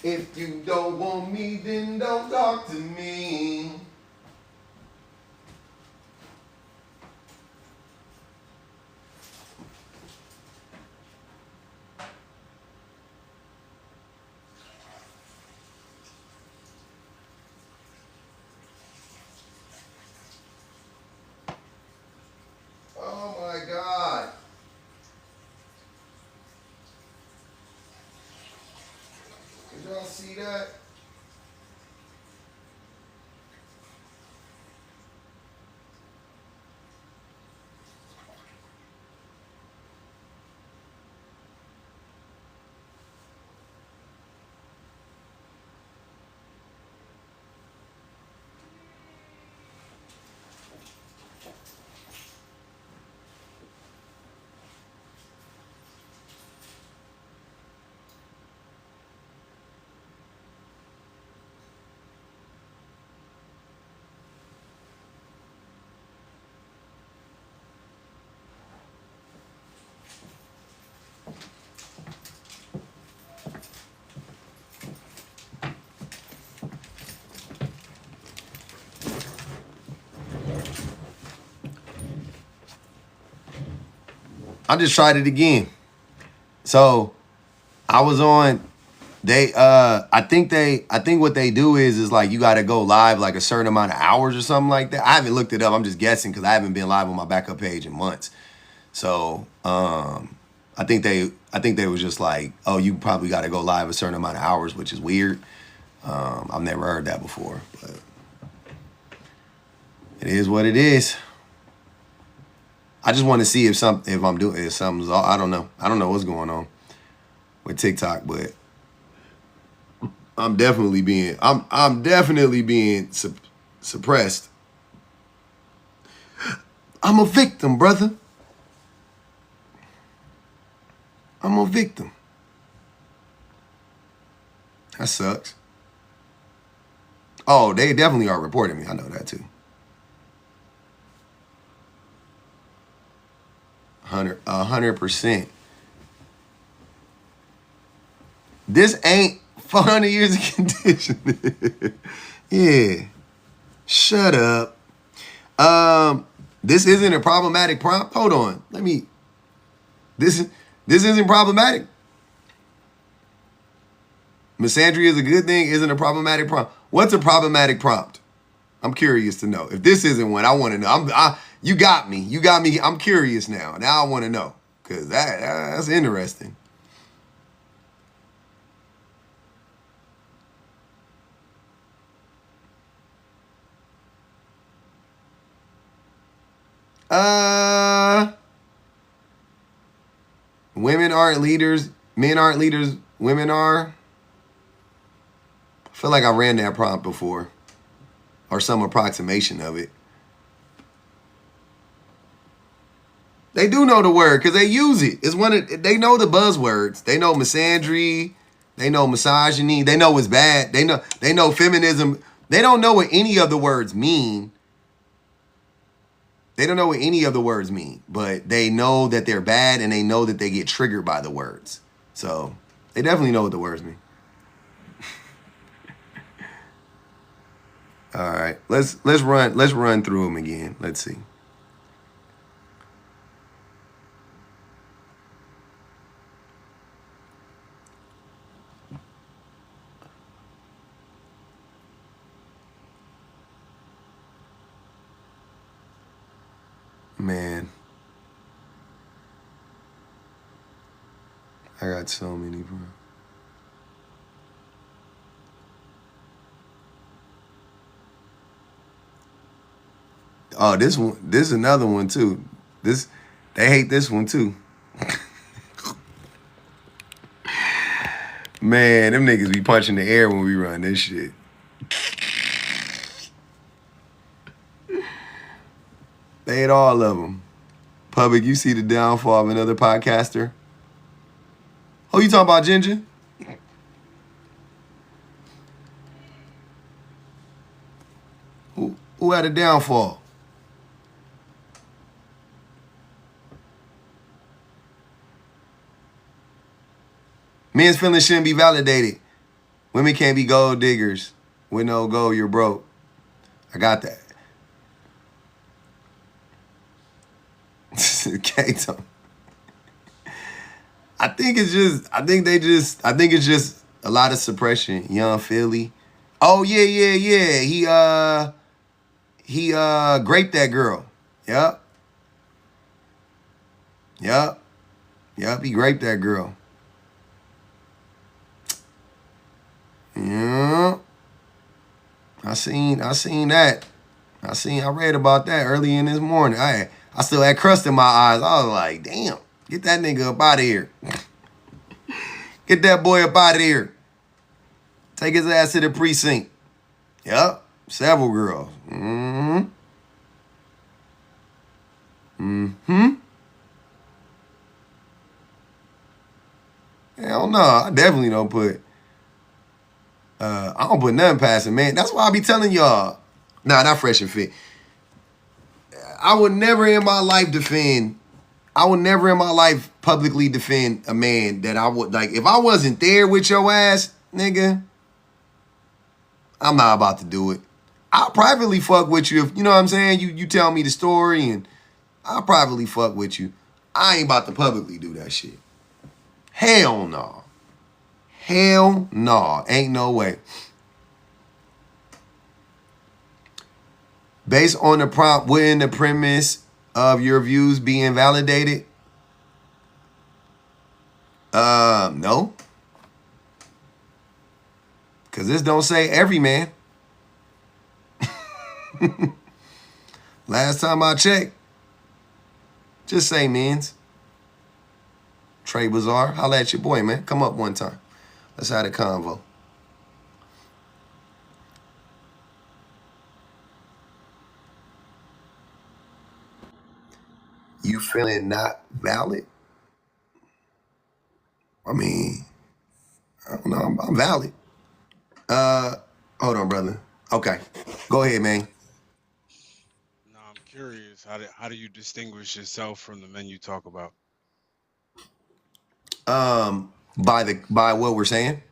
If you don't want me, then don't talk to me. Oh my God. Did y'all see that? I just tried it again. So I was on, I think what they do is like you gotta go live like a certain amount of hours or something like that. I haven't looked it up. I'm just guessing because I haven't been live on my backup page in months. So I think they was just like, oh, you probably gotta go live a certain amount of hours, which is weird. I've never heard that before, but it is what it is. I just want to see if something's I don't know. I don't know what's going on with TikTok, but I'm definitely being suppressed. I'm a victim, brother. I'm a victim. That sucks. Oh, they definitely are reporting me. I know that too. 100%. This ain't 400 years of conditioning. Yeah. Shut up. This isn't a problematic prompt. Hold on. This isn't problematic. Misandry is a good thing, isn't a problematic prompt. What's a problematic prompt? I'm curious to know. If this isn't one, I want to know. You got me. I'm curious now. Now I want to know because that's interesting. Women aren't leaders. Men aren't leaders. Women are. I feel like I ran that prompt before, or some approximation of it. They do know the word because they use it. They know the buzzwords. They know misandry. They know misogyny. They know it's bad. They know feminism. They don't know what any of the words mean. They don't know what any of the words mean, but they know that they're bad and they know that they get triggered by the words. So they definitely know what the words mean. All right, let's run through them again. Let's see. Man, I got so many, bro. Oh, this is another one too. They hate this one too. Man, them niggas be punching the air when we run this shit. They hate all of them. Public, you see the downfall of another podcaster? Oh, you talking about Ginger? Who had a downfall? Men's feelings shouldn't be validated. Women can't be gold diggers. With no gold, you're broke. I got that. Kato. I think it's just a lot of suppression. Young Philly. Oh yeah. He raped that girl. Yep. He raped that girl. Yeah. I seen that. I read about that early in this morning. I still had crust in my eyes. I was like, damn, get that nigga up out of here. Get that boy up out of here. Take his ass to the precinct. Yep. Several girls. Hell no. I definitely don't put I don't put nothing past him, man. That's why I be telling y'all. Nah, not fresh and fit. I would never in my life publicly defend a man that I would like. If I wasn't there with your ass, nigga, I'm not about to do it. I'll privately fuck with you if you know what I'm saying. You tell me the story and I'll privately fuck with you. I ain't about to publicly do that shit. Hell no. Hell no. Ain't no way. Based on the prompt, wouldn't the premise of your views be invalidated? No. Because this don't say every man. Last time I checked, just say men's. Trey Bazaar, holla at your boy, man. Come up one time. Let's have a convo. You feeling not valid? I mean, I don't know. I'm valid. Hold on, brother. Okay. Go ahead, man. No, I'm curious. How do you distinguish yourself from the men you talk about? By what we're saying?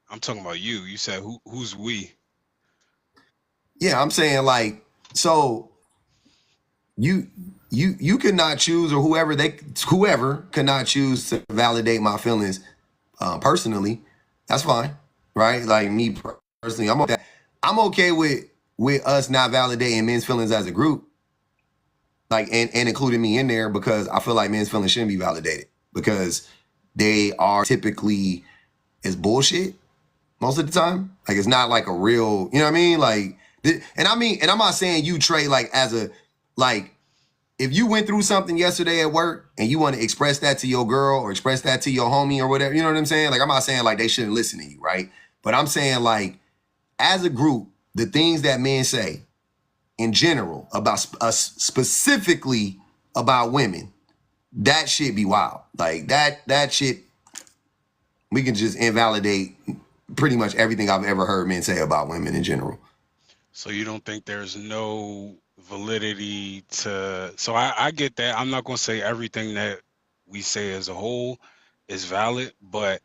I'm talking about you. You said who's we? Yeah, I'm saying like, so you could not choose, or whoever could not choose to validate my feelings personally. That's fine, right? Like me personally, I'm okay with us not validating men's feelings as a group, like and including me in there, because I feel like men's feelings shouldn't be validated because they are typically is bullshit most of the time. Like it's not like a real, you know what I mean? Like, and I'm not saying you, Trey, like as a like. If you went through something yesterday at work and you want to express that to your girl or express that to your homie or whatever, you know what I'm saying? Like, I'm not saying like they shouldn't listen to you, right? But I'm saying like, as a group, the things that men say in general about us specifically about women, that shit be wild. Like that shit, we can just invalidate pretty much everything I've ever heard men say about women in general. So you don't think there's no validity to? So I get that. I'm not gonna say everything that we say as a whole is valid, but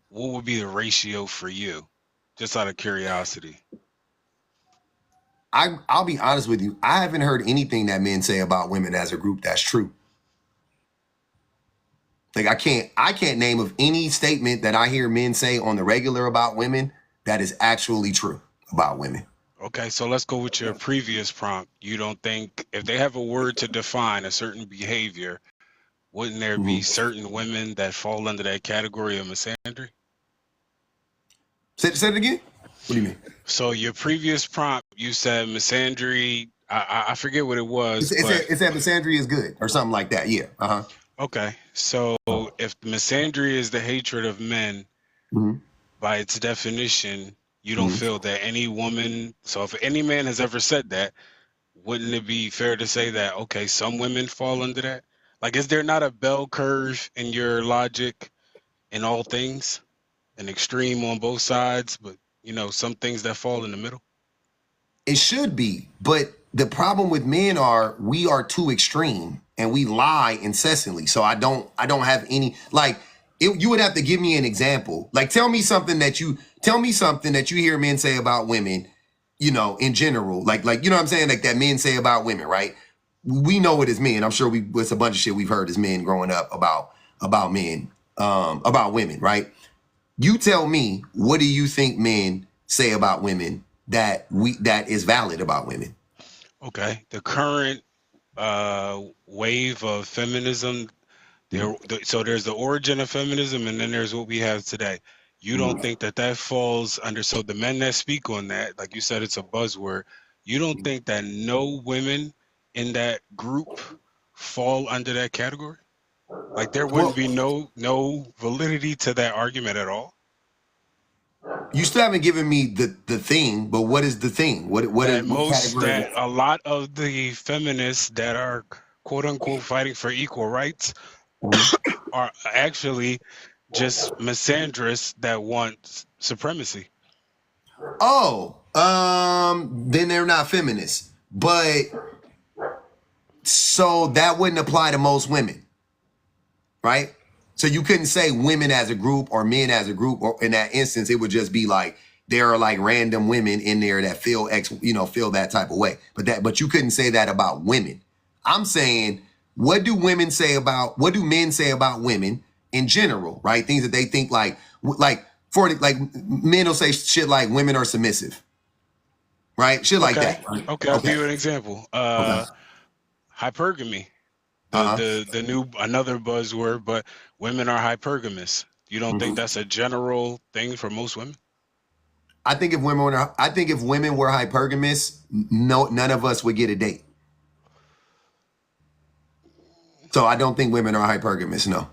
what would be the ratio for you? Just out of curiosity. I'll be honest with you. I haven't heard anything that men say about women as a group that's true. Like I can't name of any statement that I hear men say on the regular about women that is actually true about women. Okay, so let's go with your previous prompt. You don't think if they have a word to define a certain behavior, wouldn't there be certain women that fall under that category of misandry? Say it again. What do you mean? So your previous prompt, you said misandry. I forget what it was, but It's that misandry is good or something like that. Yeah. okay. So if misandry is the hatred of men, by its definition, you don't feel that any woman. So if any man has ever said that, wouldn't it be fair to say that okay, some women fall under that? Like, is there not a bell curve in your logic in all things, an extreme on both sides, but some things that fall in the middle? It should be, but the problem with men are we are too extreme and we lie incessantly. So I don't have any like. You would have to give me an example. Like tell me something that you hear men say about women, you know, in general. Like you know what I'm saying? Like that men say about women, right? We know it as men. I'm sure it's a bunch of shit we've heard as men growing up about men, about women, right? You tell me, what do you think men say about women that is valid about women? Okay, the current wave of feminism. So there's the origin of feminism, and then there's what we have today. You don't think that falls under? So the men that speak on that, like you said, it's a buzzword. You don't think that no women in that group fall under that category? Like there wouldn't be no validity to that argument at all? You still haven't given me the thing, but what is the thing? What category? A lot of the feminists that are quote unquote fighting for equal rights are actually just misandrists that want supremacy. Oh, then they're not feminists. But so that wouldn't apply to most women, right? So you couldn't say women as a group or men as a group, or in that instance, it would just be like there are like random women in there that feel that type of way. But you couldn't say that about women. I'm saying, what do men say about women in general, right? Things that they think like men will say shit like women are submissive, right? Shit like that. Right? Okay, I'll give you an example. Hypergamy. The new another buzzword, but women are hypergamous. You don't think that's a general thing for most women? I think if women were hypergamous, none of us would get a date. So I don't think women are hypergamous, no.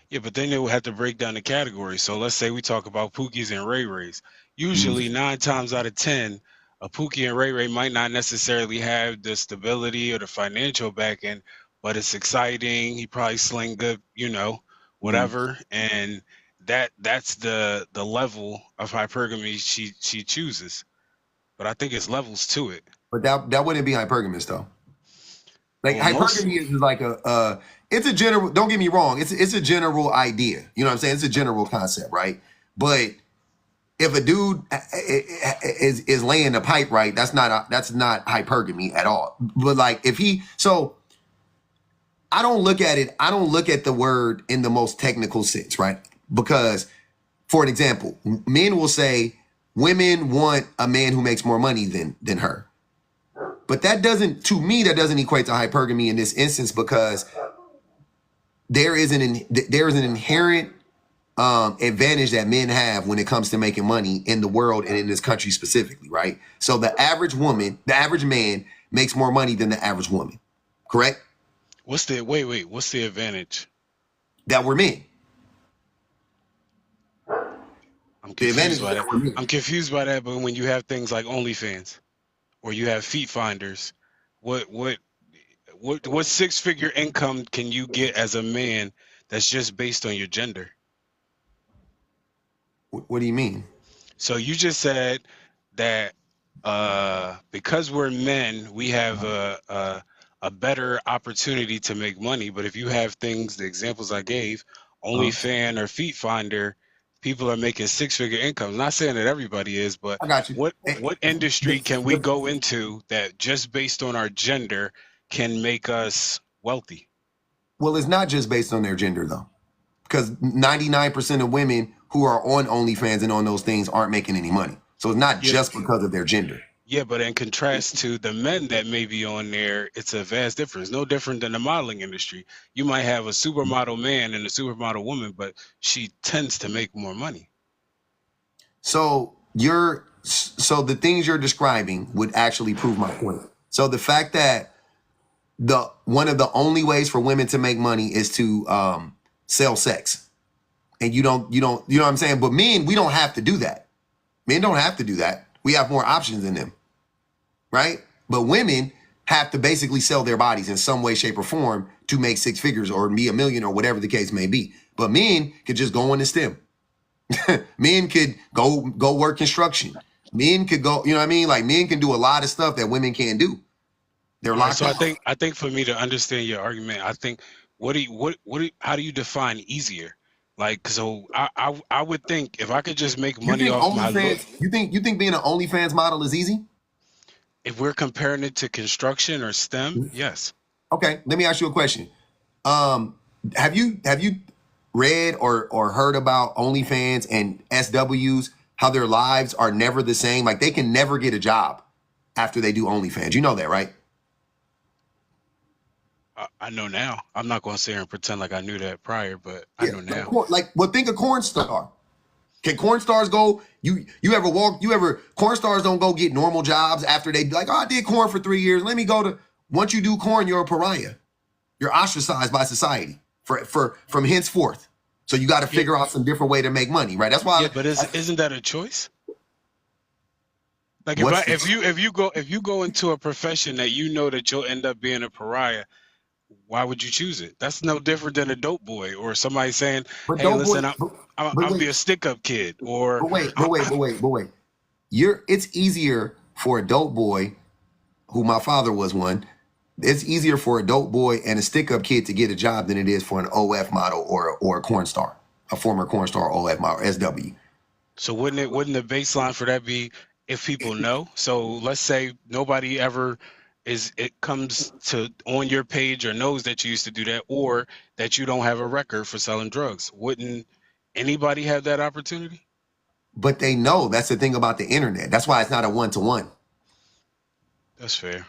Yeah, but then they would have to break down the categories. So let's say we talk about Pookies and Ray Rays. Usually 9 times out of 10, a Pookie and Ray Ray might not necessarily have the stability or the financial backing, but it's exciting. He probably sling good, whatever. And that's the level of hypergamy she chooses. But I think it's levels to it. But that wouldn't be hypergamous though. Like hypergamy is like it's a general, don't get me wrong, it's a general idea. You know what I'm saying? It's a general concept, right? But if a dude is laying the pipe right, that's not hypergamy at all. But like I don't look at the word in the most technical sense, right? Because, for an example, men will say women want a man who makes more money than her. But that doesn't equate to hypergamy in this instance, because there is an inherent advantage that men have when it comes to making money in the world and in this country specifically, right? So the average man makes more money than the average woman, correct? What's the advantage? That we're men. I'm confused by that, but when you have things like OnlyFans or you have feet finders, what 6-figure income can you get as a man that's just based on your gender? What do you mean? So you just said that because we're men, we have a better opportunity to make money. But if you have things, the examples I gave, OnlyFans or Feet Finder, people are making 6-figure incomes. Not saying that everybody is, but I got you. What industry can we go into that just based on our gender can make us wealthy? Well, it's not just based on their gender though, because 99% of women who are on OnlyFans and on those things aren't making any money. So it's not just because of their gender. Yeah, but in contrast to the men that may be on there, it's a vast difference. No different than the modeling industry. You might have a supermodel man and a supermodel woman, but she tends to make more money. So the things you're describing would actually prove my point. So the fact that one of the only ways for women to make money is to sell sex. And you know what I'm saying? But men, we don't have to do that. Men don't have to do that. We have more options than them, right? But women have to basically sell their bodies in some way, shape, or form to make 6 figures or be a million or whatever the case may be. But men could just go on the STEM. Men could go work construction. Men could go, you know what I mean? Like men can do a lot of stuff that women can't do. They're All right, locked so out. I think for me to understand your argument, I think how do you define easier? Like, so I would think if I could just make You money think off my look, OnlyFans? You think being an OnlyFans model is easy? if we're comparing it to construction or STEM, yes. Okay, let me ask you a question. Have you read or heard about OnlyFans and SWs? How their lives are never the same. Like they can never get a job after they do OnlyFans. You know that, right? I know now. I'm not going to sit here and pretend like I knew that prior, but I Yeah. know now. Well, think of corn star. Can corn stars go? You ever walk? Corn stars don't go get normal jobs after they like, oh, I did corn for 3 years. Let me go to. Once you do corn, you're a pariah. You're ostracized by society from henceforth. So you got to figure out some different way to make money, right? That's why. Yeah, but isn't that a choice? Like if you go into a profession that you know that you'll end up being a pariah, why would you choose it? That's no different than a dope boy or somebody saying, But "Hey, dope boy. listen, I'll be a stick-up kid," or But wait. It's easier for a dope boy, who my father was one. It's easier for a dope boy and a stick-up kid to get a job than it is for an OF model or a corn star, a former corn star OF model, SW. So wouldn't the baseline for that be if people know? So let's say nobody ever comes to on your page or knows that you used to do that, or that you don't have a record for selling drugs. Wouldn't anybody have that opportunity? But they know. That's the thing about the internet. That's why it's not a one-to-one. That's fair.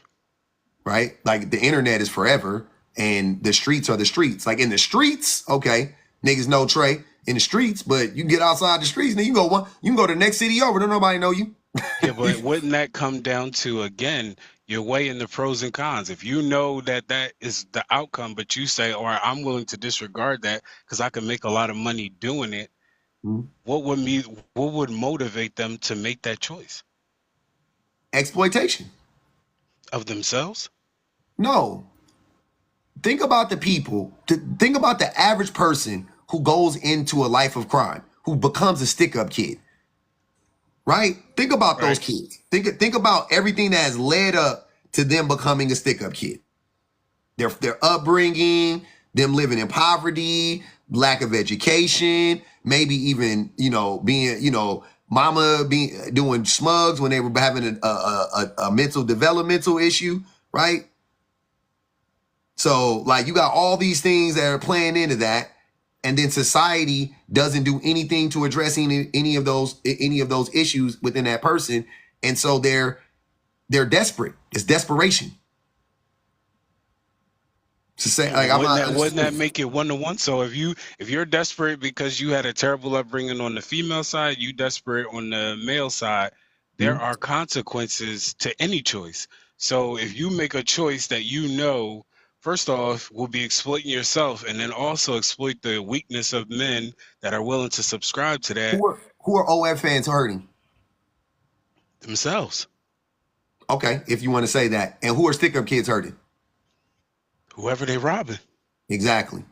Right? Like the internet is forever and the streets are the streets. Like in the streets, okay, niggas know Trey in the streets, but you get outside the streets, then you can go to the next city over, don't nobody know you. Yeah, but wouldn't that come down to, again, you're weighing the pros and cons? If you know that is the outcome, but you say, all right, I'm willing to disregard that because I can make a lot of money doing it, what would motivate them to make that choice? Exploitation. Of themselves? No. Think about the people. Think about the average person who goes into a life of crime, who becomes a stick-up kid. Right? Think about those kids. Think about everything that has led up to them becoming a stick-up kid. Their upbringing, them living in poverty, lack of education, maybe even, being, mama doing smugs when they were having a mental developmental issue, right? So like you got all these things that are playing into that, and then society doesn't do anything to address any of those issues within that person, and so they're desperate. It's desperation. To say like wouldn't that make it one-to-one? So if you're desperate because you had a terrible upbringing on the female side, you desperate on the male side, there are consequences to any choice. So if you make a choice that first off, will be exploiting yourself, and then also exploit the weakness of men that are willing to subscribe to that. Who are OF fans hurting? Themselves. Okay, if you want to say that. And who are stick-up kids hurting? Whoever they robbing. Exactly.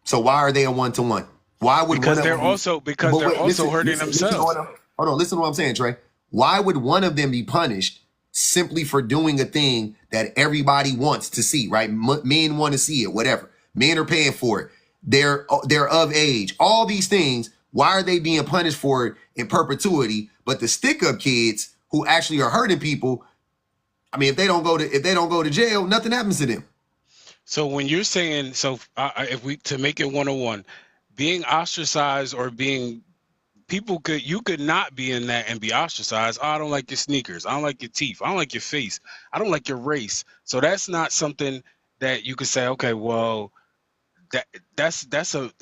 So why are they a one-to-one? Why would they're also hurting themselves. Listen to what I'm saying, Trey. Why would one of them be punished simply for doing a thing that everybody wants to see, right? Men want to see it, whatever. Men are paying for it. They're of age. All these things, why are they being punished for it in perpetuity? But the stick-up kids who actually are hurting people, I mean, if they don't go to jail, nothing happens to them. So when you're saying, to make it one-on-one, being ostracized or being you could not be in that and be ostracized. Oh, I don't like your sneakers. I don't like your teeth. I don't like your face. I don't like your race. So that's not something that you could say, okay, well, that's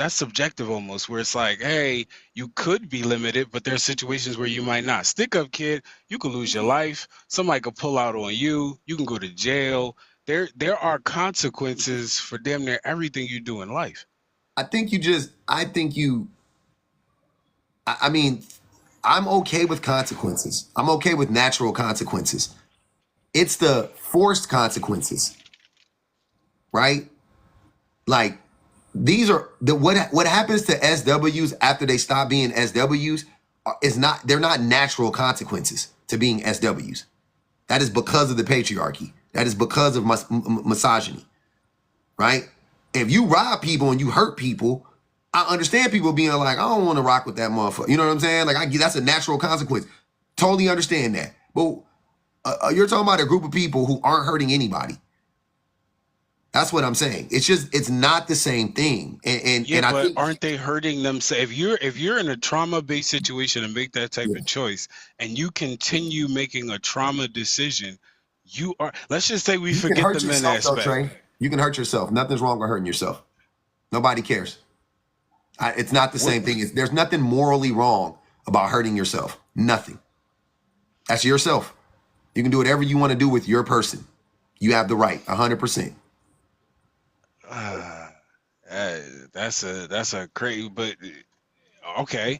subjective almost, where it's like, hey, you could be limited, but there are situations where you might not. Stick-up kid, you could lose your life. Somebody could pull out on you. You can go to jail. There are consequences for damn near everything you do in life. I mean, I'm okay with consequences. I'm okay with natural consequences. It's the forced consequences, right? Like these are what happens to SWs after they stop being SWs they're not natural consequences. to being SWs. That is because of the patriarchy. That is because of misogyny, right? If you rob people and you hurt people, I understand people being like, I don't want to rock with that motherfucker. You know what I'm saying? Like, that's a natural consequence. Totally understand that. But you're talking about a group of people who aren't hurting anybody. That's what I'm saying. It's just, it's not the same thing. And Yeah, I but think, aren't they hurting themselves? If you're in a trauma-based situation and make that type of choice, and you continue making a trauma decision, you are. Let's just say we you can forget hurt the men yourself though, aspect. Trey. You can hurt yourself. Nothing's wrong with hurting yourself. Nobody cares. It's not the same thing. There's nothing morally wrong about hurting yourself. Nothing. That's yourself. You can do whatever you want to do with your person. You have the right, 100%. That's a crazy, but okay.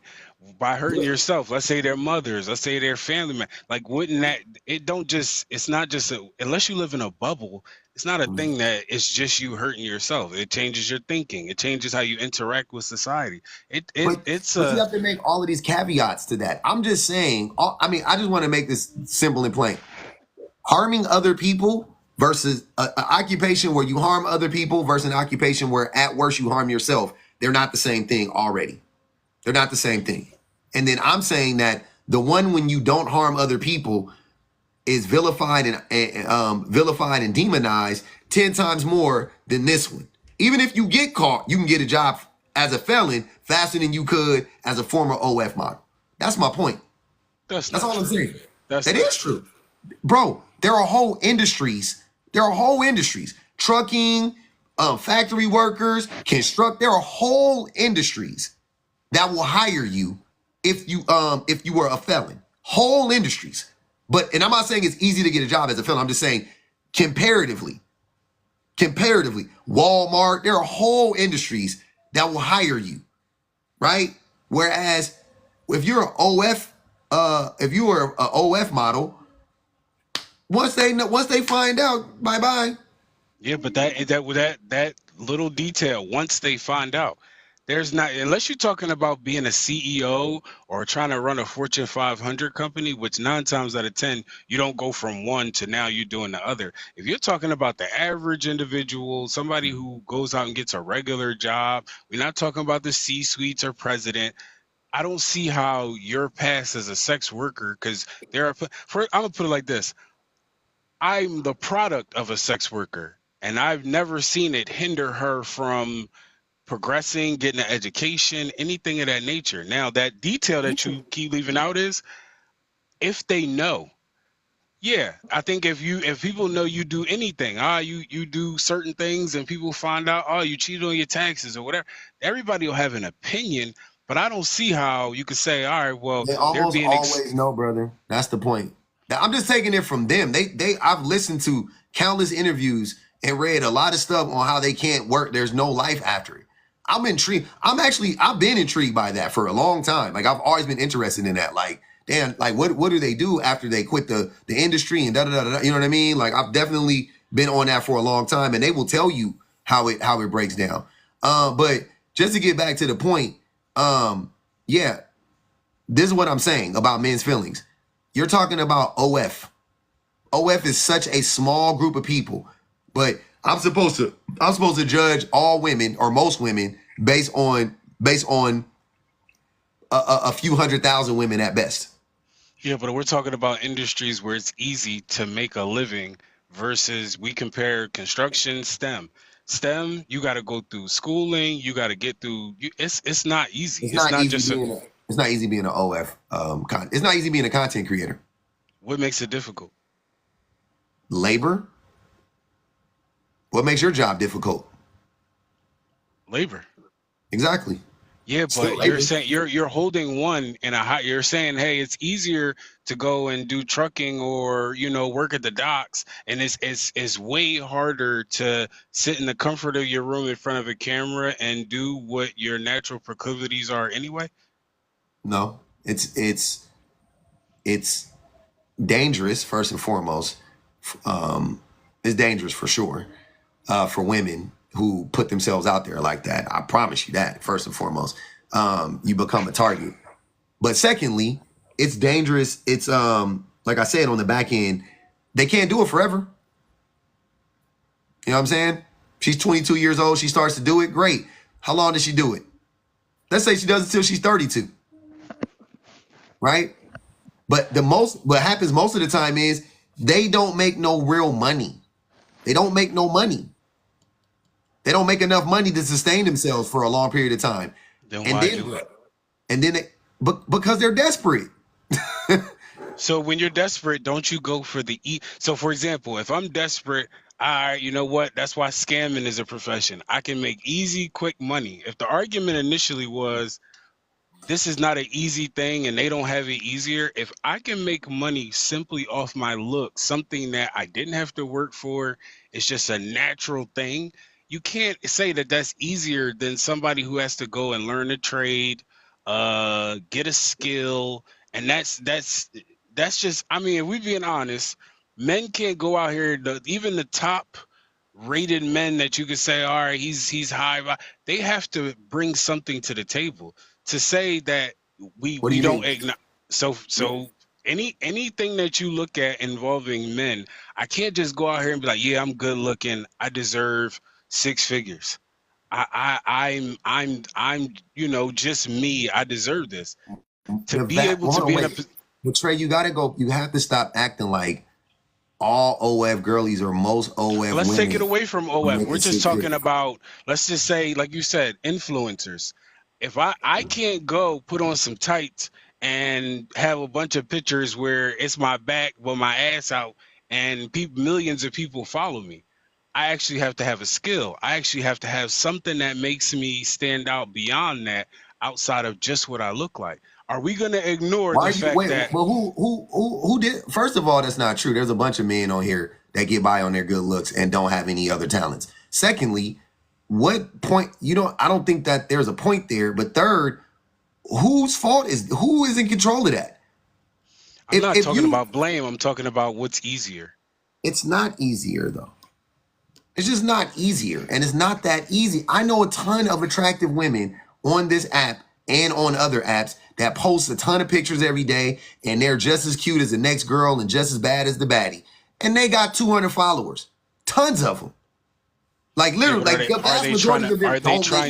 By hurting yourself, let's say they're mothers, let's say they're family members. Like, wouldn't that? It's not just unless you live in a bubble. It's not a thing that it's just you hurting yourself. It changes your thinking. It changes how you interact with society. But you have to make all of these caveats to that. I'm just saying. I just want to make this simple and plain. Harming other people versus an occupation where you harm other people versus an occupation where at worst you harm yourself. They're not the same thing already. They're not the same thing. And then I'm saying that the one when you don't harm other people is vilified and demonized 10 times more than this one. Even if you get caught, you can get a job as a felon faster than you could as a former OF model. That's my point. That's all I'm saying. That is true. Bro, there are whole industries. Trucking, factory workers, there are whole industries that will hire you if you were a felon. Whole industries. And I'm not saying it's easy to get a job as a felon. I'm just saying comparatively, Walmart, there are whole industries that will hire you, right? Whereas if you're an OF, if you were an OF model, once they find out, bye-bye. Yeah, but that little detail, once they find out, there's not, unless you're talking about being a CEO or trying to run a Fortune 500 company, which 9 times out of 10, you don't go from one to now you're doing the other. If you're talking about the average individual, somebody who goes out and gets a regular job, we're not talking about the C-suites or president. I don't see how you're passed as a sex worker, because I'm gonna put it like this. I'm the product of a sex worker, and I've never seen it hinder her from progressing, getting an education, anything of that nature. Now, that detail that you keep leaving out is if they know. Yeah, I think if people know you do anything, you do certain things and people find out, you cheated on your taxes or whatever, everybody will have an opinion, but I don't see how you could say, all right, well, they almost always know, brother. That's the point. I'm just taking it from them. I've listened to countless interviews and read a lot of stuff on how they can't work. There's no life after it. I'm intrigued. I've been intrigued by that for a long time. Like, I've always been interested in that. Like, damn, like what do they do after they quit the industry and da-da-da-da, you know what I mean? Like, I've definitely been on that for a long time, and they will tell you how it breaks down. But just to get back to the point, yeah, this is what I'm saying about men's feelings. You're talking about OF. OF is such a small group of people, but I'm supposed to judge all women or most women based on a few 100,000 women at best. Yeah, but we're talking about industries where it's easy to make a living versus we compare construction, STEM. STEM, you got to go through schooling, you got to get through. It's not easy. It's not easy being an OF. It's not easy being a content creator. What makes it difficult? Labor. What makes your job difficult? Labor. Exactly. Yeah, but you're saying you're holding one in a high. You're saying, hey, it's easier to go and do trucking or work at the docks, and it's way harder to sit in the comfort of your room in front of a camera and do what your natural proclivities are anyway. No, it's dangerous first and foremost. It's dangerous for sure for women who put themselves out there like that. I promise you that, first and foremost. You become a target. But secondly, it's dangerous. It's like I said, on the back end, they can't do it forever. You know what I'm saying? She's 22 years old. She starts to do it. Great. How long does she do it? Let's say she does it till she's 32. Right? But what happens most of the time is they don't make no real money. They don't make no money. They don't make enough money to sustain themselves for a long period of time. Then why do it? And then because they're desperate. So when you're desperate, don't you go for the So for example, if I'm desperate, you know what? That's why scamming is a profession. I can make easy, quick money. If the argument initially was, this is not an easy thing and they don't have it easier, if I can make money simply off my look, something that I didn't have to work for, it's just a natural thing, you can't say that that's easier than somebody who has to go and learn a trade, get a skill. And that's just, I mean, if we're being honest, men can't go out here, even the top rated men that you could say, all right, he's high, they have to bring something to the table. To say that we don't ignore, so anything that you look at involving men, I can't just go out here and be like, yeah, I'm good looking, I deserve 6 figures. I'm just me, I deserve this. To be able to be in a position. But Trey, you have to stop acting like all OF girlies or most OF Let's women. take it away from OF. We're just talking about, let's just say, like you said, influencers. If I can't go put on some tights and have a bunch of pictures where it's my back with my ass out and millions of people follow me, I actually have to have a skill. I actually have to have something that makes me stand out beyond that, outside of just what I look like. Are we going to ignore the fact that? Well, who did? First of all, that's not true. There's a bunch of men on here that get by on their good looks and don't have any other talents. Secondly, what point? I don't think that there's a point there. But third, whose fault who is in control of that? I'm not talking about blame. I'm talking about what's easier. It's not easier though. It's just not easier, and it's not that easy. I know a ton of attractive women on this app and on other apps that post a ton of pictures every day, and they're just as cute as the next girl and just as bad as the baddie, and they got 200 followers, tons of them. Like literally, are they trying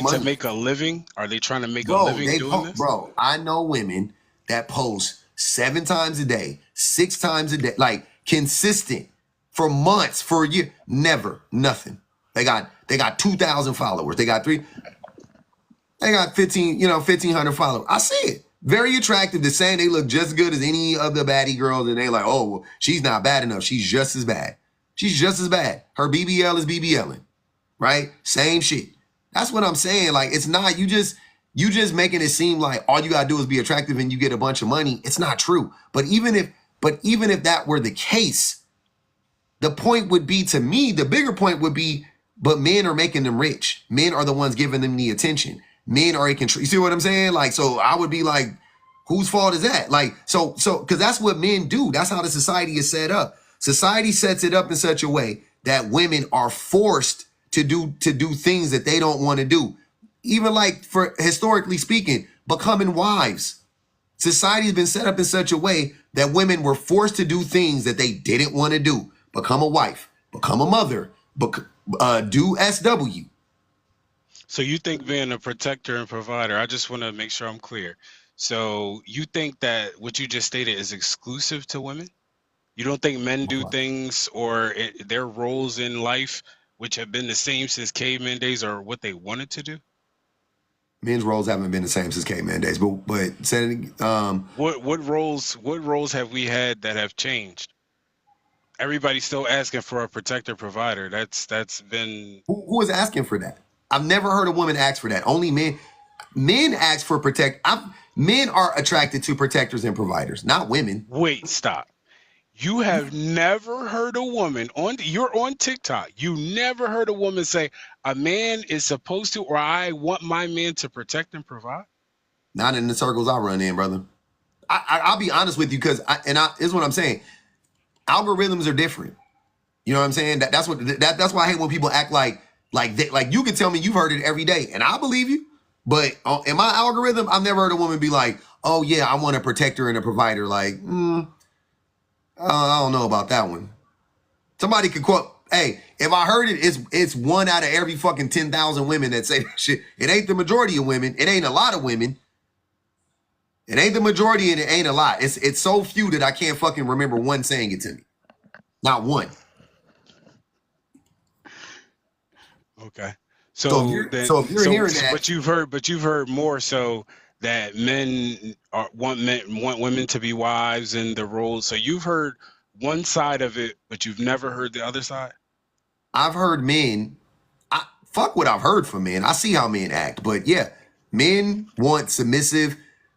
to make a living? Are they trying to make a living doing this? Bro, I know women that post 7 times a day, 6 times a day, like consistent for months, for a year, never, nothing. They got 2,000 followers. They got 1,500 followers. I see it. Very attractive. They're saying they look just good as any of the baddie girls, and they like, oh, well, she's not bad enough. She's just as bad. She's just as bad. Her BBL is BBLing. Right? Same shit. That's what I'm saying. Like, it's not, you just making it seem like all you gotta do is be attractive and you get a bunch of money. It's not true. But even if that were the case, the point would be, to me, the bigger point would be, but men are making them rich. Men are the ones giving them the attention. Men are in control. You see what I'm saying? Like, so I would be like, whose fault is that? Like, so, because that's what men do. That's how the society is set up. Society sets it up in such a way that women are forced to do things that they don't want to do. Even like, for historically speaking, becoming wives. Society's been set up in such a way that women were forced to do things that they didn't want to do. Become a wife, become a mother, do SW. So you think being a protector and provider, I just want to make sure I'm clear. So you think that what you just stated is exclusive to women? You don't think men do things or their roles in life, which have been the same since caveman days, are what they wanted to do? Men's roles haven't been the same since caveman days, but what roles have we had that have changed? Everybody's still asking for a protector provider. That's been who is asking for that? I've never heard a woman ask for that. Only men. Men ask for men are attracted to protectors and providers, not women. Wait, stop. You have never heard a woman you're on TikTok. You never heard a woman say a man is supposed to, or I want my man to protect and provide? Not in the circles I run in, brother. I'll be honest with you, because is what I'm saying. Algorithms are different. You know what I'm saying? That's why I hate when people act like you can tell me you've heard it every day, and I believe you. But in my algorithm, I've never heard a woman be like, "Oh yeah, I want a protector and a provider." Like, I don't know about that one. Somebody could quote, hey, if I heard it, it's 1 out of every fucking 10,000 women that say that shit. It ain't the majority of women. It ain't a lot of women. It ain't the majority and it ain't a lot. It's so few that I can't fucking remember one saying it to me. Not one. Okay. So if you're hearing that, but you've heard more so that men want women to be wives and the roles. So you've heard one side of it, but you've never heard the other side. I've heard men. Fuck what I've heard from men. I see how men act, but yeah, men want submissive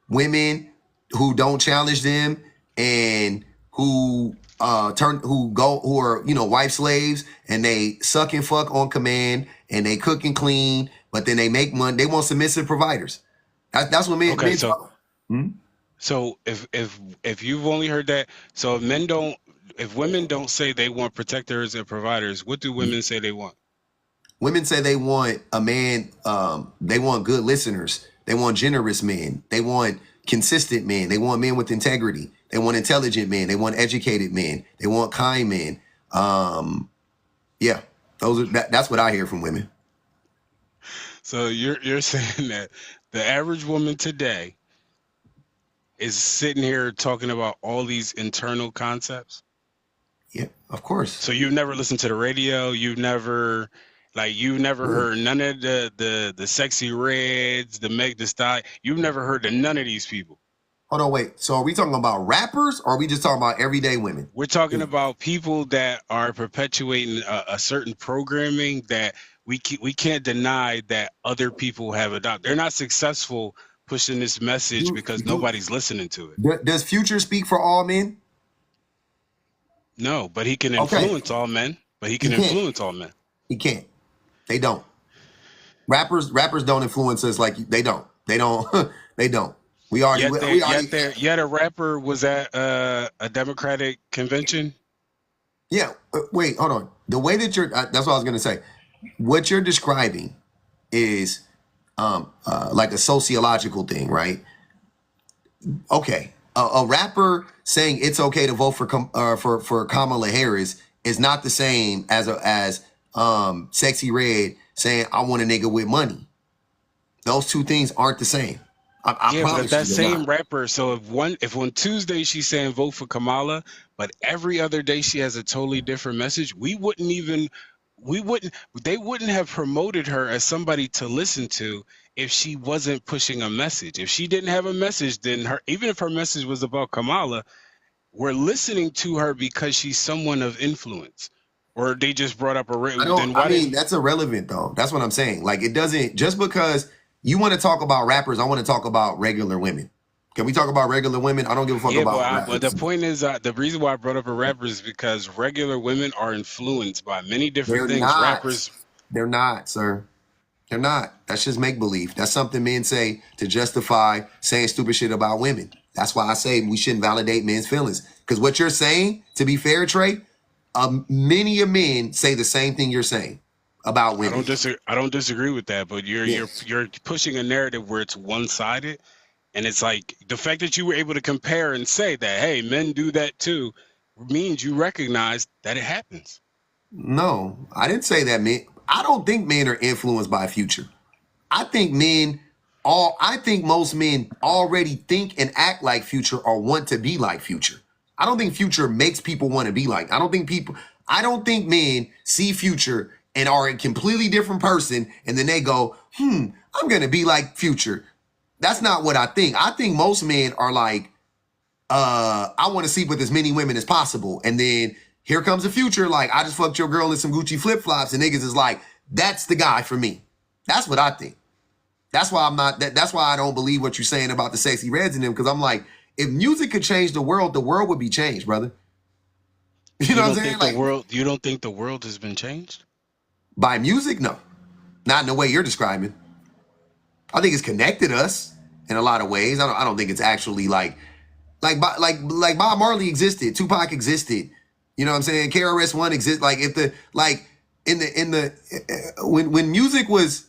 women who don't challenge them and who are wife slaves and they suck and fuck on command and they cook and clean, but then they make money. They want submissive providers. That's what men. Okay, so if you've only heard that, so if women don't say they want protectors and providers, what do women say they want? Women say they want a man, they want good listeners. They want generous men. They want consistent men. They want men with integrity. They want intelligent men. They want educated men. They want kind men. Yeah, that's what I hear from women. So you're saying that the average woman today is sitting here talking about all these internal concepts? Yeah, of course. So you've never listened to the radio, you've never heard none of the Sexy Reds, the Meg Thee Stallion. You've never heard of none of these people. Hold on, wait. So are we talking about rappers or are we just talking about everyday women? We're talking about people that are perpetuating a certain programming that we can't deny that other people have adopted. They're not successful pushing this message because nobody's listening to it. Does Future speak for all men? No, but he can influence all men. He can't. He can't. They don't. Rappers don't influence us like they don't. They don't. They don't. Yet a rapper was at a Democratic convention. Yeah. Wait, hold on. The way that that's what I was going to say. What you're describing is like a sociological thing, right? Okay. A rapper saying it's okay to vote for Kamala Harris is not the same as Sexy Red saying I want a nigga with money. Those two things aren't the same. I promise but that you same rapper. So if one Tuesday she's saying vote for Kamala, but every other day she has a totally different message, they wouldn't have promoted her as somebody to listen to if she wasn't pushing a message. If she didn't have a message, then even if her message was about Kamala, we're listening to her because she's someone of influence. Or they just brought up that's irrelevant though. That's what I'm saying. Like it doesn't, just because you want to talk about rappers, I want to talk about regular women. Can we talk about regular women? I don't give a fuck about rappers. But the point is, the reason why I brought up a rapper is because regular women are influenced by many different things. They're not, sir. They're not. That's just make-believe. That's something men say to justify saying stupid shit about women. That's why I say we shouldn't validate men's feelings. Because what you're saying, to be fair, Trey, many men say the same thing you're saying about women. I don't disagree with that, but you're pushing a narrative where it's one-sided, and it's like the fact that you were able to compare and say that, hey, men do that too, means you recognize that it happens. No, I didn't say that, man. I don't think men are influenced by Future. I think most men already think and act like Future or want to be like Future. I don't think Future makes people want to be like. I don't think men see Future and are a completely different person and then they go, I'm going to be like Future. That's not what I think. I think most men are like, I want to sleep with as many women as possible. And then here comes the Future, like, I just fucked your girl in some Gucci flip-flops, and niggas is like, that's the guy for me. That's what I think. That's why that's why I don't believe what you're saying about the Sexy Reds in them, because I'm like, if music could change the world would be changed, brother. You know what I'm saying? You don't think the world has been changed? By music? No. Not in the way you're describing. I think it's connected us in a lot of ways. I don't think it's actually like Bob Marley existed, Tupac existed. You know what I'm saying? KRS-One exists. Like when music was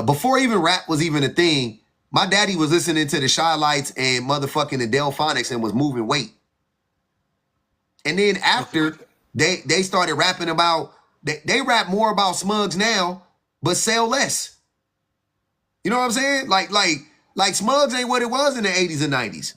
before even rap was even a thing, my daddy was listening to the Shy Lights and motherfucking the Delphonics and was moving weight. And then after they started rapping about, they rap more about Smugs now, but sell less. You know what I'm saying? Like Smugs ain't what it was in the 80s and 90s.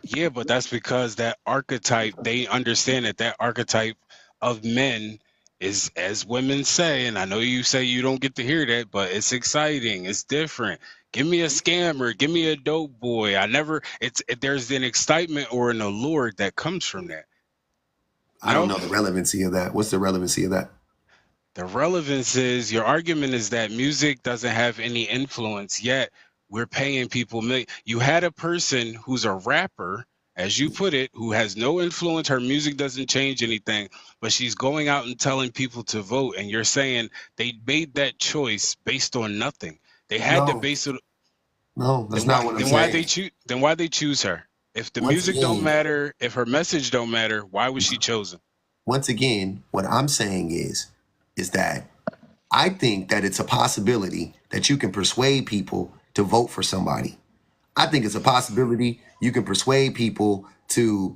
Yeah, but that's because that archetype, they understand that archetype of men is, as women say, and I know you say you don't get to hear that, but it's exciting, it's different. Give me a scammer, give me a dope boy. There's an excitement or an allure that comes from that. I don't know the relevancy of that. What's the relevancy of that? The relevance is, your argument is that music doesn't have any influence, yet we're paying people You had a person who's a rapper, as you put it, who has no influence. Her music doesn't change anything, but she's going out and telling people to vote. And you're saying they made that choice based on nothing. They had to base it. No, that's not what I'm saying. Why they choose her? If the music don't matter, if her message don't matter, why was she chosen? Once again, what I'm saying is that I think that it's a possibility that you can persuade people to vote for somebody. I think it's a possibility you can persuade people to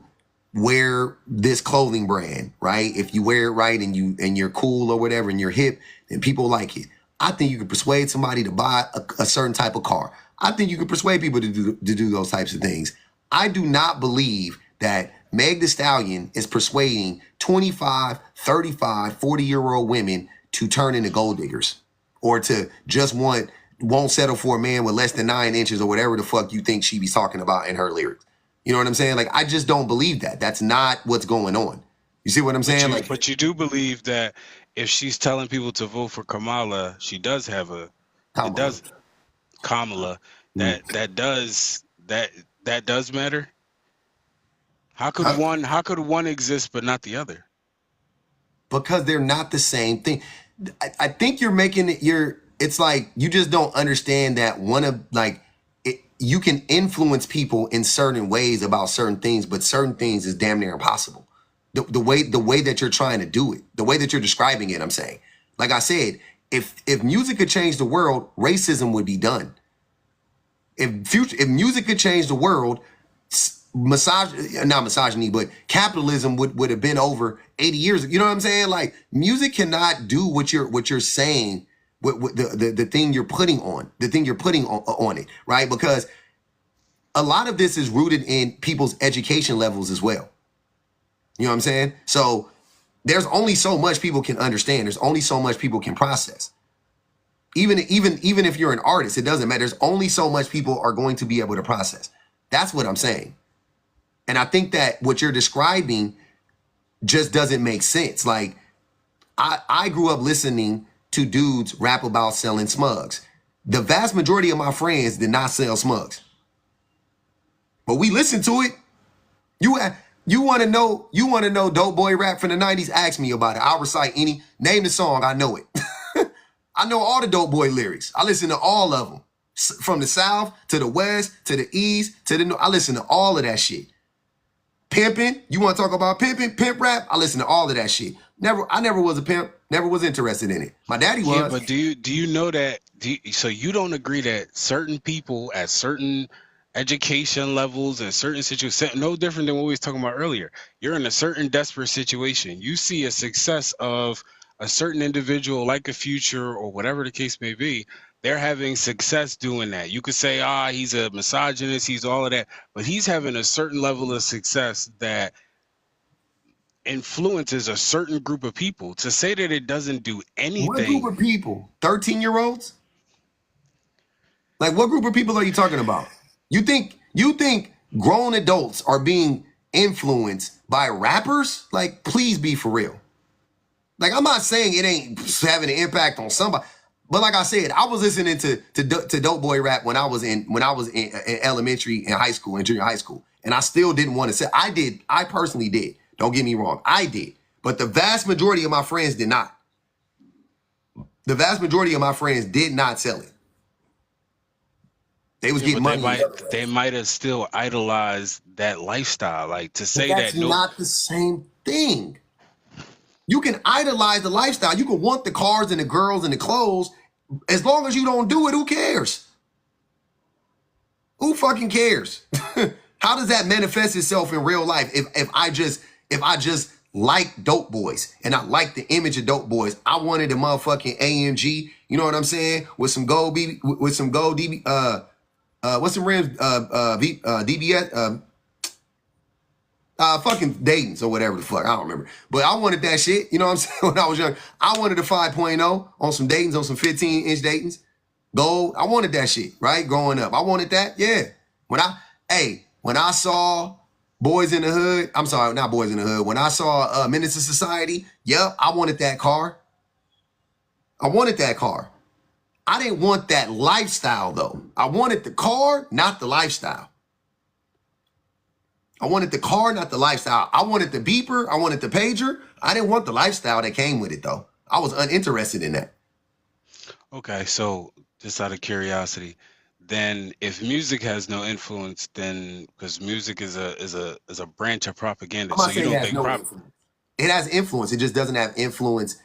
wear this clothing brand, right? If you wear it right and you're cool or whatever and you're hip, then people like it. I think you can persuade somebody to buy a certain type of car. I think you can persuade people to do those types of things. I do not believe that Meg Thee Stallion is persuading 25, 35, 40-year-old women to turn into gold diggers or to just won't settle for a man with less than 9 inches or whatever the fuck you think she be talking about in her lyrics. You know what I'm saying? Like, I just don't believe that. That's not what's going on. You see what I'm saying? But you do believe that if she's telling people to vote for Kamala, she does have Kamala. That does matter. How could one exist but not the other? Because they're not the same thing. I think you're making it. It's like you just don't understand that you can influence people in certain ways about certain things, but certain things is damn near impossible. The way that you're trying to do it, the way that you're describing it, I'm saying. Like I said, if music could change the world, racism would be done. If music could change the world, not misogyny, but capitalism would have been over 80 years. You know what I'm saying? Like, music cannot do what you're saying, with the thing you're putting on, on it, right? Because a lot of this is rooted in people's education levels as well. You know what I'm saying? So there's only so much people can understand. There's only so much people can process. Even if you're an artist, it doesn't matter. There's only so much people are going to be able to process. That's what I'm saying. And I think that what you're describing just doesn't make sense. Like, I grew up listening to dudes rap about selling Smugs. The vast majority of my friends did not sell Smugs. But we listened to it. You want to know dope boy rap from the 90s? Ask me about it. I'll recite any. Name the song, I know it. I know all the dope boy lyrics. I listen to all of them. From the South to the West to the East to the North. I listen to all of that shit. Pimping, you want to talk about pimping, pimp rap? I listen to all of that shit. I never was a pimp, never was interested in it. My daddy was. Yeah, but do you know that? So you don't agree that certain people at certain education levels and certain situations, no different than what we was talking about earlier. You're in a certain desperate situation. You see a success of a certain individual, like a Future or whatever the case may be. They're having success doing that. You could say, he's a misogynist, he's all of that, but he's having a certain level of success that influences a certain group of people. To say that it doesn't do anything. What group of people? 13-year-olds? Like, what group of people are you talking about? You think grown adults are being influenced by rappers? Like, please be for real. Like, I'm not saying it ain't having an impact on somebody. But like I said, I was listening to dope boy rap when I was in elementary and high school and junior high school. And I still didn't want to say, I personally did. Don't get me wrong. I did. But the vast majority of my friends did not. The vast majority of my friends did not sell it. They was getting money. They might have still idolized that lifestyle. Like, to say that's not the same thing. You can idolize the lifestyle. You can want the cars and the girls and the clothes. As long as you don't do it, who cares? Who fucking cares? How does that manifest itself in real life if I just if I just like dope boys and I like the image of dope boys. I wanted a motherfucking AMG, you know what I'm saying? With some gold BB, with some gold DB, what's some rims, DBS, fucking Dayton's or whatever the fuck, I don't remember. But I wanted that shit, you know what I'm saying? When I was young, I wanted a 5.0 on some Dayton's, on some 15-inch Dayton's, gold. I wanted that shit, right? Growing up, I wanted that, yeah. When I saw Boys in the Hood, I'm sorry, not Boys in the Hood. When I saw Menace to Society, yep, I wanted that car. I wanted that car. I didn't want that lifestyle though. I wanted the car, not the lifestyle. I wanted the car, not the lifestyle. I wanted the beeper. I wanted the pager. I didn't want the lifestyle that came with it, though. I was uninterested in that. Okay, so just out of curiosity, then if music has no influence, then because music is a branch of propaganda, I'm not so you saying don't it has think no influence. It has influence. It just doesn't have influence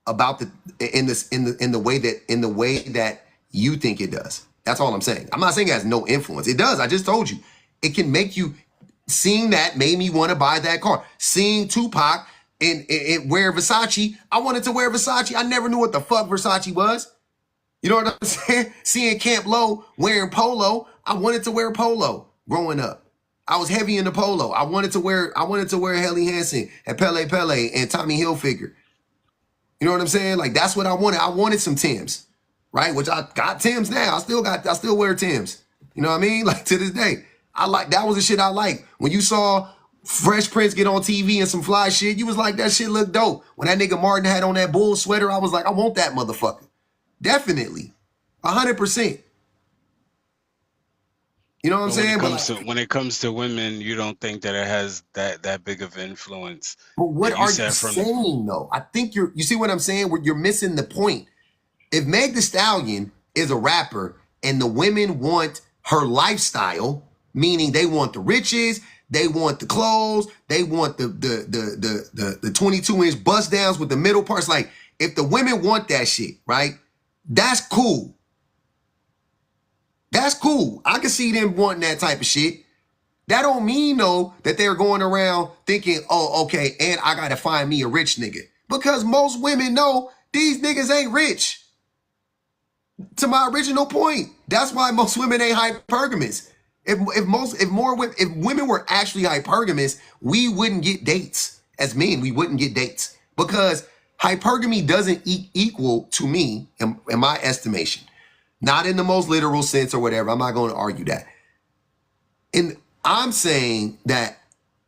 about in the way that you think it does. That's all I'm saying. I'm not saying it has no influence. It does. I just told you. It can make you. Seeing that made me want to buy that car. Seeing Tupac and wear Versace, I wanted to wear Versace. I never knew what the fuck Versace was. You know what I'm saying? Seeing Camp Lo wearing polo, I wanted to wear polo growing up. I was heavy in the polo. I wanted to wear Helly Hansen and Pele Pele and Tommy Hilfiger. You know what I'm saying? Like that's what I wanted. I wanted some Timbs, right? Which I got Timbs now. I still wear Timbs. You know what I mean? Like to this day. That was the shit I liked. When you saw Fresh Prince get on TV and some fly shit, you was like, that shit look dope. When that nigga Martin had on that bull sweater, I was like, I want that motherfucker. Definitely. 100%. You know what I'm saying? When it comes to women, you don't think that it has that big of influence. But what are you saying though? I think you see what I'm saying? Where you're missing the point. If Meg Thee Stallion is a rapper and the women want her lifestyle, meaning they want the riches, they want the clothes, they want the 22-inch bust downs with the middle parts. Like, if the women want that shit, right? That's cool. That's cool. I can see them wanting that type of shit. That don't mean, though, that they're going around thinking, oh, okay, and I gotta find me a rich nigga. Because most women know these niggas ain't rich. To my original point, that's why most women ain't hypergamous. If women were actually hypergamous, we wouldn't get dates. As men, we wouldn't get dates because hypergamy doesn't equal to me, in my estimation, not in the most literal sense or whatever. I'm not going to argue that. And I'm saying that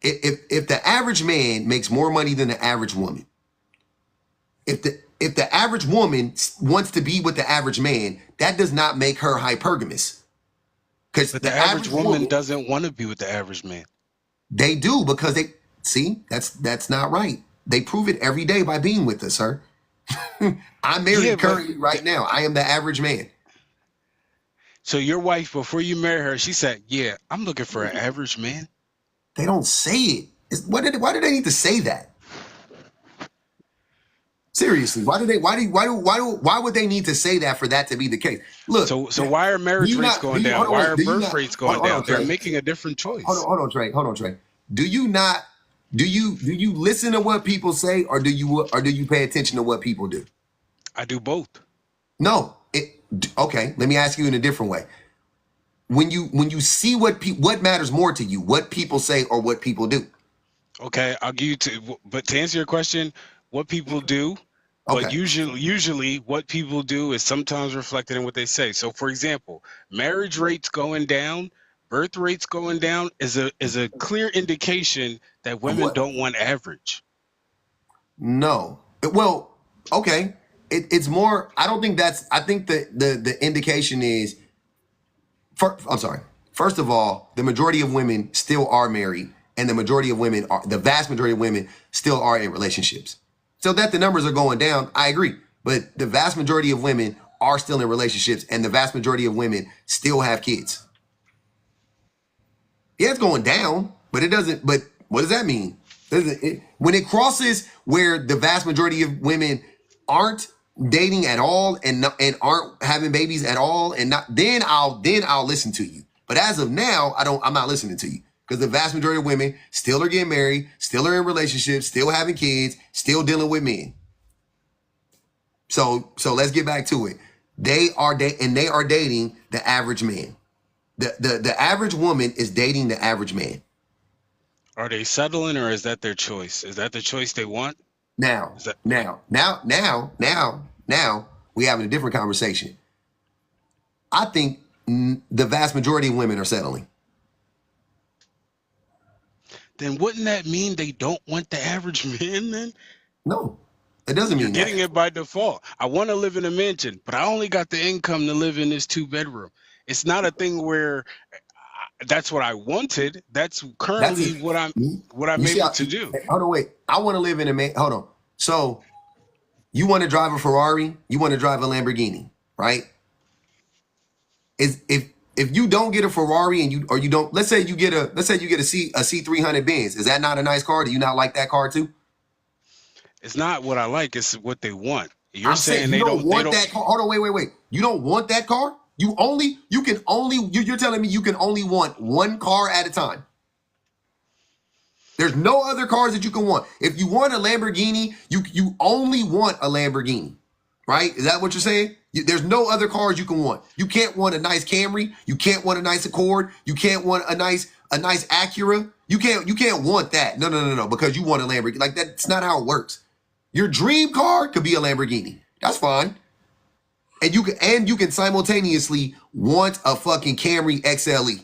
if the average man makes more money than the average woman, if the average woman wants to be with the average man, that does not make her hypergamous. Because the average woman doesn't want to be with the average man. They do because they see that's not right. They prove it every day by being with us, sir. I'm married currently right now. I am the average man. So your wife, before you marry her, she said, "Yeah, I'm looking for an average man." They don't say it. Why do they need to say that? Seriously, why would they need to say that for that to be the case? Look, so why are marriage rates going down? Why are birth rates going down? They're making a different choice. Hold on, Trey. Do you listen to what people say, or do you pay attention to what people do? I do both. No. Okay, let me ask you in a different way. When you see what matters more to you, what people say or what people do? Okay, I'll give you but to answer your question, what people do, but okay. usually what people do is sometimes reflected in what they say. So for example, marriage rates going down, birth rates going down is a clear indication that women don't want average. No. Well, okay. It's more, I don't think that's, I think the indication is, I'm sorry. First of all, the majority of women still are married, and the vast majority of women still are in relationships. So that the numbers are going down, I agree. But the vast majority of women are still in relationships, and the vast majority of women still have kids. Yeah, it's going down, but it doesn't, but what does that mean? When it crosses where the vast majority of women aren't dating at all and aren't having babies at all, and not, then I'll listen to you. But as of now, I'm not listening to you Because the vast majority of women still are getting married, still are in relationships, still having kids, still dealing with men. So let's get back to it. They are dating the average man. The average woman is dating the average man. Are they settling, or is that their choice? Is that the choice they want? Now we having a different conversation. I think the vast majority of women are settling. Then wouldn't that mean they don't want the average man then? No, it doesn't mean You're getting it by default. I want to live in a mansion, but I only got the income to live in this 2-bedroom. It's not a thing where that's what I wanted. That's currently what I'm able to do. Hold on, wait. I want to live in a man. Hold on. So you want to drive a Ferrari? You want to drive a Lamborghini, right? If you don't get a Ferrari and you don't, let's say you get a C300 Benz, is that not a nice car? Do you not like that car too? It's not what I like, it's what they want. You're saying they don't want that car. Hold on, wait. You don't want that car? You're telling me you can only want one car at a time. There's no other cars that you can want. If you want a Lamborghini, you only want a Lamborghini, right? Is that what you're saying? There's no other cars you can want. You can't want a nice Camry. You can't want a nice Accord. You can't want a nice Acura. You can't want that. No, because you want a Lamborghini. Like, that's not how it works. Your dream car could be a Lamborghini. That's fine. And you can simultaneously want a fucking Camry XLE.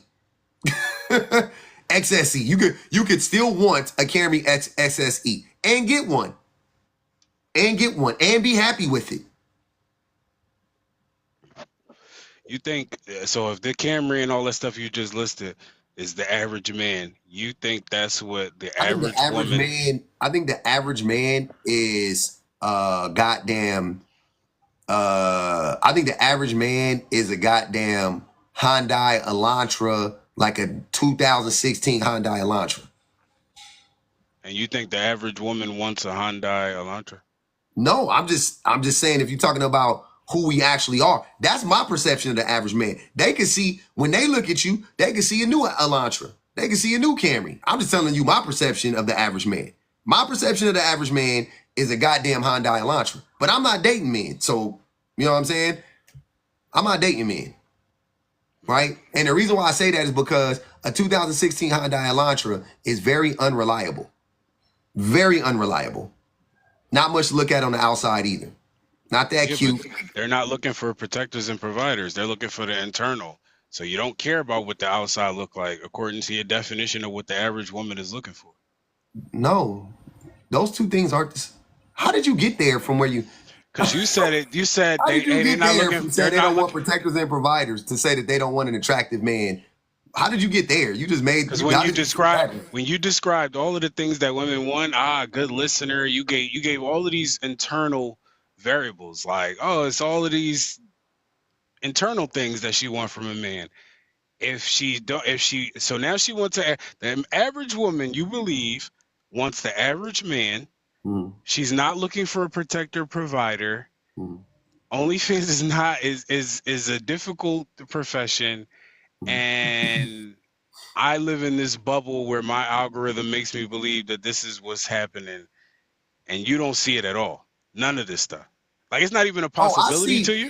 XSE. You could still want a Camry XSE and get one. And be happy with it. You think so? If the Camry and all that stuff you just listed is the average man, you think that's what the average woman? I think the average man is goddamn. I think the average man is a goddamn Hyundai Elantra, like a 2016 Hyundai Elantra. And you think the average woman wants a Hyundai Elantra? No, I'm just saying, if you're talking about who we actually are, that's my perception of the average man. They can see, when they look at you, they can see a new Elantra. They can see a new Camry. I'm just telling you my perception of the average man. My perception of the average man is a goddamn Hyundai Elantra. But I'm not dating men. So, you know what I'm saying? I'm not dating men. Right? And the reason why I say that is because a 2016 Hyundai Elantra is very unreliable. Very unreliable. Not much to look at on the outside either. Not that cute. They're not looking for protectors and providers. They're looking for the internal. So you don't care about what the outside look like, according to your definition of what the average woman is looking for. No, those two things aren't this. How did you get there from where you? Because you said it. You said they're not looking. They don't want protectors and providers, to say that they don't want an attractive man. How did you get there? You just made. Because when you described all of the things that women want, good listener. You gave all of these internal variables, like, oh, it's all of these internal things that she wants from a man. So now she wants the average woman, you believe, wants the average man. She's not looking for a protector provider. OnlyFans is a difficult profession, and I live in this bubble where my algorithm makes me believe that this is what's happening, and you don't see it at all. None of this stuff. Like, it's not even a possibility to you.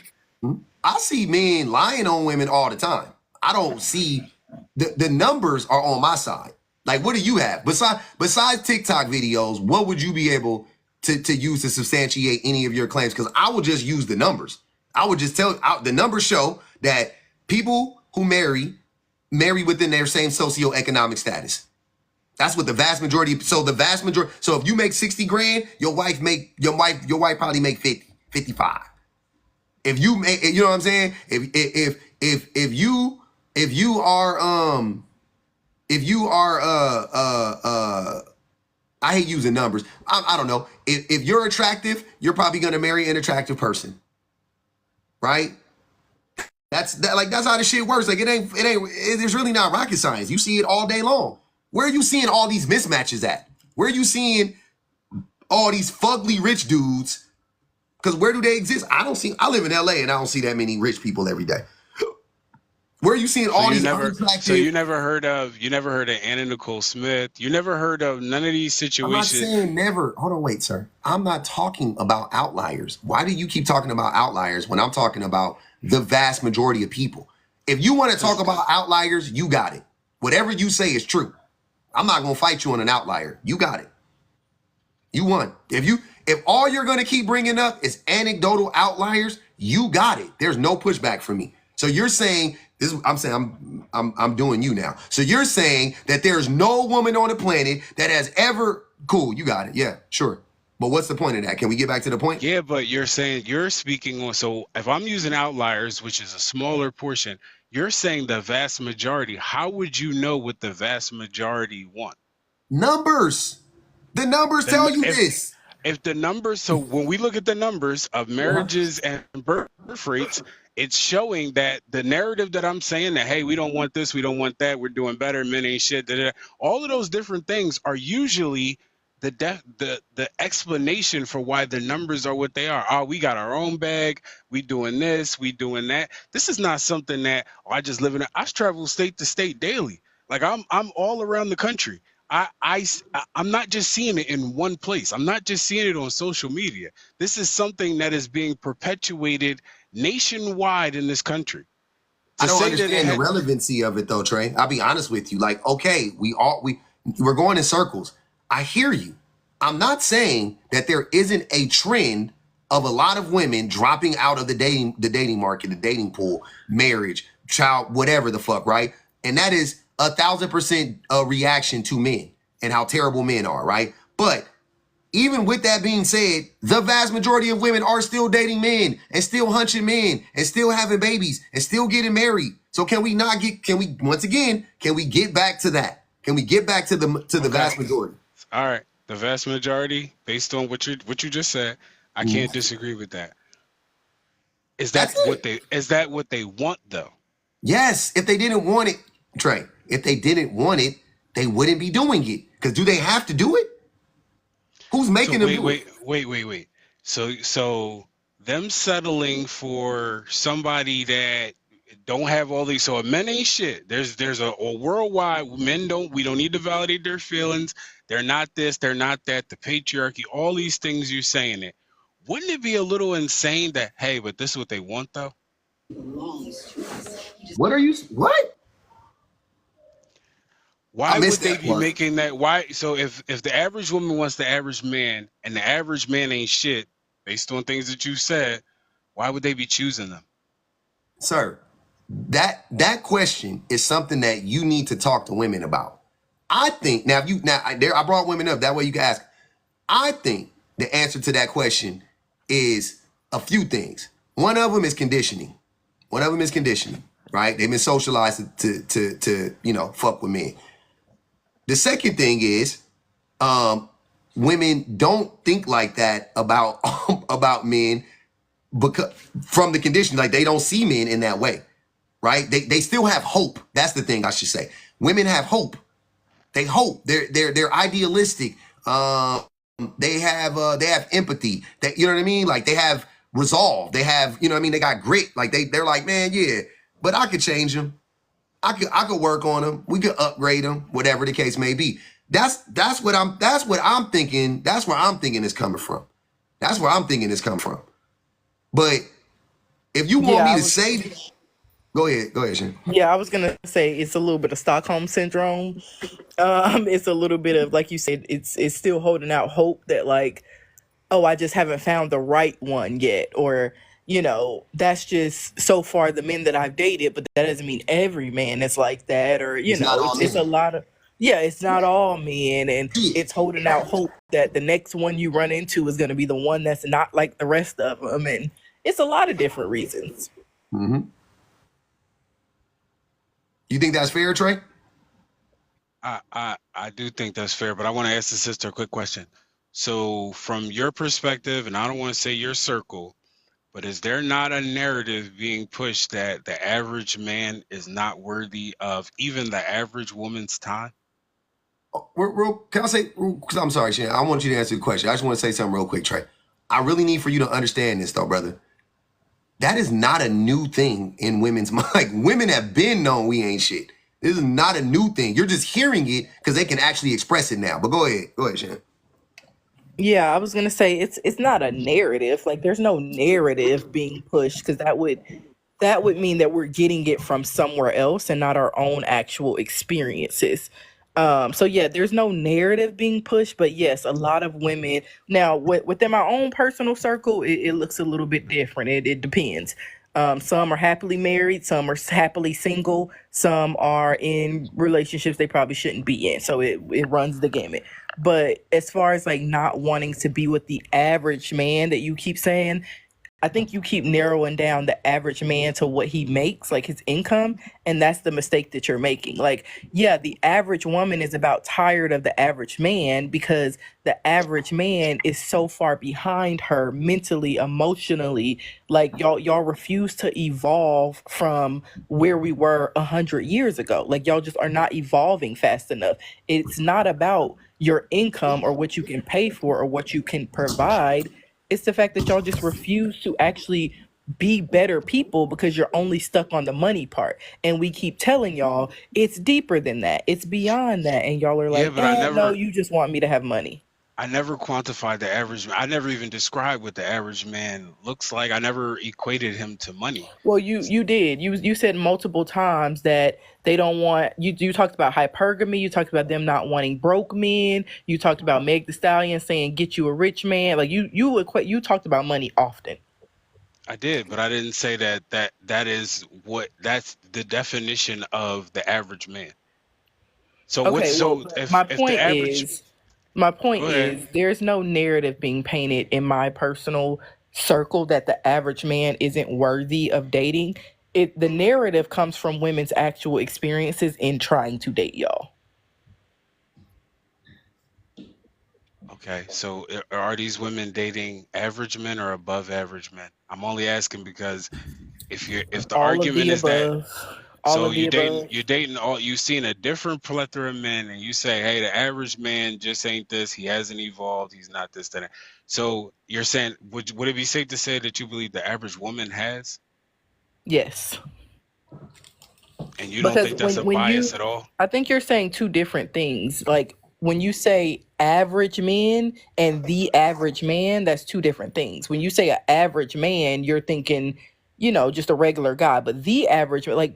I see men lying on women all the time. I don't see the numbers are on my side. Like, what do you have besides TikTok videos? What would you be able to use to substantiate any of your claims? Because I will just use the numbers. I would just tell the numbers show that people who marry within their same socioeconomic status. That's what the vast majority. So if you make 60 grand, your wife probably make 50, 55. If you make, you know what I'm saying? If you are I hate using numbers. I don't know. If you're attractive, you're probably gonna marry an attractive person, right? That's how this shit works. Like, it's really not rocket science. You see it all day long. Where are you seeing all these mismatches at? Where are you seeing all these fugly rich dudes? Because where do they exist? I live in LA and I don't see that many rich people every day. Where are you seeing all these So you unattractive? never heard of Anna Nicole Smith. You never heard of none of these I'm not situations. saying never. Hold on, wait, sir. I'm not talking about outliers. Why do you keep talking about outliers when I'm talking about the vast majority of people? If you want to talk about outliers, you got it. Whatever you say is true. I'm not gonna fight you on an outlier. You got it. You won. If all you're gonna keep bringing up is anecdotal outliers, you got it. There's no pushback from me. So you're saying this. I'm saying I'm doing you now. So you're saying that there's no woman on the planet that has ever. Cool. You got it. Yeah. Sure. But what's the point of that? Can we get back to the point? Yeah, but you're speaking on, so if I'm using outliers, which is a smaller portion, you're saying the vast majority. How would you know what the vast majority want? Numbers. The numbers tell you this. If the numbers, so when we look at the numbers of marriages and birth rates, it's showing that the narrative that I'm saying that, hey, we don't want this, we don't want that, we're doing better, men ain't shit, da, da, da, all of those different things are usually the explanation for why the numbers are what they are. Oh, we got our own bag, we doing this, we doing that. This is not something that, oh, I just live in. I travel state to state daily. Like I'm all around the country. I'm not just seeing it in one place. I'm not just seeing it on social media. This is something that is being perpetuated nationwide in this country. I don't understand the relevancy of it though, Trey. I'll be honest with you. Like, okay, we're going in circles. I hear you. I'm not saying that there isn't a trend of a lot of women dropping out of the dating market, the dating pool, marriage, child, whatever the fuck, right? And that is 1,000% a reaction to men and how terrible men are, right? But even with that being said, the vast majority of women are still dating men and still hunching men and still having babies and still getting married. So can we get back to that? Can we get back to the vast majority? All right. The vast majority, based on what you just said, I can't disagree with that. Is that what they want though? Yes. If they didn't want it, Trey, if they didn't want it, they wouldn't be doing it. Because do they have to do it? Who's making them do it? Wait. So them settling for somebody that don't have all these, so men ain't shit. There's a worldwide, we don't need to validate their feelings. They're not this, they're not that, the patriarchy, all these things you're saying it. Wouldn't it be a little insane that, hey, but this is what they want though? What? Why would they be making that? Why? So if the average woman wants the average man and the average man ain't shit, based on things that you said, why would they be choosing them? Sir, that question is something that you need to talk to women about. I think I brought women up that way you can ask. I think the answer to that question is a few things. One of them is conditioning. Right? They've been socialized to fuck with men. The second thing is, women don't think like that about men because from the condition, like they don't see men in that way, right? They still have hope. That's the thing I should say. Women have hope. They hope. They're idealistic. They have empathy. You know what I mean? Like they have resolve. They have, you know what I mean? They got grit. Like they're like, man, yeah, but I could change them. I could work on them. We could upgrade them, whatever the case may be. That's what I'm thinking. That's where I'm thinking is coming from. But if you want me to say, go ahead, Shane. Yeah, I was gonna say it's a little bit of Stockholm syndrome. It's a little bit of, like you said, it's still holding out hope that like, oh, I just haven't found the right one yet, or that's just so far the men that I've dated, but that doesn't mean every man is like that, or it's a lot of, it's not all men, and it's holding out hope that the next one you run into is going to be the one that's not like the rest of them, and it's a lot of different reasons. Mm-hmm. You think that's fair, Trey? I do think that's fair, but I want to ask the sister a quick question. So from your perspective, and I don't want to say your circle, but is there not a narrative being pushed that the average man is not worthy of even the average woman's time? Can I say, because I'm sorry, Shane, I want you to answer the question. I just want to say something real quick, Trey. I really need for you to understand this though, brother. That is not a new thing in women's mind. Like, women have been known we ain't shit. This is not a new thing. You're just hearing it because they can actually express it now. But go ahead, Shannon. Yeah, I was gonna say it's not a narrative. Like there's no narrative being pushed because that would mean that we're getting it from somewhere else and not our own actual experiences. So yeah, there's no narrative being pushed, but yes, a lot of women now within my own personal circle, it looks a little bit different. It depends. Some are happily married, some are happily single, some are in relationships they probably shouldn't be in. So it runs the gamut. But as far as like not wanting to be with the average man that you keep saying, I think you keep narrowing down the average man to what he makes, like his income, and that's the mistake that you're making. Like, yeah, the average woman is about tired of the average man because the average man is so far behind her mentally, emotionally. Like y'all refuse to evolve from where we were 100 years ago. Like y'all just are not evolving fast enough. It's not about your income or what you can pay for or what you can provide. It's the fact that y'all just refuse to actually be better people because you're only stuck on the money part. And we keep telling y'all it's deeper than that. It's beyond that. And y'all are Yeah, like, but I no, never you just want me to have money. I never quantified the average. I never even described what the average man looks like. I never equated him to money. Well, you did. You said multiple times that they don't want you talked about hypergamy, you talked about them not wanting broke men, you talked about Meg the Stallion saying get you a rich man. Like you talked about money often. I did, but I didn't say that's the definition of the average man. So Okay, well, but my if the point average is my point go ahead. is there's no narrative being painted in my personal circle that the average man isn't worthy of dating. The narrative comes from women's actual experiences in trying to date y'all. Okay, so are these women dating average men or above average men? I'm only asking because if the All of argument the is that above. All so of the above. you're dating all you've seen a different plethora of men and you say, hey, the average man just ain't this, he hasn't evolved, he's not this, that. So you're saying would it be safe to say that you believe the average woman has? Yes. And you don't Because think that's a when bias you at all? I think you're saying two different things. Like when you say average men and the average man, that's two different things. When you say an average man, you're thinking, just a regular guy. But the average, like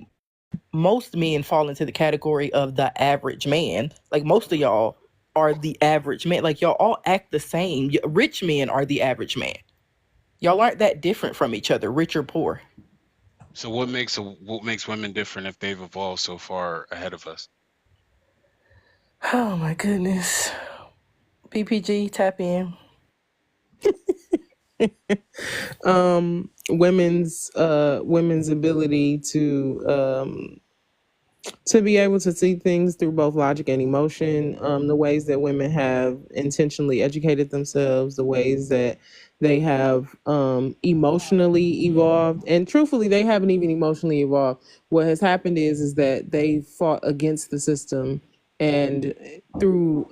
most men fall into the category of the average man. Like most of y'all are the average man. Like y'all all act the same. Rich men are the average man. Y'all aren't that different from each other, rich or poor. So what makes women different if they've evolved so far ahead of us? Oh my goodness. PPG, tap in. Women's ability to be able to see things through both logic and emotion, the ways that women have intentionally educated themselves, the ways that they have emotionally evolved, and truthfully they haven't even emotionally evolved. What has happened is that they fought against the system, and through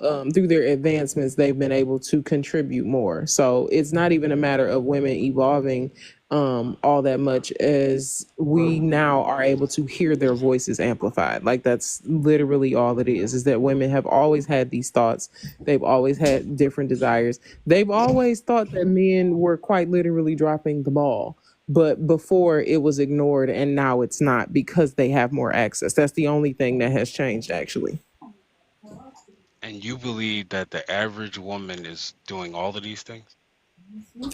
their advancements they've been able to contribute more. So it's not even a matter of women evolving all that much as we now are able to hear their voices amplified. Like that's literally all it is that women have always had these thoughts. They've always had different desires. They've always thought that men were quite literally dropping the ball. But before it was ignored and now it's not because they have more access. That's the only thing that has changed actually. And you believe that the average woman is doing all of these things?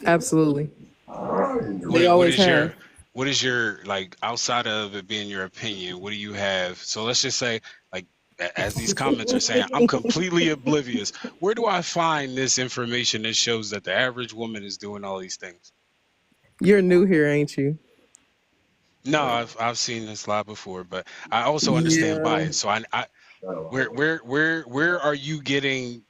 Absolutely. What They what always is have. your like outside of it being your opinion, what do you have? So let's just say like as these comments are saying, I'm completely oblivious. Where do I find this information that shows that the average woman is doing all these things? You're new here, ain't you? No, I've seen this live before, but I also understand Yeah. bias. So I where are you getting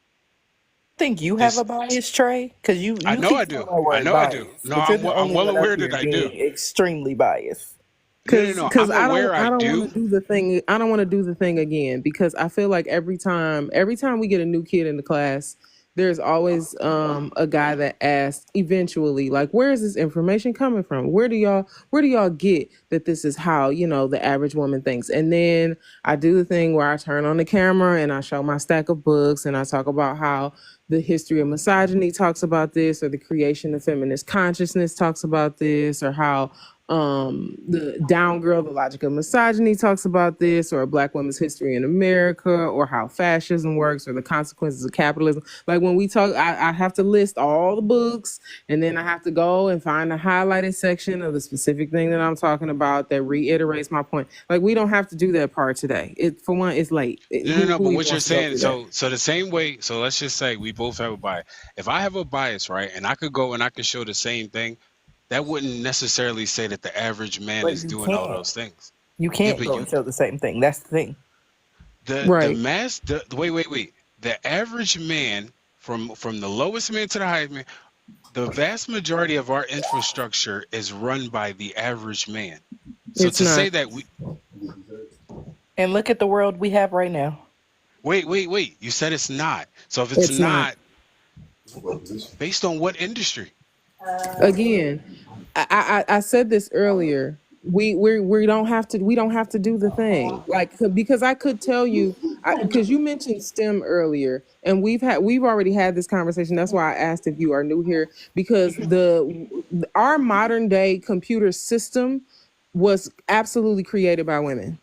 Think you have this? a bias, Trey? Because I you know keep I saying do. that I word know I do. bias, No, but you're the I'm only well one up aware that here I do. being extremely biased. No, no, Cause, no. cause I'm aware I I don't want to do. do the thing. I don't want to do the thing again because I feel like every time we get a new kid in the class, there's always a guy that asks eventually, like, where is this information coming from? Where do y'all get that this is how, the average woman thinks? And then I do the thing where I turn on the camera and I show my stack of books and I talk about how the history of misogyny talks about this, or the creation of feminist consciousness talks about this, or how the Down Girl, the Logic of Misogyny talks about this, or a Black woman's history in America, or how fascism works, or the consequences of capitalism. Like when we talk, I have to list all the books, and then I have to go and find a highlighted section of the specific thing that I'm talking about that reiterates my point. Like we don't have to do that part today. For one, it's late. No, but what you're saying, so the same way, so let's just say we both have a bias. If I have a bias, right, and I could go and I could show the same thing, that wouldn't necessarily say that the average man is doing all those things. You can't go and show the same thing. That's the thing. Wait. The average man, from the lowest man to the highest man, the vast majority of our infrastructure is run by the average man. So it's to say that we... And look at the world we have right now. Wait. You said it's not. So if it's not, based on what industry? Again, I said this earlier. We don't have to do the thing, like, because I could tell you, because you mentioned STEM earlier, and we've already had this conversation. That's why I asked if you are new here, because our modern day computer system was absolutely created by women.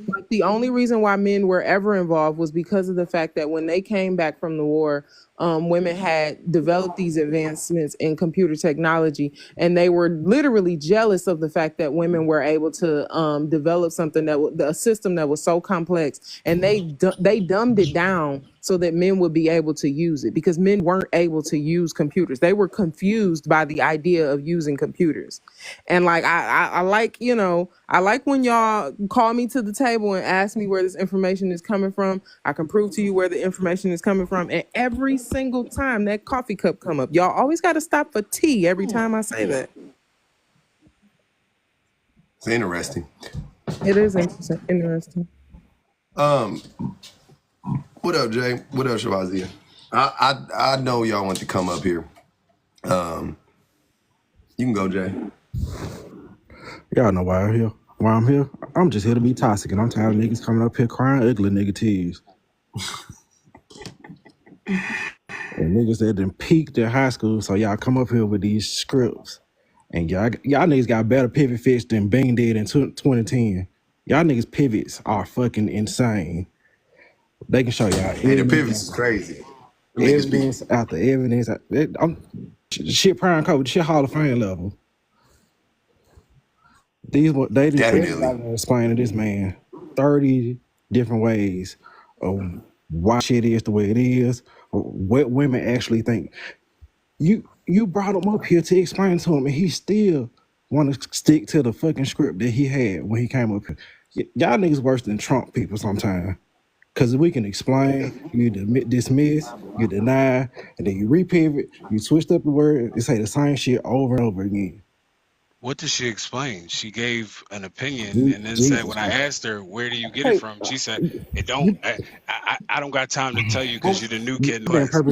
Like the only reason why men were ever involved was because of the fact that when they came back from the war, women had developed these advancements in computer technology, and they were literally jealous of the fact that women were able to develop something a system that was so complex, and they dumbed it down so that men would be able to use it, because men weren't able to use computers. They were confused by the idea of using computers. And like I like, I like when y'all call me to the table and ask me where this information is coming from. I can prove to you where the information is coming from. And every single time that coffee cup come up, y'all always got to stop for tea every time I say that. It's interesting. It is interesting. What up, Jay? What up, Shabazia? I know y'all want to come up here. You can go, Jay. Y'all know why I'm here. Why I'm here? I'm just here to be toxic, and I'm tired of niggas coming up here crying ugly nigga tears. And niggas that done peaked in high school, so y'all come up here with these scripts. And y'all niggas got better pivot fits than Bing did in 2010. Y'all niggas pivots are fucking insane. They can show y'all. Hey, the pivots is crazy. Evidence after evidence. Shit prime code, shit Hall of Fame level. They definitely explain to this man 30 different ways of why shit is the way it is, or what women actually think. You brought him up here to explain to him, and he still want to stick to the fucking script that he had when he came up here. Y'all niggas worse than Trump people sometimes. Because we can explain, you dismiss, you deny, and then you repivot, you twist up the word, and say the same shit over and over again. What did she explain? She gave an opinion and then said, when I asked her, where do you get it from? She said, I don't got time to tell you because you're the new kid in class. Hold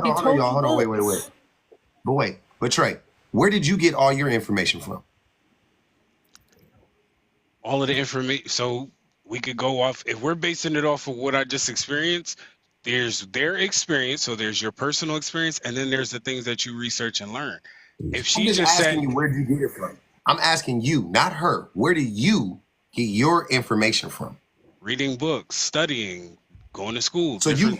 on, y'all. Hold on, wait. But Trey, where did you get all your information from? All of the information. So we could go off, if we're basing it off of what I just experienced, there's their experience, so there's your personal experience, and then there's the things that you research and learn. If she just asking you, where did you get it from? I'm asking you, not her. Where do you get your information from? Reading books, studying, going to school. So you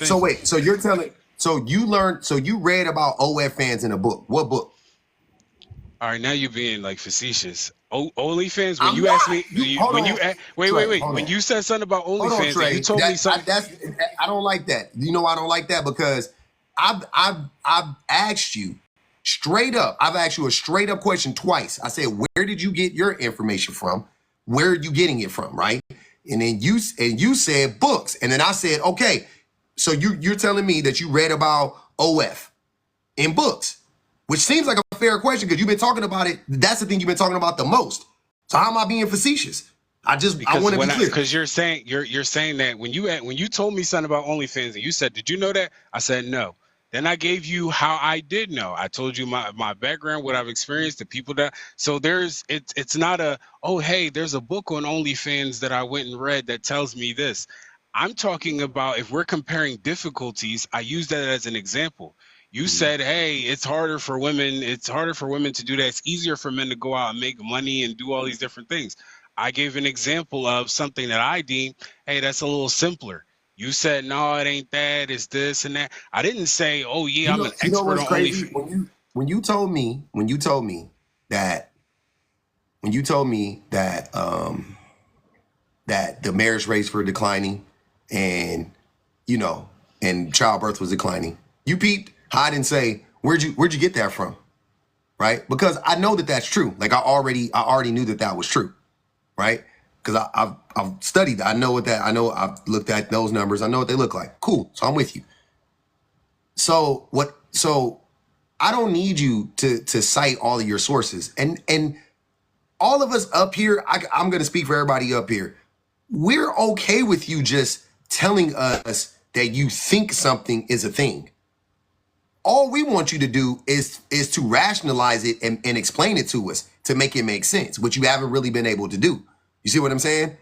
read about OF fans in a book. What book? All right, now you're being like facetious. OnlyFans. When you asked me, when you said something about OnlyFans, you told me something. I don't like that. You know I don't like that because I've asked you straight up. I've asked you a straight up question twice. I said, where did you get your information from? Where are you getting it from? Right? And then you said books, and then I said, okay, so you're telling me that you read about OF in books. Which seems like a fair question because you've been talking about it. That's the thing you've been talking about the most. So how am I being facetious? I Because want to be clear. because you're saying that when you told me something about OnlyFans and you said, "Did you know that?" I said no. Then I gave you how I did know. I told you my background, what I've experienced, the people that. So it's not a, oh hey, there's a book on OnlyFans that I went and read that tells me this. I'm talking about, if we're comparing difficulties, I use that as an example. You said, hey, it's harder for women to do that. It's easier for men to go out and make money and do all these different things. I gave an example of something that I deem, hey, that's a little simpler. You said, no, it ain't that, it's this and that. I didn't say, oh yeah, I'm an You know expert what's on crazy? OnlyFans. When you told me that that the marriage rates were declining and and childbirth was declining, you peeped. I didn't say, where'd you get that from? Right? Because I know that that's true. Like I already knew that was true. Right? Because I've studied that. I know I've looked at those numbers. I know what they look like. Cool. So I'm with you. So I don't need you to cite all of your sources. And all of us up here, I'm going to speak for everybody up here. We're okay with you just telling us that you think something is a thing. All we want you to do is to rationalize it and explain it to us to make it make sense, which you haven't really been able to do. You see what I'm saying?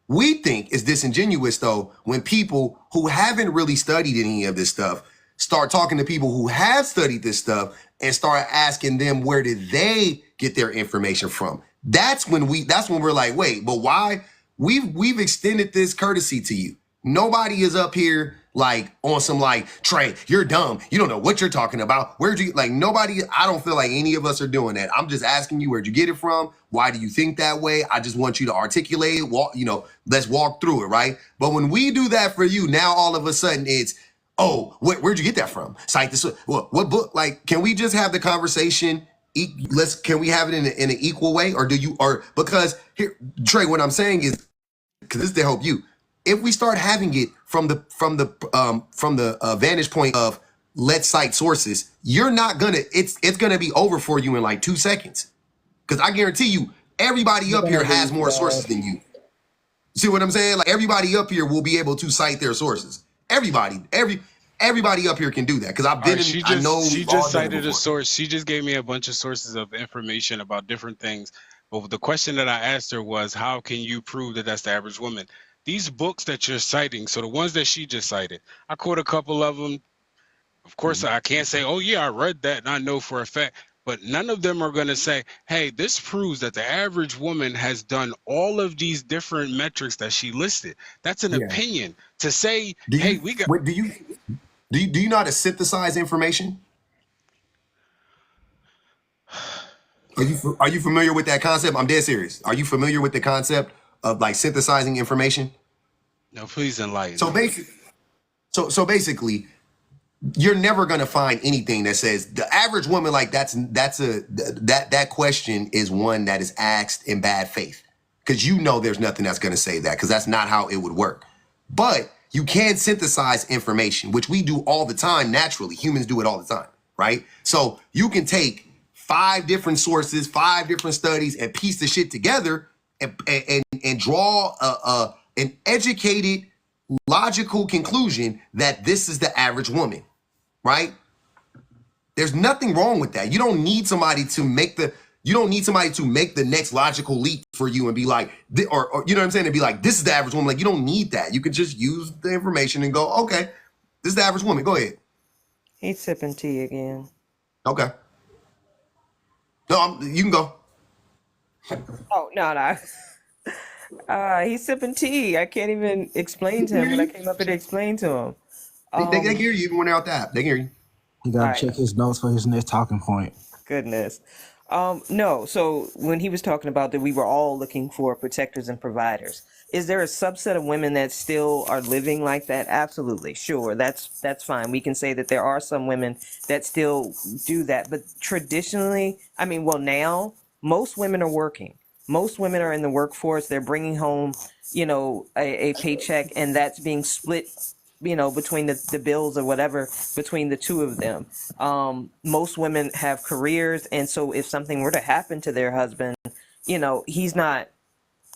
We think it's disingenuous, though, when people who haven't really studied any of this stuff start talking to people who have studied this stuff and start asking them, where did they get their information from? That's when we're like, wait, but why? We've extended this courtesy to you. Nobody is up here like on some like, Trey, you're dumb. You don't know what you're talking about. Where'd you, like, nobody, I don't feel like any of us are doing that. I'm just asking you, where'd you get it from? Why do you think that way? I just want you to articulate it, let's walk through it, right? But when we do that for you, now all of a sudden it's, oh, where'd you get that from? Cite this, what book? Like, can we just have the conversation? Can we have it in an equal way? Because here, Trey, what I'm saying is, because this is to help you. If we start having it from the vantage point of let's cite sources, you're not gonna. It's gonna be over for you in like 2 seconds. Because I guarantee you, everybody up here has more sources than you. See what I'm saying? Like everybody up here will be able to cite their sources. Everybody up here can do that. Because I've been. She just cited a source. She just gave me a bunch of sources of information about different things. But the question that I asked her was, how can you prove that that's the average woman? These books that you're citing, so the ones that she just cited, I quote a couple of them. Of course, I can't say, oh yeah, I read that and I know for a fact, but none of them are going to say, hey, this proves that the average woman has done all of these different metrics that she listed. That's an opinion to say, do you know how to synthesize information? Are you familiar with that concept? I'm dead serious. Are you familiar with the concept of like synthesizing information? No, please enlighten. So basically, you're never gonna find anything that says the average woman, like that question is one that is asked in bad faith. Because there's nothing that's gonna say that, because that's not how it would work. But you can synthesize information, which we do all the time naturally. Humans do it all the time, right? So you can take 5 different sources, 5 different studies, and piece the shit together and draw an educated, logical conclusion that this is the average woman, right? There's nothing wrong with that. You don't need somebody to make the next logical leap for you and be like, or you know what I'm saying, and be like, this is the average woman. Like, you don't need that. You can just use the information and go, okay, this is the average woman. Go ahead. He's sipping tea again. Okay. No, you can go. Oh, no. He's sipping tea. I can't even explain to him what I came up and explained to him. They can hear you even when they're out the app. They can hear you. He got to check his notes for his next talking point. Goodness. No, so when he was talking about that we were all looking for protectors and providers, is there a subset of women that still are living like that? Absolutely. Sure. That's fine. We can say that there are some women that still do that. But traditionally, now most women are working. Most women are in the workforce. They're bringing home, a paycheck, and that's being split, between the bills or whatever between the two of them. Most women have careers. And so if something were to happen to their husband, he's not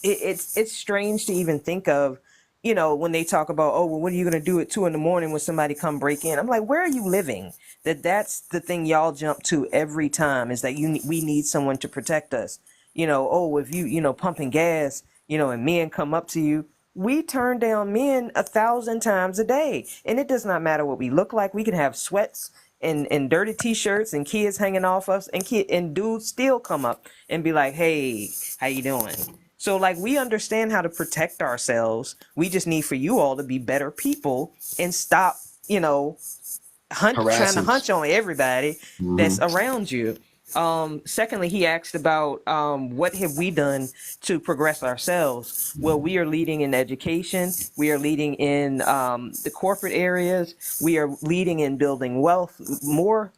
it's strange to even think of, you know, when they talk about, oh, well, what are you going to do at 2 a.m. when somebody come break in? I'm like, where are you living? That's the thing y'all jump to every time, is that we need someone to protect us. You know, oh, if you know, pumping gas, you know, and men come up to you, we turn down men 1,000 times a day. And it does not matter what we look like. We can have sweats and dirty t-shirts and kids hanging off us, and dudes still come up and be like, hey, how you doing? So like, we understand how to protect ourselves. We just need for you all to be better people and stop, you know, trying to Harassing. hunch on everybody that's around you. Secondly, he asked about what have we done to progress ourselves. Well, we are leading in education. We are leading in the corporate areas. We are leading in building wealth. More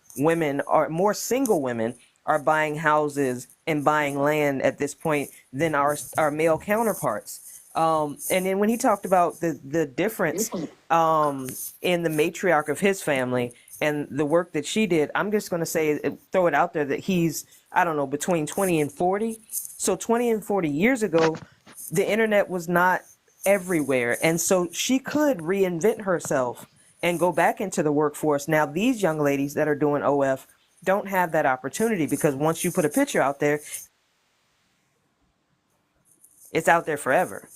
single women are buying houses and buying land at this point than our male counterparts. And then when he talked about the difference in the matriarch of his family and the work that she did, I'm just going to say, throw it out there, that he's, I don't know, between 20 and 40. So 20 and 40 years ago, the internet was not everywhere. And so she could reinvent herself and go back into the workforce. Now, these young ladies that are doing OF don't have that opportunity, because once you put a picture out there, it's out there forever.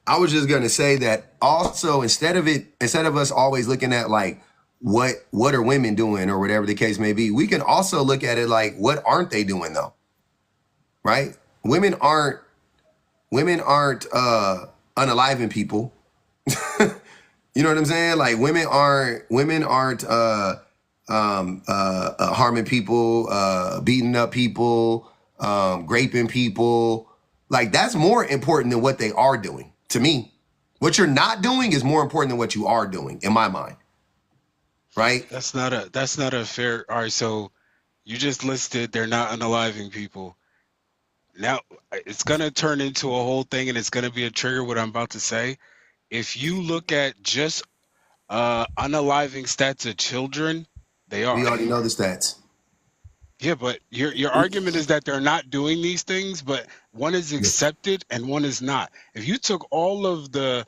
I was just gonna say that also, instead of us always looking at like what are women doing or whatever the case may be, we can also look at it like, what aren't they doing though? Right? Women aren't unaliving people. You know what I'm saying? Like, women aren't harming people, beating up people, raping people. Like, that's more important than what they are doing. To me, what you're not doing is more important than what you are doing, in my mind. Right? That's not a fair. All right, so you just listed they're not unaliving people. Now it's gonna turn into a whole thing, and it's gonna be a trigger what I'm about to say. If you look at just unaliving stats of children, they are. We already know the stats. Yeah, but your argument is that they're not doing these things, but one is accepted and one is not. If you took all of the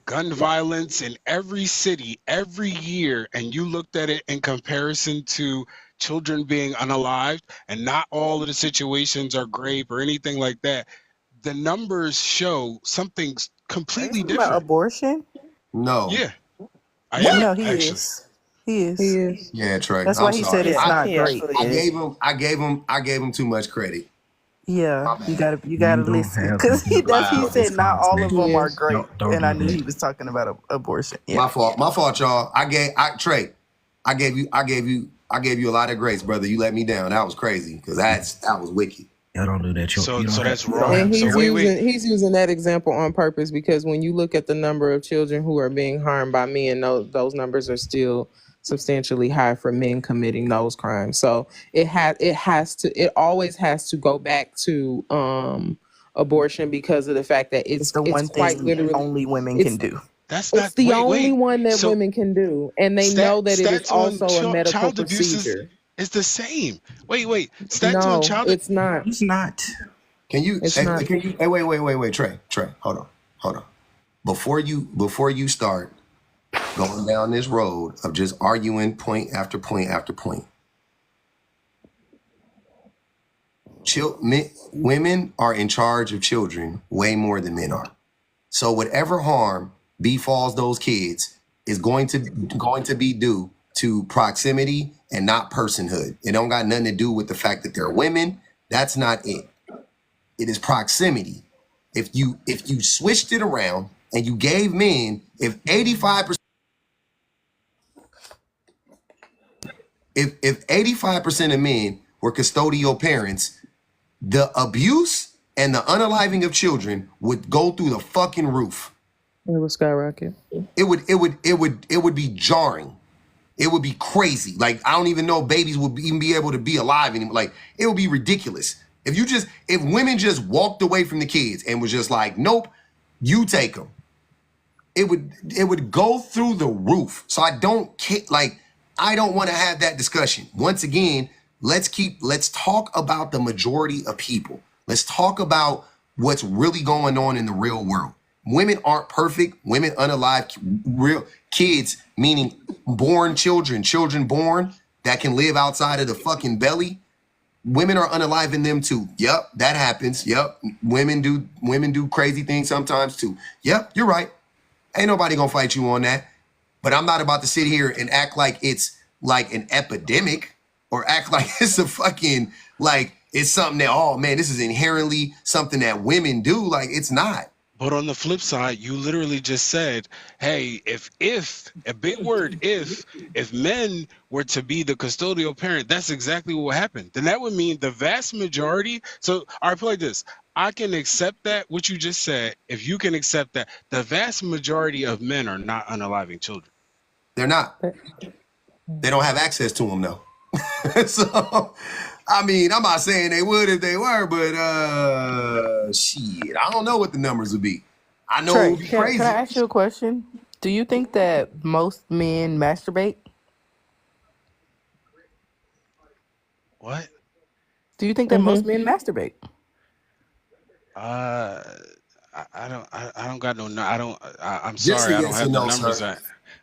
gun violence in every city every year and you looked at it in comparison to children being unalived, and not all of the situations are rape or anything like that, the numbers show something completely different. About abortion? No. Yeah. I am, No, he actually. is. He is. He is. Yeah, Trey. That's why I'm he sorry. said it's not great. I gave him too much credit. Yeah, you gotta don't listen, have because to he give does. He out said this not all of them are Yes. great, Don't and I do knew that. he was talking about abortion. Yeah. My fault, y'all. Trey, I gave you a lot of grace, brother. You let me down. That was crazy, because that was wicked. Y'all don't do that. So You don't have- that's you don't wrong. have And to- So wait. he's using that example on purpose, because when you look at the number of children who are being harmed by men, those numbers are still substantially high for men committing those crimes. So it always has to go back to abortion, because of the fact that It's the one quite thing literally only women it's- can do. That's it's not the wait. only one that So women can do, and they know that it is stats on also a medical child abuse procedure. is the same. Wait. Stats on No, child. it's not. It's not. Can you? It's not. Hey, wait, Trey, hold on. Before you start going down this road of just arguing point after point after point, women are in charge of children way more than men are. So whatever harm befalls those kids is going to be due to proximity and not personhood. It don't got nothing to do with the fact that they're women. That's not it. It is proximity. If you switched it around and you gave men, if 85% if 85% of men were custodial parents, the abuse and the unaliving of children would go through the fucking roof. It would skyrocket. It would be jarring. It would be crazy. Like, I don't even know if babies would even be able to be alive anymore. Like, it would be ridiculous. If women just walked away from the kids and was just like, nope, you take them, it would go through the roof. So I don't want to have that discussion. Once again, let's talk about the majority of people. Let's talk about what's really going on in the real world. Women aren't perfect. Women unalive, real kids, meaning born children born that can live outside of the fucking belly. Women are unalive in them too. Yep, that happens. Yep, women do crazy things sometimes too. Yep, you're right. Ain't nobody gonna fight you on that. But I'm not about to sit here and act like it's like an epidemic or act like it's a fucking, like it's something that, oh man, this is inherently something that women do. Like, it's not. But on the flip side, you literally just said, hey, if a big word, if men were to be the custodial parent, that's exactly what happened. Then that would mean the vast majority. So I feel like this. I can accept that, what you just said, if you can accept that. The vast majority of men are not unaliving children. They're not. They don't have access to them, though. So, I mean, I'm not saying they would if they were, but shit, I don't know what the numbers would be. I know Trey, it would be crazy. can I ask you a question? Do you think that most men masturbate? What? Do you think that most men masturbate? I don't got no. I'm Just sorry, a I don't yes have or the no, numbers. sir.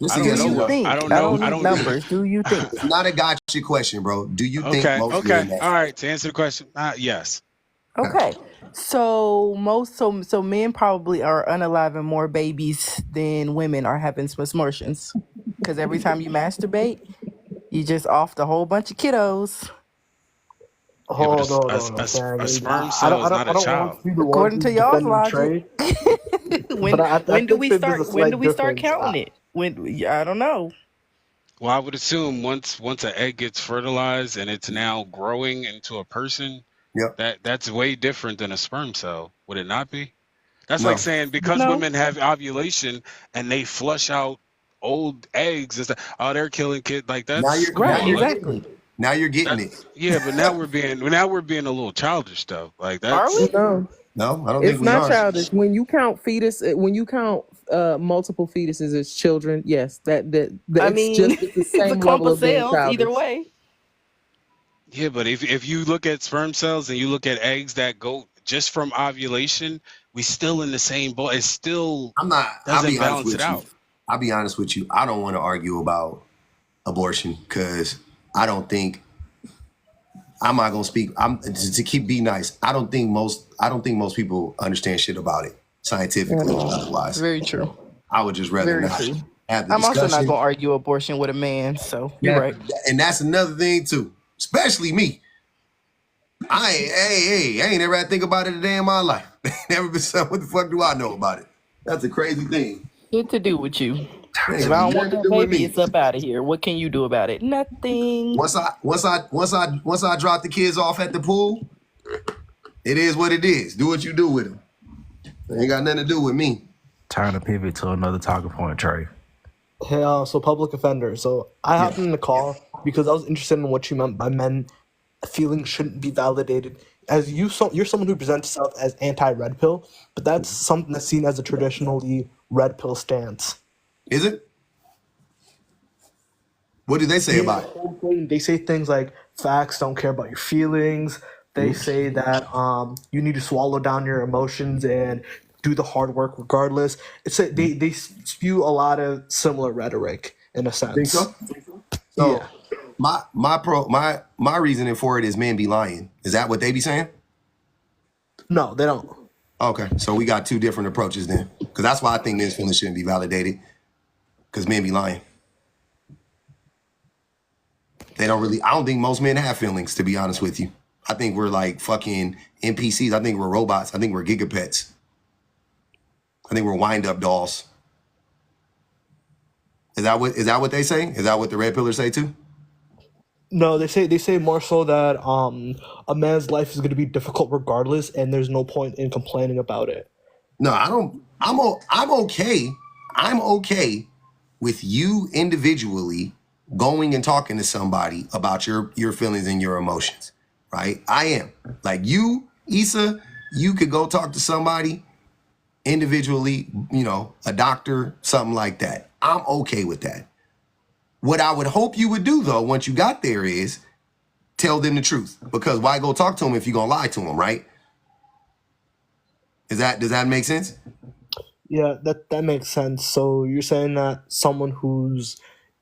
I don't know what. Think? I don't know. I don't need numbers. Do you think? It's not a gotcha question, bro. Do you think Okay. most Okay. men All right. To answer the question, yes. Okay. So men probably are unaliving more babies than women are having smortions. Because every time you masturbate, you just off the whole bunch of kiddos. Yeah, but Hold on, a fam. sperm I cell is don't not a want child. to be the one According to who's y'all's defending Trey, logic. but I when do think we that there's a start when do slight we start difference. counting it? When I don't know. Well, I would assume once an egg gets fertilized and it's now growing into a person, Yep. that's way different than a sperm cell. Would it not be? That's No. like saying because No. women have ovulation and they flush out old eggs, it's like, oh, they're killing kids. Like that's Now you're Right, now you're exactly. getting it. Now you're getting it. yeah, but now we're being a little childish though. Like Are that's we? No, No, I don't think it's we not are. childish. When you count multiple fetuses as children, yes, I it's mean, just it's the it's a same clump level of of being cells either childish. way. yeah, but if you look at sperm cells and you look at eggs that go just from ovulation, we still in the same boat. It still I'm not. I'll doesn't be honest balance it with you. out. I'll be honest with you. I don't want to argue about abortion because I don't think I'm not gonna speak. I'm to keep be nice. I don't think most people understand shit about it scientifically or otherwise. Very true. I would just rather Very not true. have the I'm also not discussion. gonna argue abortion with a man, so you're right. And that's another thing too, especially me. I ain't never had to think about it a day in my life. Never been said, what the fuck do I know about it? That's a crazy thing. Good to do with you. It If has I don't nothing want to that do with baby, me. it's up out of here. What can you do about it? Nothing. Once I drop the kids off at the pool, it is what it is. Do what you do with them. It ain't got nothing to do with me. Time to pivot to another talking point, Trey. Hey, so public offender. So I hopped in the call because I was interested in what you meant by men feelings shouldn't be validated. As you're someone who presents yourself as anti-red pill, but that's something that's seen as a traditionally red pill stance. Is it? What do they say about it? They say things like facts don't care about your feelings. They say that you need to swallow down your emotions and do the hard work regardless. They spew a lot of similar rhetoric in a sense. Think so? So Yeah. my reasoning for it is men be lying. Is that what they be saying? No, they don't. Okay, so we got two different approaches then. Because that's why I think men's feelings shouldn't be validated. Because men be lying. I don't think most men have feelings, to be honest with you. I think we're like fucking NPCs. I think we're robots. I think we're gigapets. I think we're wind-up dolls. Is that what they say? Is that what the red pillars say too? No, they say more so that a man's life is going to be difficult regardless, and there's no point in complaining about it. No, I don't. I'm okay. I'm okay with you individually going and talking to somebody about your feelings and your emotions, right? I am. Like you, Issa, you could go talk to somebody individually, a doctor, something like that. I'm okay with that. What I would hope you would do, though, once you got there is tell them the truth. Because why go talk to them if you're going to lie to them, right? Does that make sense? Yeah, that makes sense. So you're saying that someone who's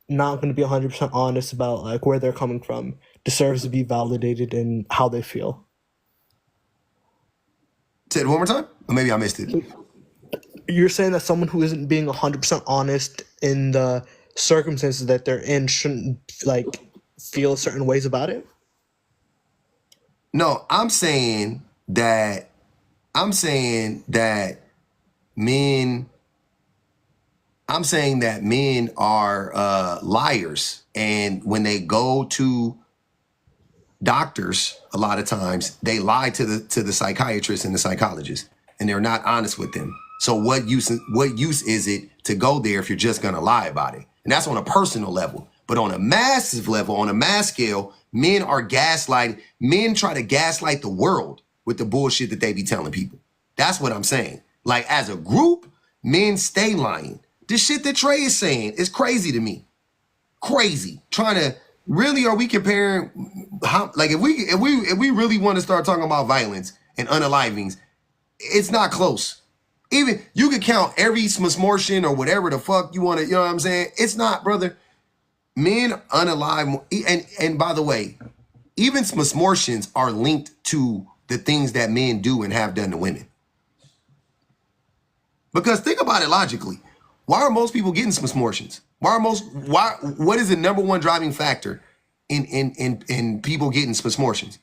not going to be 100% honest about like where they're coming from deserves to be validated in how they feel. Say it one more time, or maybe I missed it. You're saying that someone who isn't being 100% honest in the circumstances that they're in shouldn't like feel certain ways about it? No, I'm saying that men are liars, and when they go to doctors, a lot of times they lie to the psychiatrist and the psychologist, and they're not honest with them. So what use is it to go there if you're just gonna lie about it? And that's on a personal level. But on a massive level, on a mass scale, men are gaslighting. Men try to gaslight the world with the bullshit that they be telling people. That's what I'm saying. Like, as a group, men stay lying. This shit that Trey is saying is crazy to me. Crazy. Trying to, really, are we comparing how, like, if we really want to start talking about violence and unalivings, it's not close. Even you could count every smortion or whatever the fuck you want to, you know what I'm saying? It's not, brother. Men unalive, and by the way, even smortions are linked to the things that men do and have done to women. Because think about it logically. Why are most people getting smortions? What is the number one driving factor in people getting smortions?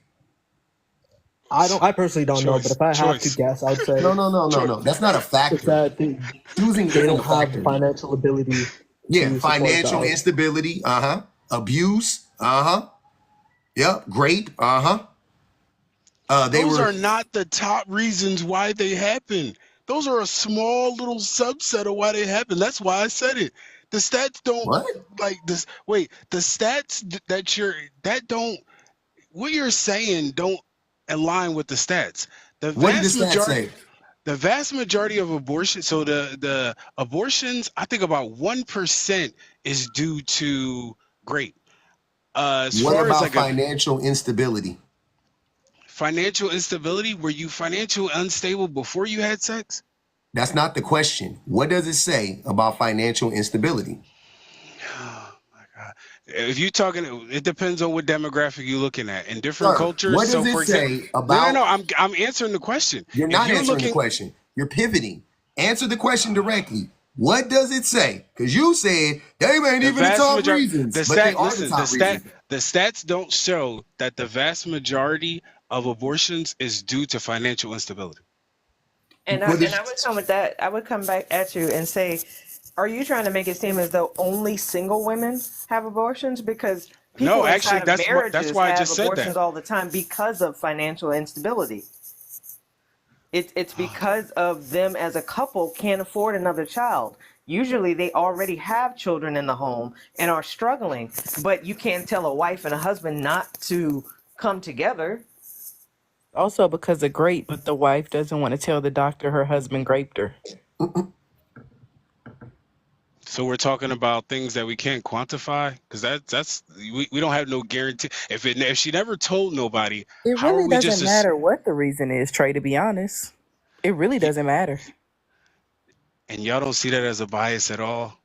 I personally don't know, but if I have to guess, I'd say no. That's not a factor. That Choosing they don't a have factor. the financial ability. Yeah, financial instability, abuse, yep, rape, Those are not the top reasons why they happen. Those are a small little subset of why they happen. That's why I said it. The stats don't like this. Wait, the stats what you're saying don't align with the stats. What did the stats say? The vast majority of abortions, so the abortions, I think about 1% is due to rape. As what far about as like financial instability? Financial instability, were you financially unstable before you had sex? That's not the question. What does it say about financial instability? Oh my God. If you're talking, it depends on what demographic you're looking at. In different cultures, what does so it for example, say about? No, I'm answering the question. You're not answering the question. You're pivoting. Answer the question directly. What does it say? Because you said they ain't even the top reasons, but they are the top reasons. The stats don't show that the vast majority of abortions is due to financial instability. And I would come with that. I would come back at you and say, are you trying to make it seem as though only single women have abortions? Because people inside of marriages have abortions all the time because of financial instability. It's because of them as a couple can't afford another child. Usually they already have children in the home and are struggling, but you can't tell a wife and a husband not to come together. Also because of grape, but the wife doesn't want to tell the doctor her husband raped her. So we're talking about things that we can't quantify, because we don't have no guarantee. If she never told nobody, it how really are we doesn't matter what the reason is, Trey. To be honest, it really doesn't matter. And y'all don't see that as a bias at all.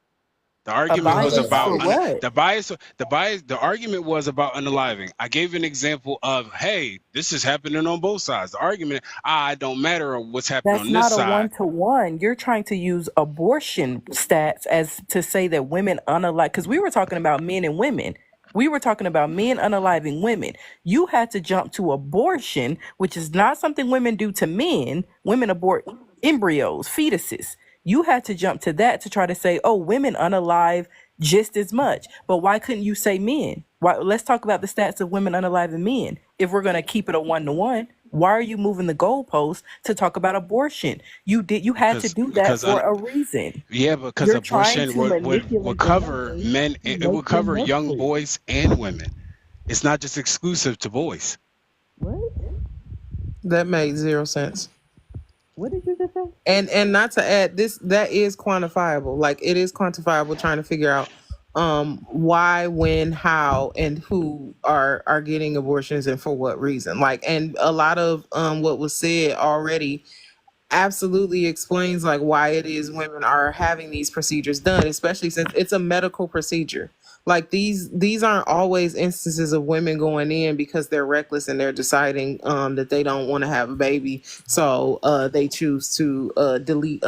The argument was about the argument was about unaliving. I gave an example of, hey, this is happening on both sides. The argument, it don't matter what's happening on this side. That's not a one-to-one. You're trying to use abortion stats as to say that women unalive, because we were talking about men and women. We were talking about men unaliving women. You had to jump to abortion, which is not something women do to men. Women abort embryos, fetuses. You had to jump to that to try to say, oh, women unalive just as much. But why couldn't you say men? Why? Let's talk about the stats of women unaliving men. If we're going to keep it a one-to-one, why are you moving the goalposts to talk about abortion? You had to do that for a reason. Yeah, because abortion would cover men. It would cover young boys and women. It's not just exclusive to boys. What? That made zero sense. What did you just say? And not to add this, that is quantifiable. Like, it is quantifiable, trying to figure out why, when, how, and who are getting abortions and for what reason. Like, and a lot of what was said already absolutely explains like why it is women are having these procedures done, especially since it's a medical procedure. Like these aren't always instances of women going in because they're reckless and they're deciding that they don't want to have a baby, so they choose to delete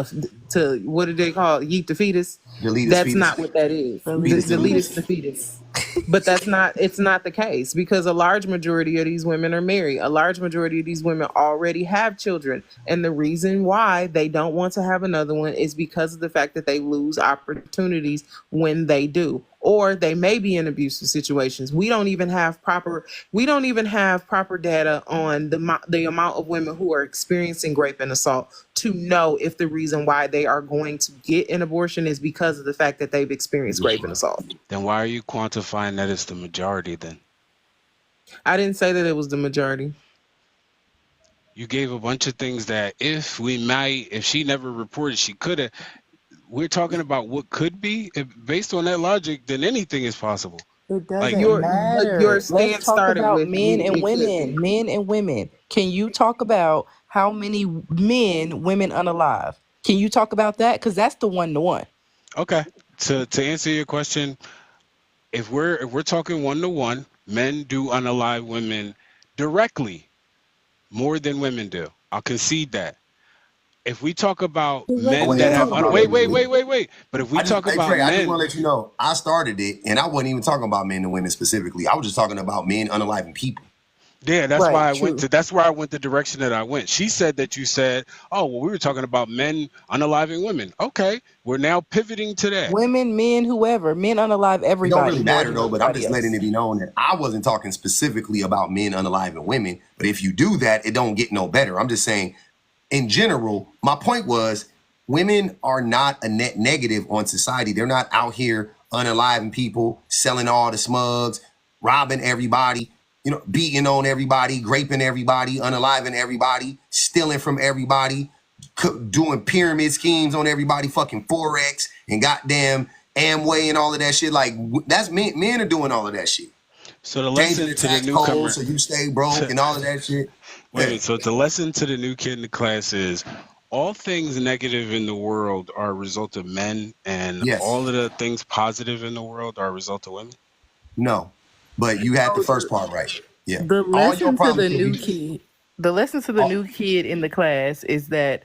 to what do they call it? Yeet the fetus. Delete his That's fetus. not what that is. Fetus Delete deleted. the fetus. But it's not the case, because a large majority of these women are married. A large majority of these women already have children. And the reason why they don't want to have another one is because of the fact that they lose opportunities when they do. Or they may be in abusive situations. We don't even have proper data on the amount of women who are experiencing rape and assault to know if the reason why they are going to get an abortion is because of the fact that they've experienced rape and assault. Then why are you quantifying that it's the majority then? I didn't say that it was the majority. You gave a bunch of things that if she never reported, she could have. We're talking about what could be. Based on that logic, then anything is possible. It doesn't Like, matter. your stance Let's talk started about with men it and could women. be. Men and women. Can you talk about how many men, women unalive? Can you talk about that? Because that's the 1-to-1. Okay. To answer your question, if we're talking 1-to-1, men do unalive women directly more than women do. I'll concede that. If we talk about men that have wait. But if we talk about Trey, I just men, want to let you know, I started it, and I wasn't even talking about men and women specifically. I was just talking about men unaliving people. yeah, that's Right, why I true. went to. That's where I went the direction that I went. She said that you said, "Oh, well, we were talking about men unaliving women." Okay, we're now pivoting to that. Women, men, whoever. Men unalive It don't everybody really more matter than though, but I'm anybody just letting else. it be known that I wasn't talking specifically about men unaliving women. But if you do that, it don't get no better. I'm just saying, in general, my point was women are not a net negative on society. They're not out here unaliving people, selling all the smugs, robbing everybody, beating on everybody, raping everybody, unaliving everybody, stealing from everybody, doing pyramid schemes on everybody, fucking Forex and goddamn Amway and all of that shit. Like, that's men are doing all of that shit. So the Changing lesson the to the tax code newcomer. so you stay broke and all of that shit. Wait. So the lesson to the new kid in the class is all things negative in the world are a result of men, and Yes. all of the things positive in the world are a result of women. No, but you had the first part right. Yeah. The All your lesson to problems the can new be- kid. The lesson to the new kid in the class is that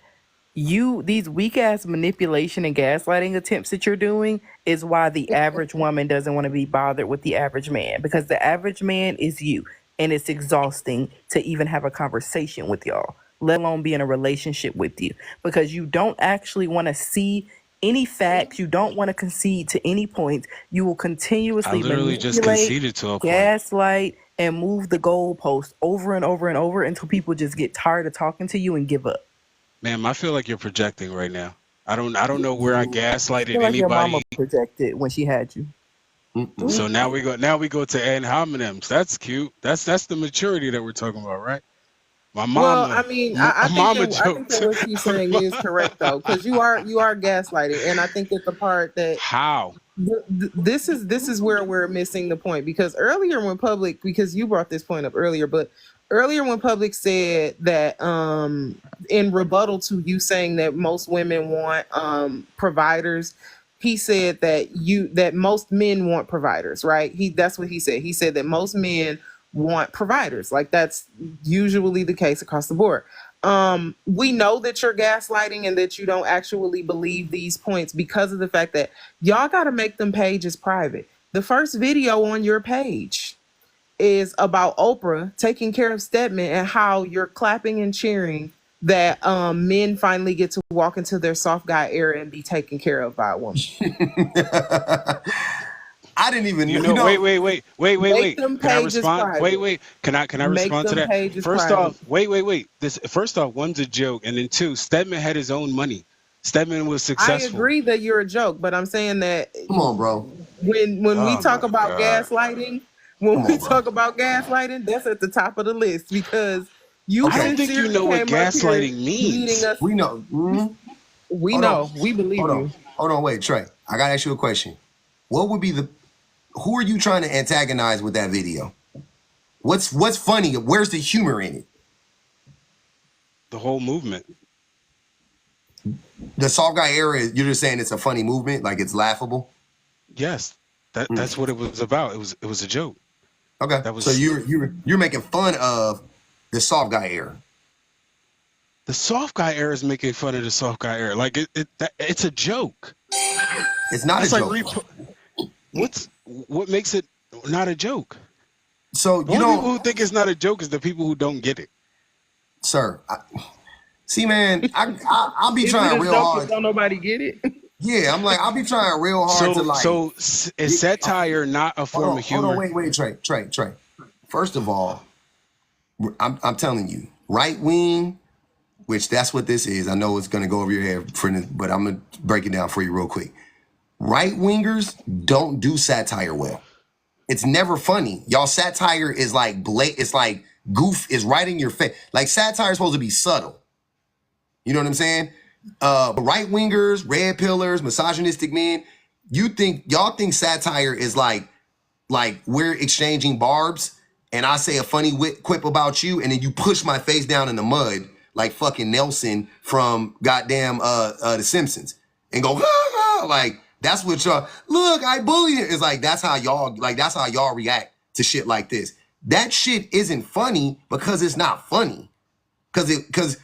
these weak ass manipulation and gaslighting attempts that you're doing is why the average woman doesn't want to be bothered with the average man, because the average man is you, and it's exhausting to even have a conversation with y'all, let alone be in a relationship with you, because you don't actually want to see any facts. You don't want to concede to any points. You will continuously I literally just manipulate, conceded to a point. gaslight, and move the goalpost over and over and over until people just get tired of talking to you and give up. Ma'am, I feel like you're projecting right now. I don't know where I I gaslighted feel like your mama anybody. projected when she had you. So now we go to ad hominems. That's cute. That's the maturity that we're talking about, right? My mama. Well, I mean, I think that what she's saying is correct though, because you are gaslighting, and I think that the part that how this is where we're missing the point, because earlier when Public, because you brought this point up earlier, but earlier when Public said that in rebuttal to you saying that most women want providers, he said that most men want providers, right? That's what he said. He said that most men want providers. Like, that's usually the case across the board. We know that you're gaslighting and that you don't actually believe these points because of the fact that y'all got to make them pages private. The first video on your page is about Oprah taking care of Stedman and how you're clapping and cheering that men finally get to walk into their soft guy era and be taken care of by a woman. I didn't even wait. Can I respond? Private. Wait. Can I respond to that? First off, wait. First off, one's a joke, and then two, Stedman had his own money. Stedman was successful. I agree that you're a joke, but I'm saying that come on, bro. When we talk about gaslighting, that's at the top of the list, because you I don't think you know what gaslighting means. We know. Mm-hmm. We know. We believe you. Hold on, wait, Trey. I gotta ask you a question. What would be who are you trying to antagonize with that video? What's funny? Where's the humor in it? The whole movement. The soft guy era, you're just saying it's a funny movement, like it's laughable? Yes, that's what it was about. It was a joke. Okay. That was so you're making fun of the soft guy era. The soft guy era is making fun of the soft guy era. Like it's a joke. It's not That's a like joke. What makes it not a joke? So The only people who think it's not a joke is the people who don't get it. Sir, see, man, I'll be Is trying it a real joke hard. if don't nobody get it? Yeah, I'm like, I'll be trying real hard to like. So is satire not a form of humor? Hold on, wait, Trey. First of all, I'm telling you, right wing, which that's what this is. I know it's gonna go over your head, but I'm gonna break it down for you real quick. Right wingers don't do satire well. It's never funny. Y'all satire is like it's like goof is right in your face. Like satire is supposed to be subtle. You know what I'm saying? But right wingers, red pillars, misogynistic men, y'all think satire is like we're exchanging barbs and I say a funny quip about you and then you push my face down in the mud like fucking Nelson from goddamn The Simpsons and go, ah, like that's what y'all look, I bully it. It's like that's how y'all react to shit like this. That shit isn't funny because it's not funny. Because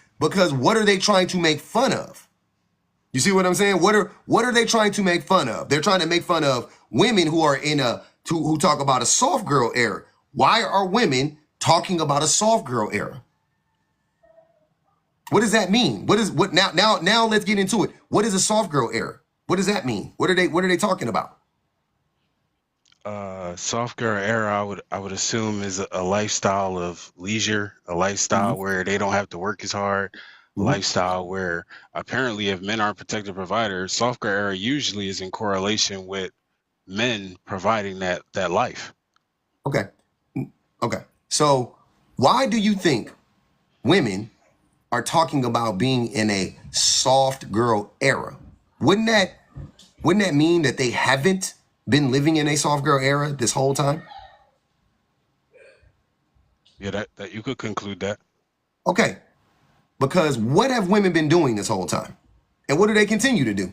what are they trying to make fun of? You see what I'm saying? What are they trying to make fun of? They're trying to make fun of women who are who talk about a soft girl era. Why are women talking about a soft girl era? What does that mean? Now let's get into it. What is a soft girl era? What does that mean? What are they talking about? Soft girl era, I would assume is a lifestyle of leisure, a lifestyle where they don't have to work as hard, a lifestyle where apparently if men aren't protective providers, soft girl era usually is in correlation with men providing that life. Okay. So why do you think women are talking about being in a soft girl era? Wouldn't that mean that they haven't been living in a soft girl era this whole time? Yeah, that you could conclude that. Okay. Because what have women been doing this whole time? And what do they continue to do?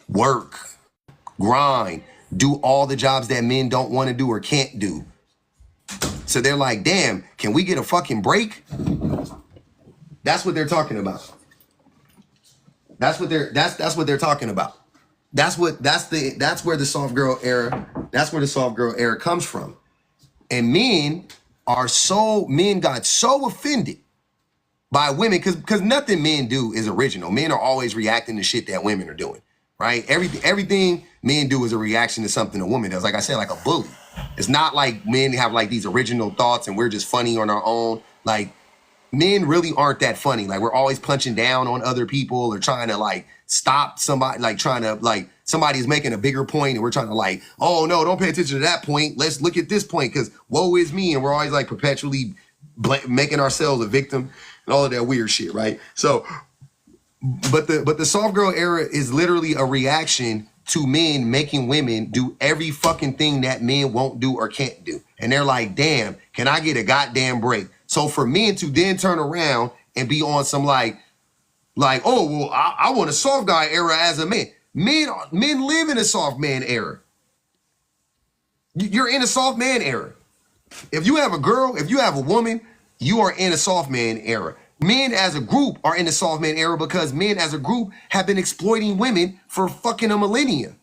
Work, grind, do all the jobs that men don't want to do or can't do. So they're like, damn, can we get a fucking break? That's what they're talking about. That's what they're talking about. That's where the soft girl era comes from. And men got so offended by women because nothing men do is original. Men are always reacting to shit that women are doing, right? Everything men do is a reaction to something a woman does. Like I said, like a bully. It's not like men have like these original thoughts and we're just funny on our own. Like men really aren't that funny. Like we're always punching down on other people or trying to like stop somebody, like trying to like somebody is making a bigger point and we're trying to like, oh no, don't pay attention to that point. Let's look at this point because woe is me. And we're always like perpetually making ourselves a victim and all of that weird shit, right? So, but the soft girl era is literally a reaction to men making women do every fucking thing that men won't do or can't do. And they're like, damn, can I get a goddamn break? So for men to then turn around and be on some like, oh, well, I want a soft guy era as a man. Men live in a soft man era. You're in a soft man era. If you have a girl, if you have a woman, you are in a soft man era. Men as a group are in the soft man era because men as a group have been exploiting women for fucking a millennia.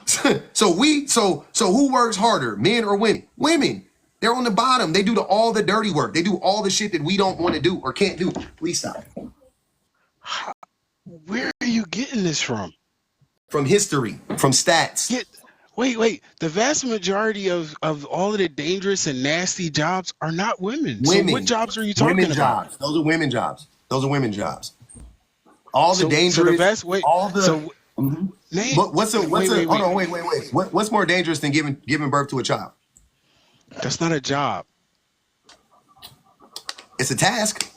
So who works harder, men or women? Women. They're on the bottom. They do all the dirty work. They do all the shit that we don't want to do or can't do. Please stop. Where are you getting this from? From history, from stats. Wait. The vast majority of all of the dangerous and nasty jobs are not women. So what jobs are you talking about? Jobs. Those are women jobs. All the dangerous. So the best way. What's more dangerous than giving birth to a child? That's not a job. It's a task.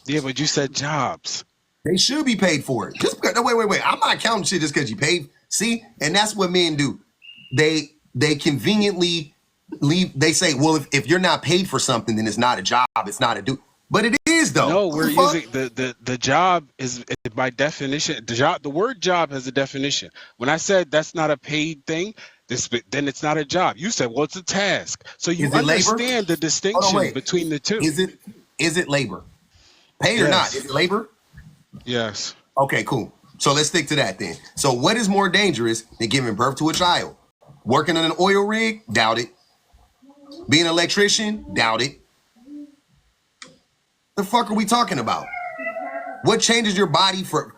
Yeah, but you said jobs. They should be paid for it. Just because, wait. I'm not counting shit just because you paid. See, and that's what men do. They conveniently leave. They say, well, if you're not paid for something, then it's not a job. It's not a do. But it is though. No, What we're the fuck? using the job is by definition. The word job has a definition. When I said that's not a paid thing, then it's not a job. You said, well, it's a task. So you Is it labor? understand the Hold on, distinction wait. between the two. Is it labor? Paid or not? Yes. Is it labor? Yes. Okay, cool. So let's stick to that then. So what is more dangerous than giving birth to a child? Working on an oil rig? Doubt it. Being an electrician? Doubt it. The fuck are we talking about? What changes your body for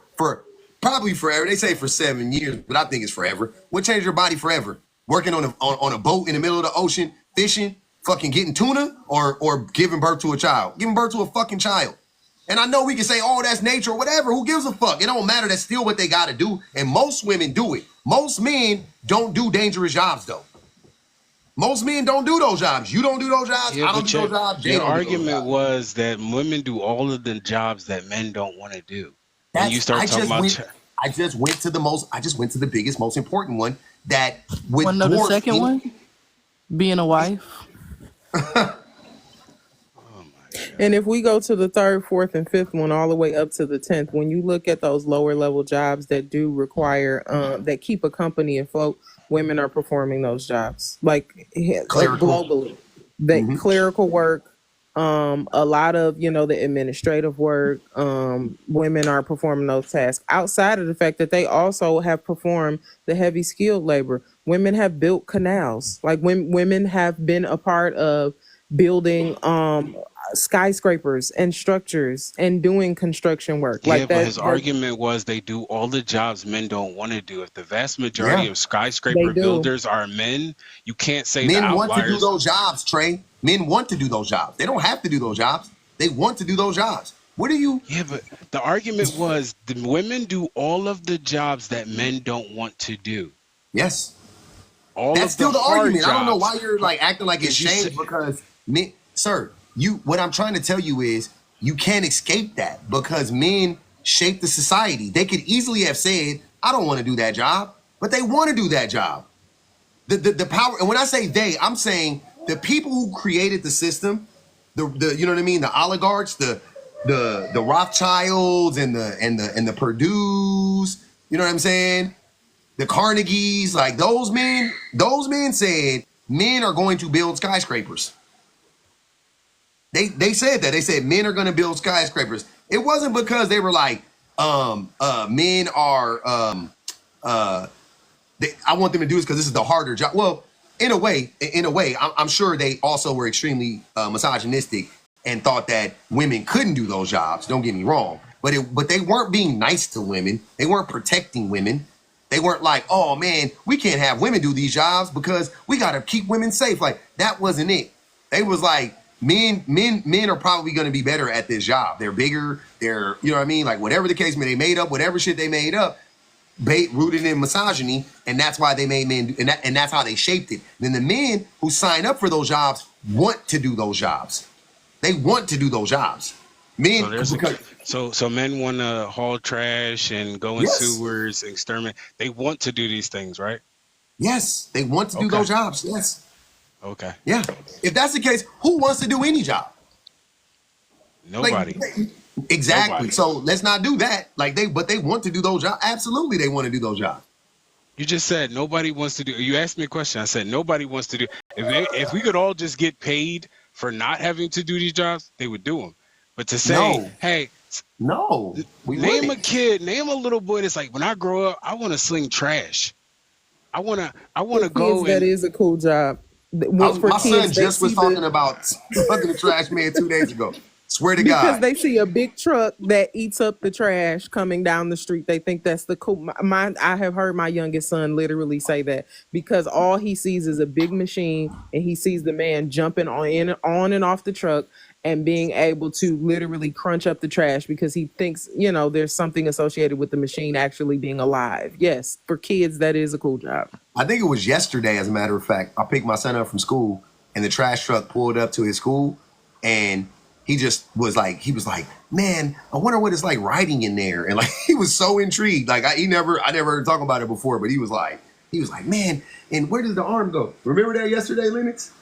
probably forever? They say for 7 years, but I think it's forever. What changes your body forever? Working on a boat in the middle of the ocean, fishing, fucking getting tuna, or giving birth to a child? Giving birth to a fucking child. And I know we can say, oh, that's nature or whatever. Who gives a fuck? It don't matter. That's still what they got to do. And most women do it. Most men don't do dangerous jobs, though. Most men don't do those jobs. You don't do those jobs. Yeah, I don't but do those jobs. They your don't do those argument jobs. was that women do all of the jobs that men don't want to do. That's, And you start talking about I just went to the biggest, most important one that would Want to know the dwarf second any- one? Being a wife. And if we go to the third, fourth, and fifth one, all the way up to the 10th, when you look at those lower level jobs that do require, that keep a company afloat, women are performing those jobs, like globally. Clerical work, a lot of, the administrative work, women are performing those tasks outside of the fact that they also have performed the heavy skilled labor. Women have built canals, like women have been a part of building skyscrapers and structures and doing construction work. Yeah, like but that, his argument was they do all the jobs men don't want to do. If the vast majority of skyscraper builders are men, you can't say men the want to do outliers. those jobs, Trey. Men want to do those jobs. They don't have to do those jobs. They want to do those jobs. What are you? Yeah, but the argument was the women do all of the jobs that men don't want to do. Yes. All That's of still the hard argument. I don't know jobs. why you're like acting like it's Did you changed say- because men, sir, what I'm trying to tell you is you can't escape that because men shape the society. They could easily have said, I don't want to do that job, but they want to do that job. The power, and when I say they, I'm saying the people who created the system, the you know what I mean, the oligarchs, the Rothschilds and the Purdue's, you know what I'm saying? The Carnegies, like those men said men are going to build skyscrapers. They said that. They said men are going to build skyscrapers. It wasn't because they were like, men are, I want them to do this because this is the harder job. Well, in a way, I'm sure they also were extremely misogynistic and thought that women couldn't do those jobs. Don't get me wrong. But they weren't being nice to women. They weren't protecting women. They weren't like, oh man, we can't have women do these jobs because we got to keep women safe. Like that wasn't it. They was like, men are probably going to be better at this job. They're bigger. They're, you know what I mean? Like whatever the case may, they made up whatever shit they made up, rooted in misogyny, and that's why they made men, and that's how they shaped it. Then the men who sign up for those jobs want to do those jobs. They want to do those jobs. Men, so men want to haul trash and go in sewers, exterminate. They want to do these things, right? Yes, they want to do those jobs. Yes. Okay. Yeah. If that's the case, who wants to do any job? Nobody. Exactly. Nobody. So let's not do that. But they want to do those jobs. Absolutely, they want to do those jobs. You just said nobody wants to do. You asked me a question. I said nobody wants to do. If we could all just get paid for not having to do these jobs, they would do them. But to say, hey, name a kid, name a little boy that's like, when I grow up, I want to sling trash. I want to go. That is a cool job. My son just was talking about fucking the trash man 2 days ago. Swear to God. Because they see a big truck that eats up the trash coming down the street. They think that's the cool. I have heard my youngest son literally say that because all he sees is a big machine and he sees the man jumping on and off the truck and being able to literally crunch up the trash because he thinks, there's something associated with the machine actually being alive. Yes, for kids, that is a cool job. I think it was yesterday, as a matter of fact. I picked my son up from school and the trash truck pulled up to his school and he was like, man, I wonder what it's like riding in there. And like, he was so intrigued. Like I never heard talk about it before, but he was like, man, and where does the arm go? Remember that yesterday, Lennox?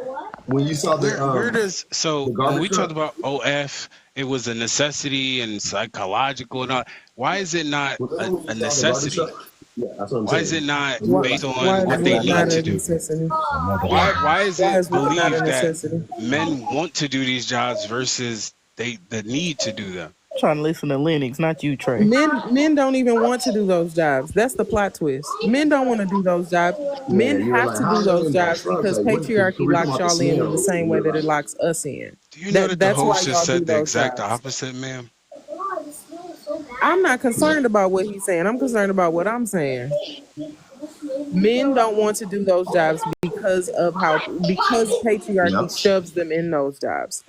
What? when you saw Where does the when we garbage talked truck. about OF, it was a necessity and psychological and all. Why is it not Remember when you a saw the garbage necessity? truck? Yeah, that's what I'm Why is it saying. not When you were Why, like, based why on is what they what that's need not like, to a do? necessity? Why is Why it is what not a believed that necessity? men want to do these jobs versus the need to do them? I'm trying to listen to Lennox, not you, Trey. Men don't even want to do those jobs. That's the plot twist. Men don't want to do those jobs. yeah, Men you were have like, to how do are they those in that jobs truck? because Like, what? Because patriarchy we're talking locks about the y'all in the smell, same and way you're that it like, locks us in. Do you know that the That's why host just y'all do said the those exact jobs. opposite, ma'am? I'm not concerned about what he's saying. I'm concerned about what I'm saying. Men don't want to do those jobs because patriarchy yep. shoves them in those jobs.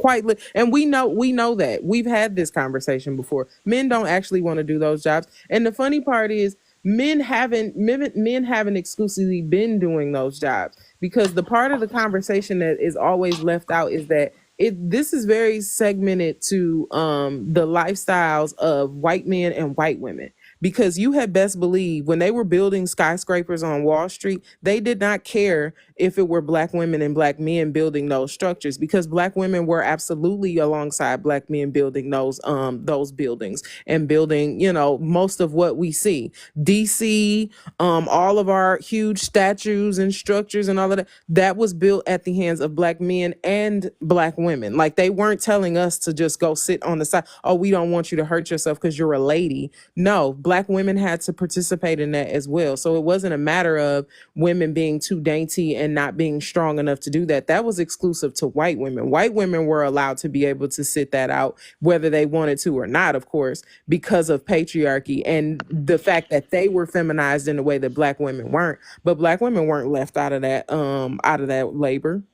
And we know that. We've had this conversation before. Men don't actually want to do those jobs. And the funny part is men haven't exclusively been doing those jobs, because the part of the conversation that is always left out is that this is very segmented to the lifestyles of white men and white women. Because you had best believe when they were building skyscrapers on Wall Street, they did not care if it were black women and black men building those structures, because black women were absolutely alongside black men building those buildings and building, most of what we see. DC, all of our huge statues and structures and all of that was built at the hands of black men and black women. Like, they weren't telling us to just go sit on the side. Oh, we don't want you to hurt yourself because you're a lady. No, black women had to participate in that as well. So it wasn't a matter of women being too dainty and not being strong enough to do that. That was exclusive to white women. White women were allowed to be able to sit that out, whether they wanted to or not, of course, because of patriarchy and the fact that they were feminized in a way that black women weren't. But black women weren't left out of that labor.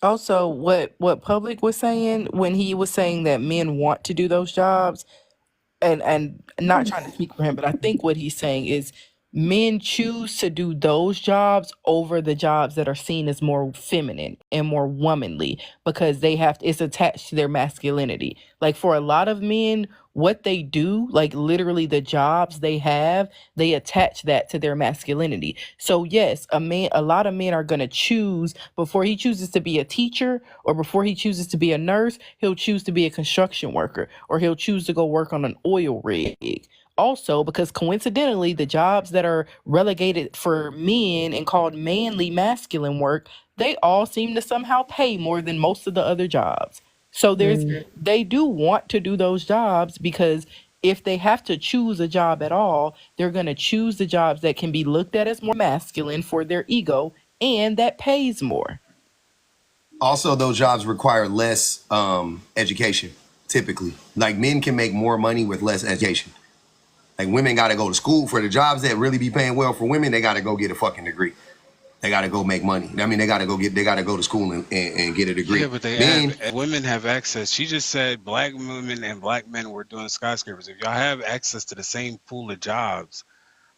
Also, what Public was saying when he was saying that men want to do those jobs, and not trying to speak for him, but I think what he's saying is men choose to do those jobs over the jobs that are seen as more feminine and more womanly, because it's attached to their masculinity. Like, for a lot of men, what they do, like literally the jobs they have, they attach that to their masculinity. So yes, a lot of men are going to choose, before he chooses to be a teacher or before he chooses to be a nurse, he'll choose to be a construction worker, or he'll choose to go work on an oil rig. Also, because coincidentally, the jobs that are relegated for men and called manly masculine work, they all seem to somehow pay more than most of the other jobs. So they do want to do those jobs, because if they have to choose a job at all, they're going to choose the jobs that can be looked at as more masculine for their ego and that pays more. Also, those jobs require less education, typically. Like, men can make more money with less education. Like, women got to go to school for the jobs that really be paying well for women. They got to go get a fucking degree. They got to go make money. I mean, they got to go to school and get a degree. Yeah, but women have access. She just said black women and black men were doing skyscrapers. If y'all have access to the same pool of jobs,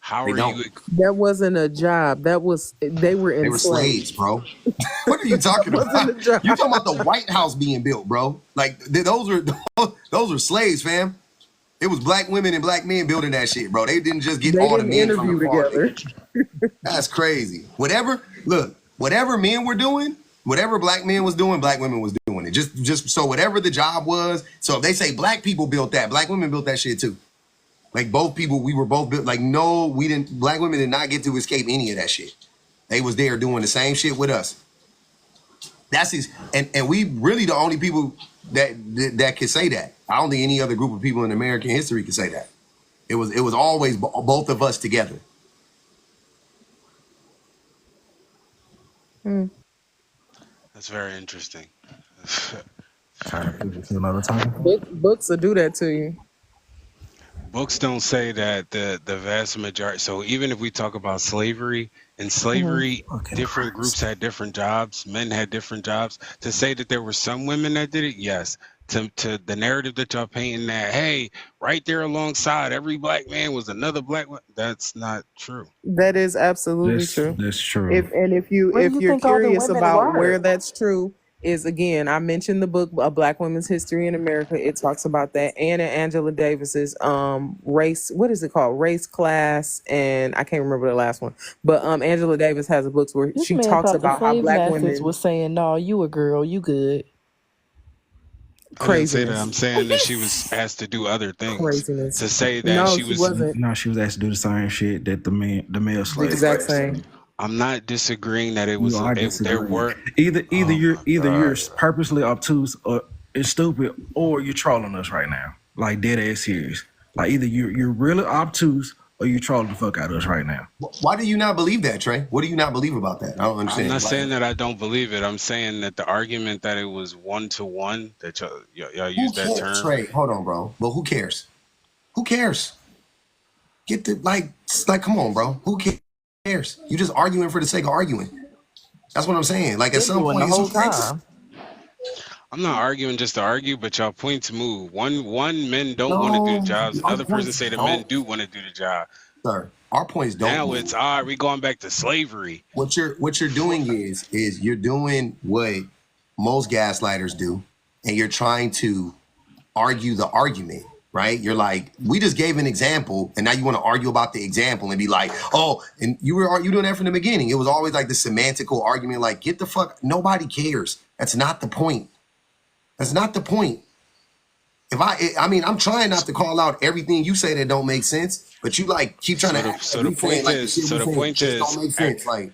how are you? That wasn't a job. They were enslaved. They were slaves, bro. What are you talking about? You're talking about the White House being built, bro. Like, those are slaves, fam. It was black women and black men building that shit, bro. They didn't just get all the men from the together. That's crazy. Whatever men were doing, whatever black men was doing, black women was doing it. Just so whatever the job was. So if they say black people built that, black women built that shit too. Like, both people, we were both built. Like, no, we didn't. Black women did not get to escape any of that shit. They was there doing the same shit with us. And we really the only people that can say that. I don't think any other group of people in American history can say that. It was always both of us together. That's very interesting. Books will do that to you. Books don't say that the vast majority. So even if we talk about slavery, in slavery, different groups had different jobs. Men had different jobs. To say that there were some women that did it, yes. To the narrative that y'all painting that, hey, right there alongside every black man was another black man, that's not true. That is absolutely true. That's true. If you're curious about where that's true, is, again, I mentioned the book A Black Women's History in America. It talks about that. And in Angela Davis's race, what is it called? Race, Class, and I can't remember the last one. But Angela Davis has a book where This she man talks thought the about how slave Black masters women was saying, "No, you a girl, you good." I didn't say that. I'm craziness. saying that she was asked to do other things. Craziness. To say that No, she she was, wasn't. No, she was asked to do the same shit that the male The slave. exact same. I'm not disagreeing that it You was. are There disagreeing. were. Either Oh you're my you're God. purposely obtuse or it's stupid, or you're trolling us right now, like dead ass serious. Like either you're really obtuse or you're trolling the fuck out of us right now. Why do you not believe that, Trey? What do you not believe about that? I don't I'm understand. not Like, saying that I don't believe it. I'm saying that the argument that it was 1-to-1, that y'all who use that cares, term. Trey? Hold on, bro. But who cares? Who cares? Get the like, come on, bro. Who cares? You just arguing for the sake of arguing. That's what I'm saying. Like at Been some doing point, the who whole cares? time. I'm not arguing just to argue, but y'all points move. One men don't want to do No, the jobs. our Another person points say the men don't, do want to do the job. sir. Our points don't Now move. it's all right. We going back to slavery. What you're doing is you're doing what most gaslighters do, and you're trying to argue the argument, right? You're like, we just gave an example, and now you want to argue about the example and be like, oh, and you doing that from the beginning. It was always like the semantical argument, like, get the fuck, nobody cares. That's not the point. That's not the point. I mean, I'm trying not to call out everything you say that don't make sense, but you like keep trying to act So like the we saying point like the is, shit we saying just don't make sense. Like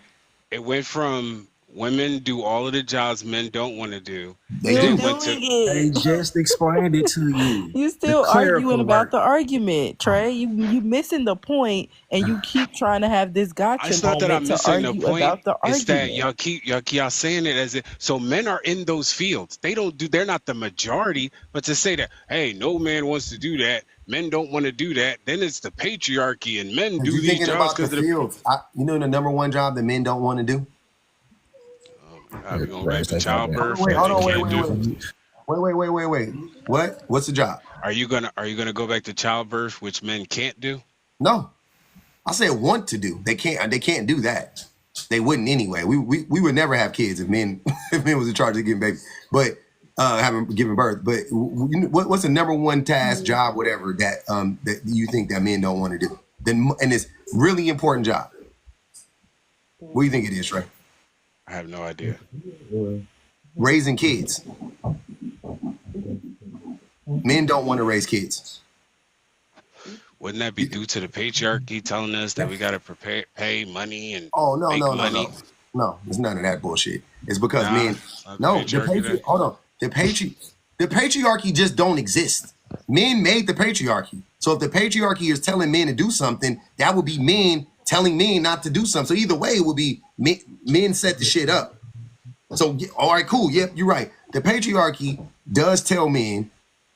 it went from women do all of the jobs men don't want to do. they Still do. Then went doing to They it. just explained it to you. You The still arguing clerical about work. the argument, Trey. You missing the point, and you keep trying to have this gotcha it's not that moment I'm to missing the argue point. about the It's that argument. y'all saying it as if so men are in those fields. They're not the majority, but to say that, hey, no man wants to do that, men don't want to do that, then it's the patriarchy and men Because do you're these thinking jobs about the because of the fields. You know the number one job that men don't want to do? oh my God, we going back Right, to take out that. childbirth Wait, that hold men on, can't do. wait. What? What's the job? Are you gonna go back to childbirth, which men can't do? No. I said want to do. They can't do that. They wouldn't anyway. We would never have kids if men was in charge of getting babies. But giving birth. But what's the number one task, job, whatever that that you think that men don't want to do? And it's really important job. What do you think it is, Trey? I have no idea. Raising kids. Men don't want to raise kids. Wouldn't that be due to the patriarchy telling us that we gotta pay money and Oh no, make no, money? no. It's none of that bullshit. It's because Nah, men. not the No, patriarchy then. hold on. The patriarchy just don't exist. Men made the patriarchy. So if the patriarchy is telling men to do something, that would be men telling men not to do something. So either way, it would be men set the shit up. So all right, cool. Yep, you're right. The patriarchy does tell men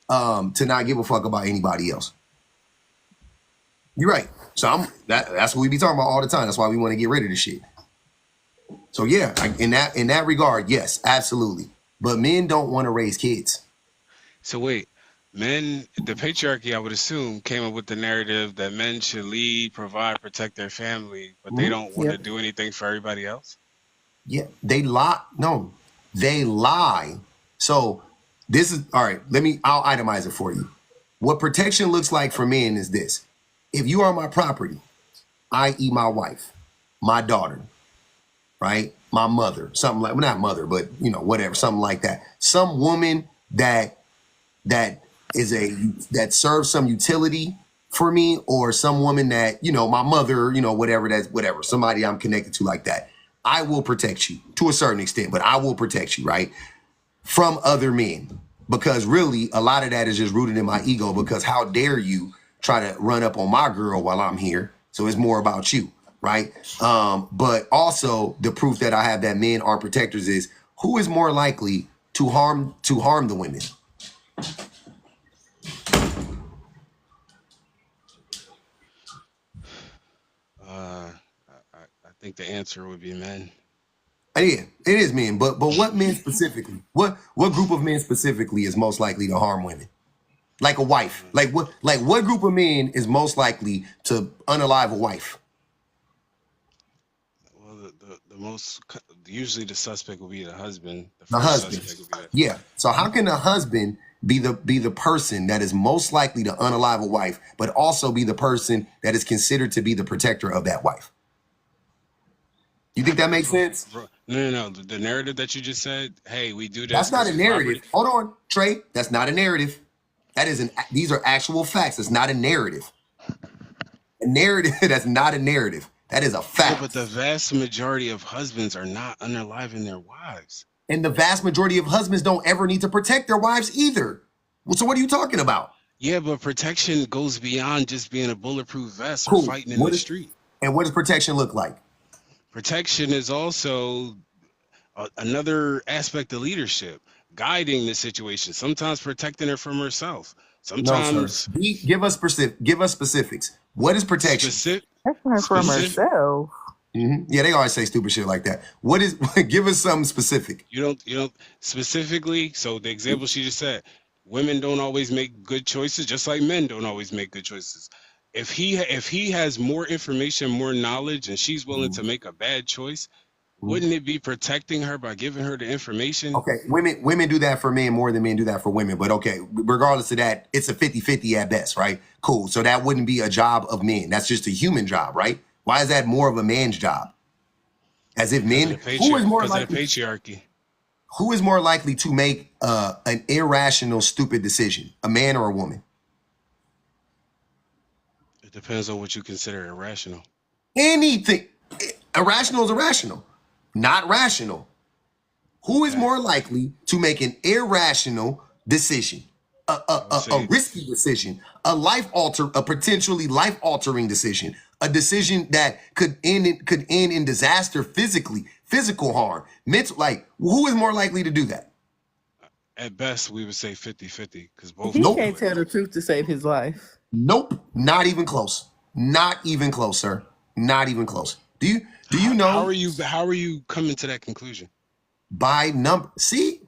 to not give a fuck about anybody else. You're right. So that's what we be talking about all the time. That's why we want to get rid of this shit. So yeah, in that regard, yes, absolutely. But men don't want to raise kids. So wait, the patriarchy, I would assume, came up with the narrative that men should lead, provide, protect their family, but they don't want to do anything for everybody else? Yeah, they lie. No, they lie. So this is all right. I'll itemize it for you. What protection looks like for men is this. If you are my property, i.e. my wife, my daughter, right? My mother, something like, well, not mother, but whatever, something like that. Some woman that serves some utility for me, or some woman that, my mother, whatever, somebody I'm connected to like that. I will protect you to a certain extent, but I will protect you, right? From other men. Because really, a lot of that is just rooted in my ego, because how dare you try to run up on my girl while I'm here? So it's more about you, right? But also the proof that I have that men are protectors is who is more likely to harm the women? I think the answer would be men. Yeah, it is men, but what men specifically? What group of men specifically is most likely to harm women? Like a wife. Like what group of men is most likely to unalive a wife? Well, usually the suspect will be the husband. The The first husband. suspect will be Yeah. So how can the husband be the person that is most likely to unalive a wife, but also be the person that is considered to be the protector of that wife? You think that makes sense? No. The narrative that you just said, hey, we do this That's not because a it's narrative. property. Hold on, Trey. That's not a narrative. These are actual facts. It's not a narrative. A narrative, that's not a narrative. That is a fact. Yeah, but the vast majority of husbands are not unaliving their wives. And the vast majority of husbands don't ever need to protect their wives either. So what are you talking about? Yeah, but protection goes beyond just being a bulletproof vest or Cool. fighting in the street. And what does protection look like? Protection is also another aspect of leadership, guiding the situation, sometimes protecting her from herself. Sometimes no, sir. Give us specifics. What is protection? From herself. Yeah, they always say stupid shit like that. What is? Give us something specific. You don't specifically. So the example she just said, women don't always make good choices, just like men don't always make good choices. If he has more information, more knowledge, and she's willing to make a bad choice, wouldn't it be protecting her by giving her the information? Okay, women do that for men more than men do that for women. But okay, regardless of that, it's a 50-50 at best, right? Cool. So that wouldn't be a job of men. That's just a human job, right? Why is that more of a man's job? As if men, who is more likely? Because of the patriarchy. Who is more likely to make an irrational, stupid decision, a man or a woman? It depends on what you consider irrational. Anything. Irrational is irrational, not rational. Who is more likely to make an irrational decision, a risky decision, a potentially life-altering decision, a decision that could end in disaster physically, physical harm, mental? Like, who is more likely to do that? At best, we would say 50-50 because both. He can't tell the truth to save his life. Nope, not even close. Not even close, sir. Not even close. Do you know? How are you coming to that conclusion? By number. See?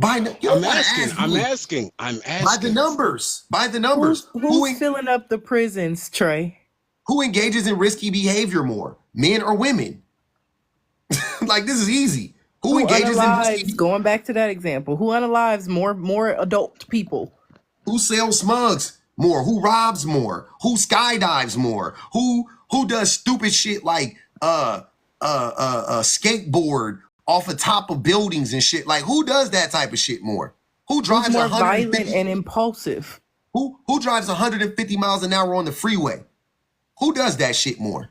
I'm asking. By the numbers. By the numbers. Who's filling up the prisons, Trey? Who engages in risky behavior more? Men or women? Like, this is easy. Who engages in risky? Going back to that example, who unalives more adult people? Who sells smugs more? Who robs more? Who skydives more? Who does stupid shit like skateboard off the top of buildings and shit? Like, who does that type of shit more? Who drives more violent and impulsive? Who drives 150 miles an hour on the freeway? Who does that shit more?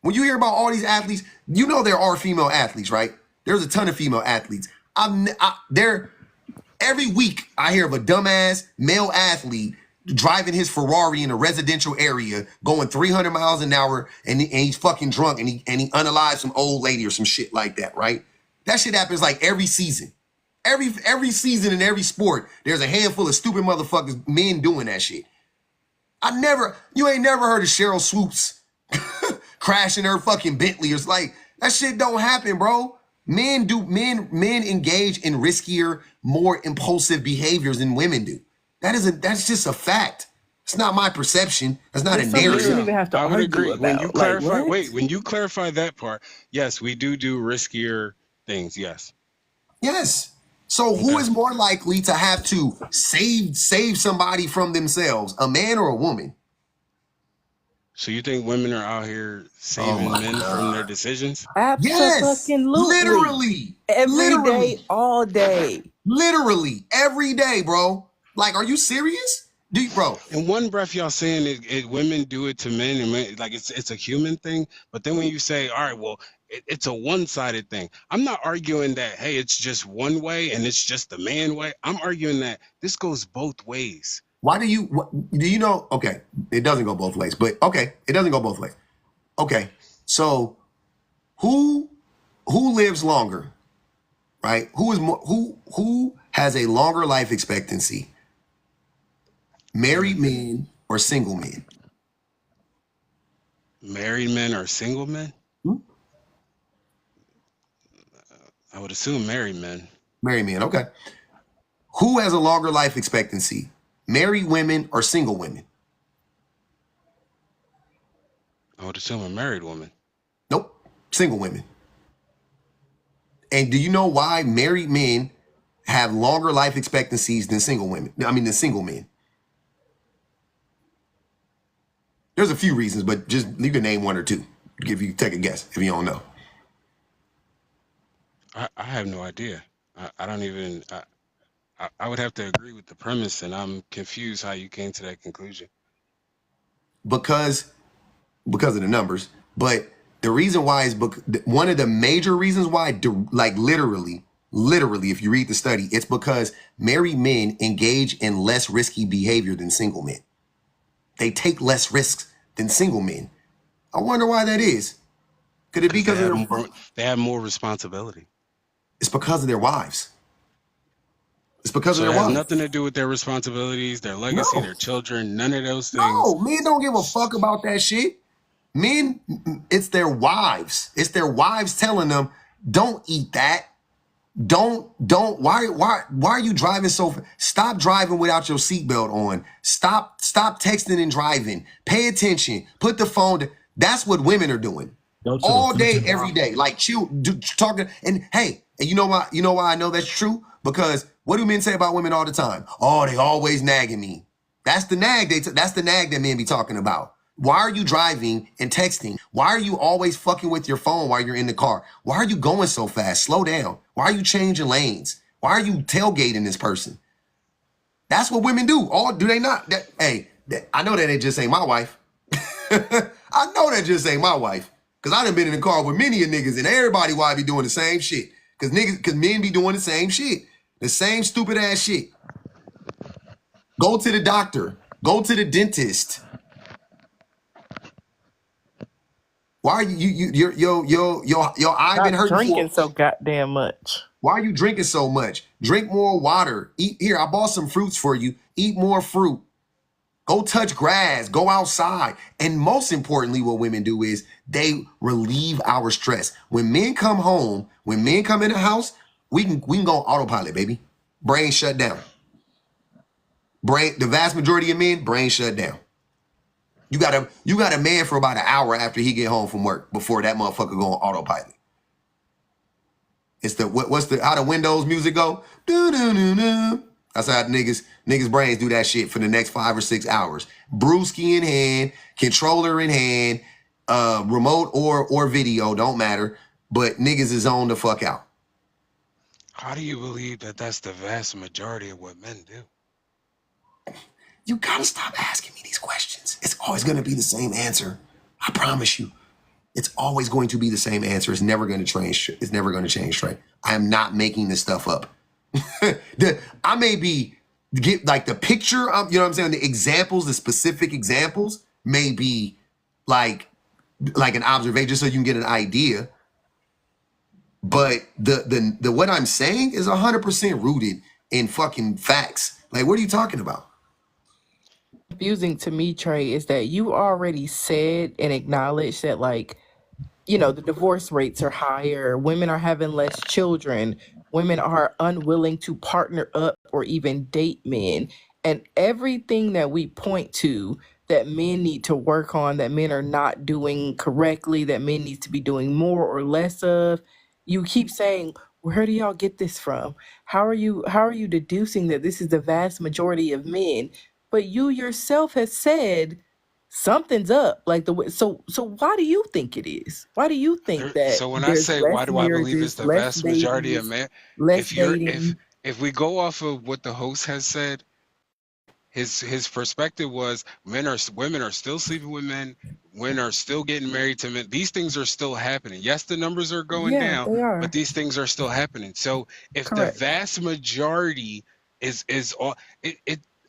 When you hear about all these athletes, you know there are female athletes, right? There's a ton of female athletes. Every week I hear of a dumbass male athlete driving his Ferrari in a residential area, going 300 miles an hour, and he's fucking drunk, and he unalives some old lady or some shit like that, right? That shit happens like every season. Every season in every sport, there's a handful of stupid motherfuckers, men doing that shit. You ain't never heard of Cheryl Swoops crashing her fucking Bentley. It's like, that shit don't happen, bro. Men engage in riskier, more impulsive behaviors than women do. That's just a fact. It's not my perception. That's not a narrative. I would agree. When you clarify that part, yes, we do riskier things. Yes. Yes. So who is more likely to have to save somebody from themselves, a man or a woman? So you think women are out here saving men from their decisions? Absolutely. Literally. Every day, all day. Literally. Every day, bro. Like, are you serious? Bro. In one breath, y'all saying women do it to men, and men, like it's a human thing. But then when you say, all right, well, it's a one-sided thing. I'm not arguing that, hey, it's just one way and it's just the man way. I'm arguing that this goes both ways. Why do you know? Okay, it doesn't go both ways, but okay, it doesn't go both ways. Okay, so who lives longer, right? Who has a longer life expectancy? Married men or single men? Married men or single men? I would assume married men. Married men, okay. Who has a longer life expectancy? Married women or single women? I would assume a married woman. Nope, single women. And do you know why married men have longer life expectancies than single women? I mean, than single men. There's a few reasons, but just you can name one or two if you take a guess, if you don't know. I have no idea. I don't even. I would have to agree with the premise, and I'm confused how you came to that conclusion. Because of the numbers, but the reason why is one of the major reasons why, like literally, if you read the study, it's because married men engage in less risky behavior than single men. They take less risks than single men. I wonder why that is. Could it be because they have more responsibility? It's because of their wives. It's because of their wives. It has wives. nothing to do with their responsibilities, their legacy, their children, none of those things. No, men don't give a fuck about that shit. Men, it's their wives. It's their wives telling them, don't eat that. Why are you driving so fast? Stop driving without your seatbelt on. Stop texting and driving. Pay attention. Put the phone down. That's what women are doing. All day, every day. Like talking. And hey, and you know why I know that's true? Because what do men say about women all the time? Oh, they always nagging me. That's the nag. That's the nag that men be talking about. Why are you driving and texting? Why are you always fucking with your phone while you're in the car? Why are you going so fast? Slow down. Why are you changing lanes? Why are you tailgating this person? That's what women do. Do they not? I know that just ain't my wife. I know that just ain't my wife. Because I done been in the car with many of niggas and everybody why I be doing the same shit. Because men be doing the same shit. The same stupid ass shit. Go to the doctor. Go to the dentist. Why are your eye been hurting? Drinking so goddamn much. Why are you drinking so much? Drink more water. Eat here. I bought some fruits for you. Eat more fruit. Go touch grass. Go outside. And most importantly, what women do is they relieve our stress. When men come home, when men come in the house, we can go autopilot, baby. Brain shut down. The vast majority of men, brain shut down. You got a man for about an hour after he get home from work before that motherfucker go on autopilot. It's how the Windows music go? Do-do-do-do. That's how niggas brains do that shit for the next 5 or 6 hours. Brewski in hand, controller in hand, remote or video, don't matter. But niggas is on the fuck out. How do you believe that that's the vast majority of what men do? You gotta stop asking me these questions. It's always gonna be the same answer. I promise you. It's always going to be the same answer. It's never gonna change. It's never gonna change, Trey. I am not making this stuff up. I may get like the picture of, you know what I'm saying? The examples, the specific examples may be like an observation so you can get an idea. But the what I'm saying is 100% rooted in fucking facts. Like, what are you talking about? Confusing to me, Trey, is that you already said and acknowledged that, like, you know, the divorce rates are higher, women are having less children, women are unwilling to partner up or even date men, and everything that we point to that men need to work on, that men are not doing correctly, that men need to be doing more or less of, you keep saying, where do y'all get this from? How are you deducing that this is the vast majority of men? But you yourself has said something's up. Like so why do you think it is? Why do you think that? So when I say why do I believe it's the vast majority of men? If we go off of what the host has said, his perspective was women are still sleeping with men, women are still getting married to men. These things are still happening. Yes, the numbers are going down, but these things are still happening. So if the vast majority is all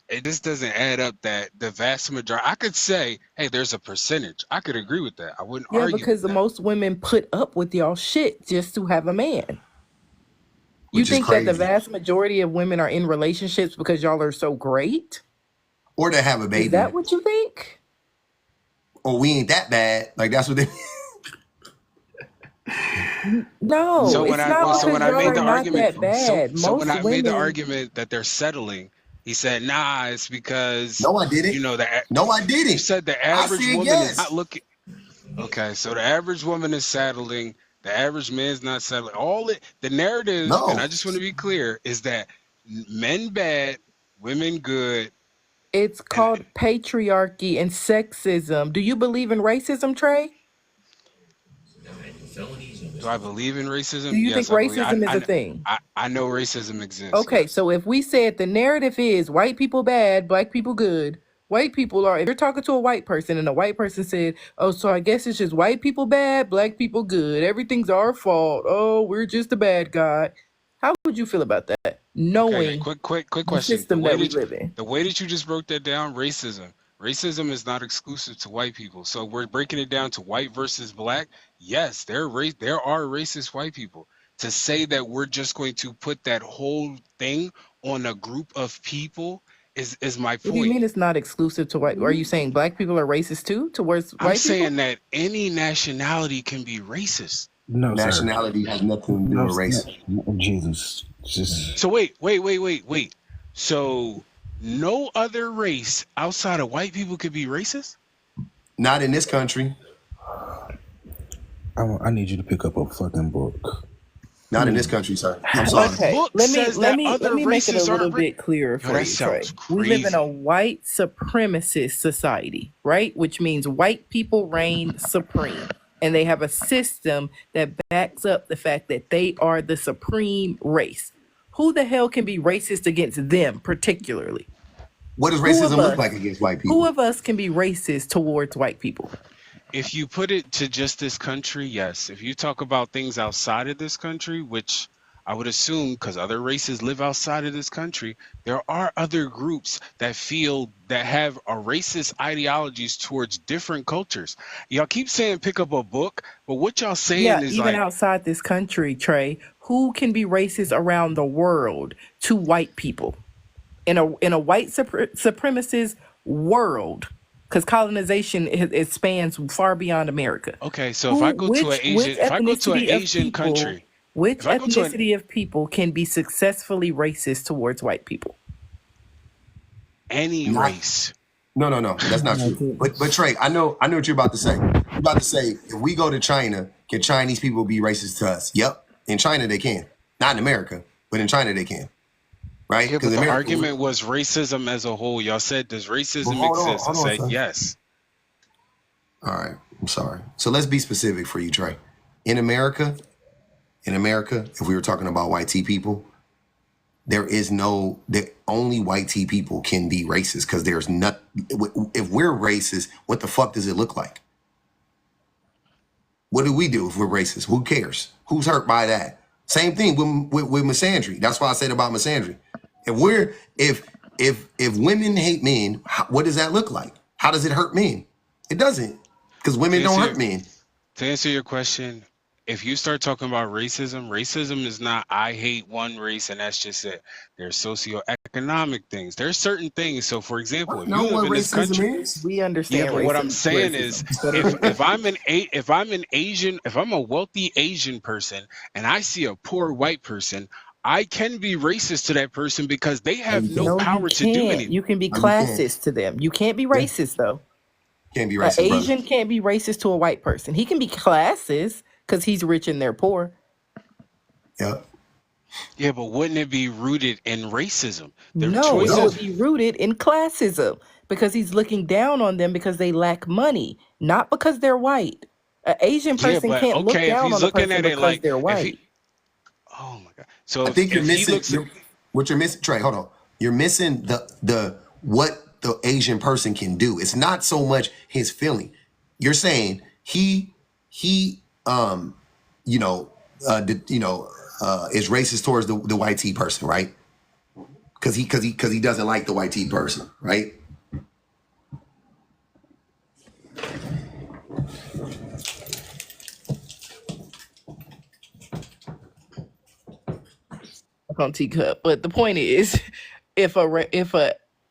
it just doesn't add up that the vast majority. I could say, hey, there's a percentage. I could agree with that. I wouldn't argue. Yeah, because most women put up with y'all shit just to have a man. You think that the vast majority of women are in relationships because y'all are so great? Or to have a baby. Is that what you think? Or we ain't that bad. Like, that's what they... No, so when I made the women... argument that they're settling, he said, nah, it's because... No, I didn't. You know, no, I didn't. You said the average woman is not looking... Okay, so the average woman is settling The average man's not settling. The narrative, and I No, just want to be clear, is that men bad, women good, It's and called patriarchy and sexism. Do you believe in racism, Trey? do I believe in Do racism? you think Yes, I believe. racism is a thing? I know racism exists. Okay, Yes. so if we said the narrative is white people bad, black people good, white people are, if you're talking to a white person and a white person said, oh, so I guess it's just white people bad, black people good, everything's our fault, oh, we're just the bad guy. How would you feel about that? Okay, Knowing quick the question. system that we live in. The way that you just broke that down, racism is not exclusive to white people. So we're breaking it down to white versus black. Yes, there are racist white people. To say that we're just going to put that whole thing on a group of people is my What do you point. mean it's not exclusive to white? Are you saying black people are racist too towards I'm white people? saying that any nationality can be racist. No, sir. nationality has nothing to do No, with race. no, Jesus. Just So wait. So no other race outside of white people could be racist? Not in this country. I need you to pick up a fucking book. Not in this country, sir. I'm sorry. Okay, Book let says me that other make it a races little aren't bit clearer Yo, for that you, Trey. sounds We live in crazy. a white supremacist society, right? Which means white people reign supreme. And they have a system that backs up the fact that they are the supreme race. Who the hell can be racist against them, particularly? What does Who of racism look us? like against white Who people? of us can be racist towards white people? If you put it to just this country, yes. If you talk about things outside of this country, which I would assume because other races live outside of this country, there are other groups that have a racist ideologies towards different cultures. Y'all keep saying pick up a book, but what y'all saying Yeah, is even like, outside this country, Trey, who can be racist around the world to white people? In a white supremacist world, because colonization it spans far beyond America. okay, so if I go to an Asian, if I go to an Asian country, Which if I go to an ethnicity of people can be successfully racist towards white people? any Not race, No, that's not true. But Trey, I know what you're about to say. You're about to say if we go to China, can Chinese people be racist to us? Yep. In China they can. Not in America, but in China they can. Right? yeah, but the America, argument was racism as a whole. Y'all said, does racism hold on, exist? I hold on, said son. yes. All right. I'm sorry. So let's be specific for you, Trey. In America, if we were talking about white tea people, only white tea people can be racist because there's not. If we're racist, what the fuck does it look like? What do we do if we're racist? Who cares? Who's hurt by that? Same thing with misandry. That's why I said about misandry. If women hate men, what does that look like? How does it hurt men? It doesn't, because women don't hurt men. To answer your question, if you start talking about racism is not I hate one race and that's just it. There's socioeconomic things. There's certain things. So, for example, if you live in this country, We understand. yeah, but what I'm racism. saying is, if I'm a wealthy Asian person and I see a poor white person, I can be racist to that person because they have no power to do anything. You can be No, you can't. classist to them. You can't be racist though. Can't be An racist, brother. Asian can't be racist to a white person. He can be classist because he's rich and they're poor. Yep. Yeah, but wouldn't it be rooted in racism? The No, choice it No. would be rooted in classism because he's looking down on them because they lack money, not because they're white. An Asian Yeah, person but can't look okay, if down he's on a looking person at it because like they're if white. he, oh my god. So I think you're if he missing. looks, What you're missing, Trey. Hold on. You're missing the what the Asian person can do. It's not so much his feeling. You're saying is racist towards the white tea person, right? Because he doesn't like the white tea person, right? On teacup. But the point is, if a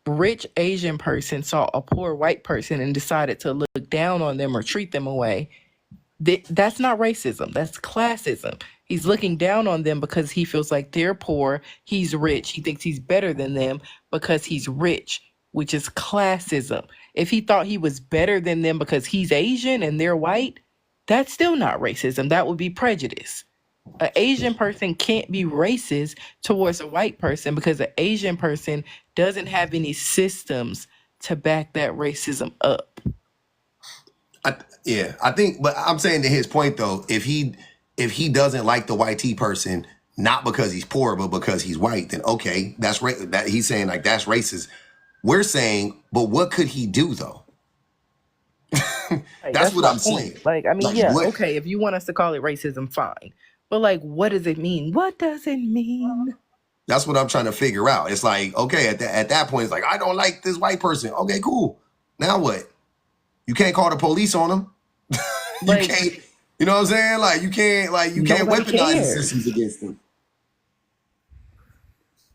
rich Asian person saw a poor white person and decided to look down on them or treat them away, that's not racism. That's classism. He's looking down on them because he feels like they're poor. He's rich. He thinks he's better than them because he's rich, which is classism. If he thought he was better than them because he's Asian and they're white, That's still not racism. That would be prejudice. An Asian person can't be racist towards a white person because an Asian person doesn't have any systems to back that racism up. I think, but I'm saying to his point though, if he doesn't like the white T person, not because he's poor, but because he's white, then okay, that's that he's saying like that's racist. We're saying, but what could he do though? That's what I'm saying. Like, I mean, Like, yeah, what? okay, if you want us to call it racism, fine. But like, what does it mean? What does it mean? That's what I'm trying to figure out. It's like, okay, at that point, it's like, I don't like this white person. Okay, cool. Now what? You can't call the police on them. Like, you can't, you know what I'm saying? Like, you can't Nobody weaponize the cares. systems against them.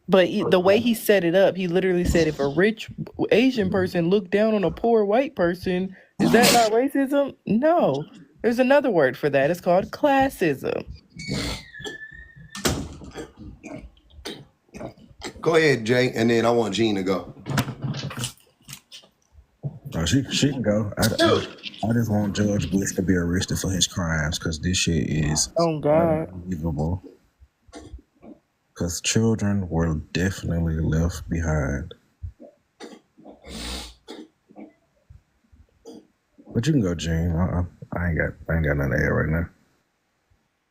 But the way he set it up, he literally said, if a rich Asian person looked down on a poor white person, is that not racism? No. There's another word for that. It's called classism. Go ahead, Jay, and then I want Jean to go. Oh, she can go. I just want Judge Bush to be arrested for his crimes because this shit is unbelievable. Because children were definitely left behind. But you can go, Gene. I ain't got nothing to add right now.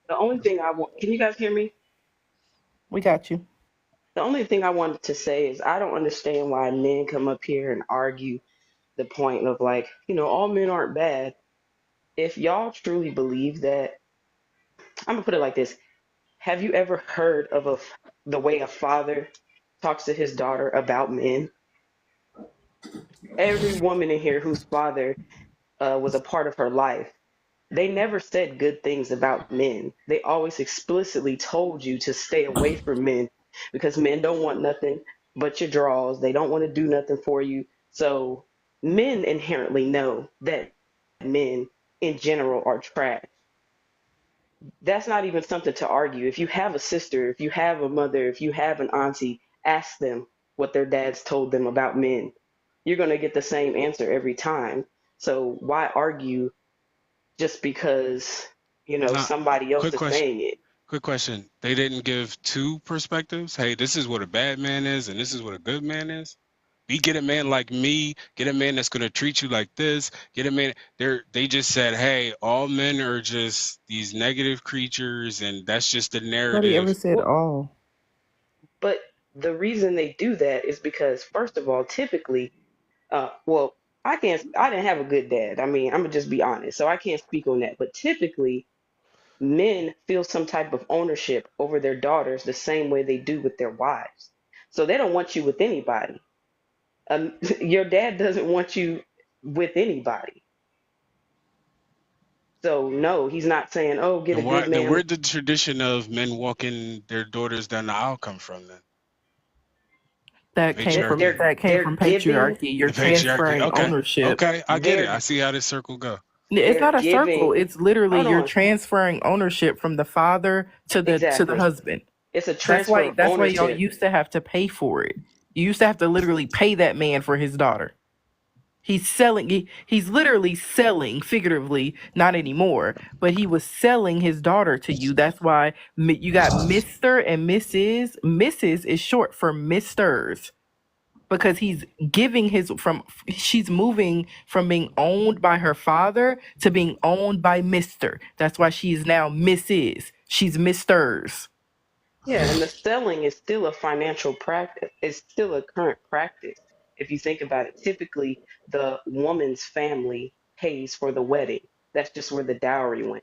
The only thing I want, can you guys hear me? We got you. The only thing I wanted to say is I don't understand why men come up here and argue the point of like, all men aren't bad. If y'all truly believe that, I'm gonna put it like this. Have you ever heard of the way a father talks to his daughter about men? Every woman in here whose father was a part of her life, they never said good things about men. They always explicitly told you to stay away from men because men don't want nothing but your draws. They don't want to do nothing for you. So men inherently know that men in general are trash. That's not even something to argue. If you have a sister, if you have a mother, if you have an auntie, ask them what their dads told them about men. You're going to get the same answer every time. So why argue just because, somebody else is saying it? Quick question. They didn't give two perspectives? Hey, this is what a bad man is and this is what a good man is? We get a man like me, get a man that's going to treat you like this, get a man. They just said, hey, all men are just these negative creatures and that's just the narrative. Nobody ever said all. But the reason they do that is because, first of all, typically, I didn't have a good dad. I mean, I'm going to just be honest. So I can't speak on that. But typically, men feel some type of ownership over their daughters the same way they do with their wives. So they don't want you with anybody. Your dad doesn't want you with anybody. So no, he's not saying, "Oh, get a good man." Then where did the tradition of men walking their daughters down the aisle come from then? That came from patriarchy. You're transferring ownership. Okay, I get it. I see how this circle go. It's not a circle. It's literally you're transferring ownership from the father to the husband. It's a transfer. That's why y'all used to have to pay for it. You used to have to literally pay that man for his daughter. He's selling. He's literally selling, figuratively, not anymore, but he was selling his daughter to you. That's why you got Mr. and Mrs. Mrs. is short for Misters, because he's giving she's moving from being owned by her father to being owned by Mr. That's why she is now Mrs. She's Misters. Yeah, and the selling is still a financial practice. It's still a current practice. If you think about it, typically the woman's family pays for the wedding. That's just where the dowry went.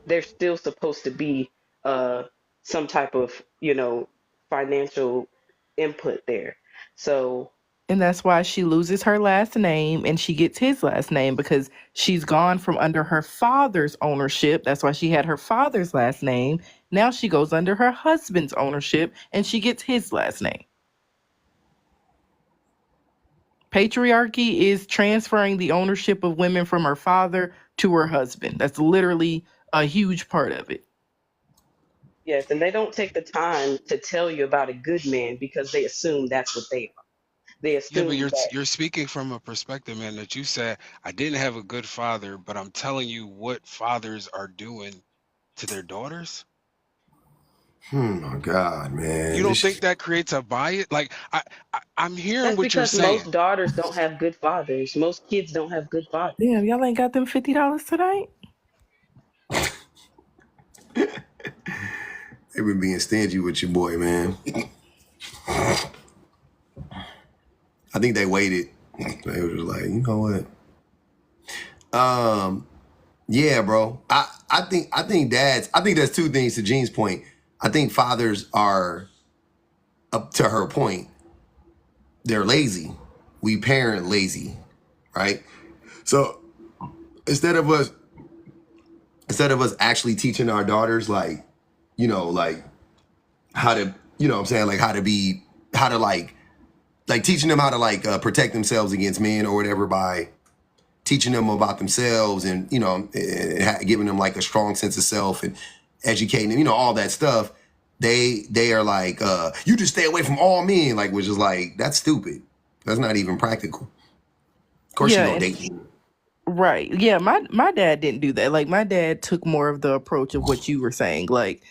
There's still supposed to be some type of, financial input there. So, and that's why she loses her last name and she gets his last name, because she's gone from under her father's ownership. That's why she had her father's last name. Now she goes under her husband's ownership and she gets his last name. Patriarchy is transferring the ownership of women from her father to her husband. That's literally a huge part of it. Yes, and they don't take the time to tell you about a good man because they assume that's what they are. They Yeah, but assume that. you're speaking from a perspective, man, that you said I didn't have a good father, but I'm telling you what fathers are doing to their daughters. Oh my God, man. You don't think that creates a bias? Like I'm hearing That's what you're because saying. most daughters don't have good fathers. Most kids don't have good fathers. Damn, y'all ain't got them $50 tonight? They've been being stingy with your boy, man. I think they waited. They were just like, you know what? Yeah, bro. I think dads. I think there's two things to Jean's point. I think fathers are, up to her point, they're lazy. We parent lazy, right? So instead of us actually teaching our daughters, like, you know, like how to, you know what I'm saying, like how to like teaching them how to like protect themselves against men or whatever by teaching them about themselves and, you know, giving them like a strong sense of self and educating them, you know, all that stuff. They are like, you just stay away from all men, like, which is like, that's stupid. That's not even practical. Of course, Yeah, you gonna and date me. right. Yeah, my dad didn't do that. Like my dad took more of the approach of what you were saying, like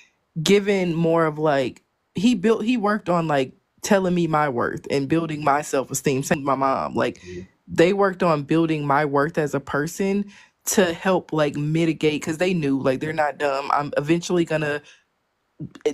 giving more of like he worked on like telling me my worth and building my self-esteem. Same with my mom. Like they worked on building my worth as a person to help like mitigate because they knew like they're not dumb. I'm eventually gonna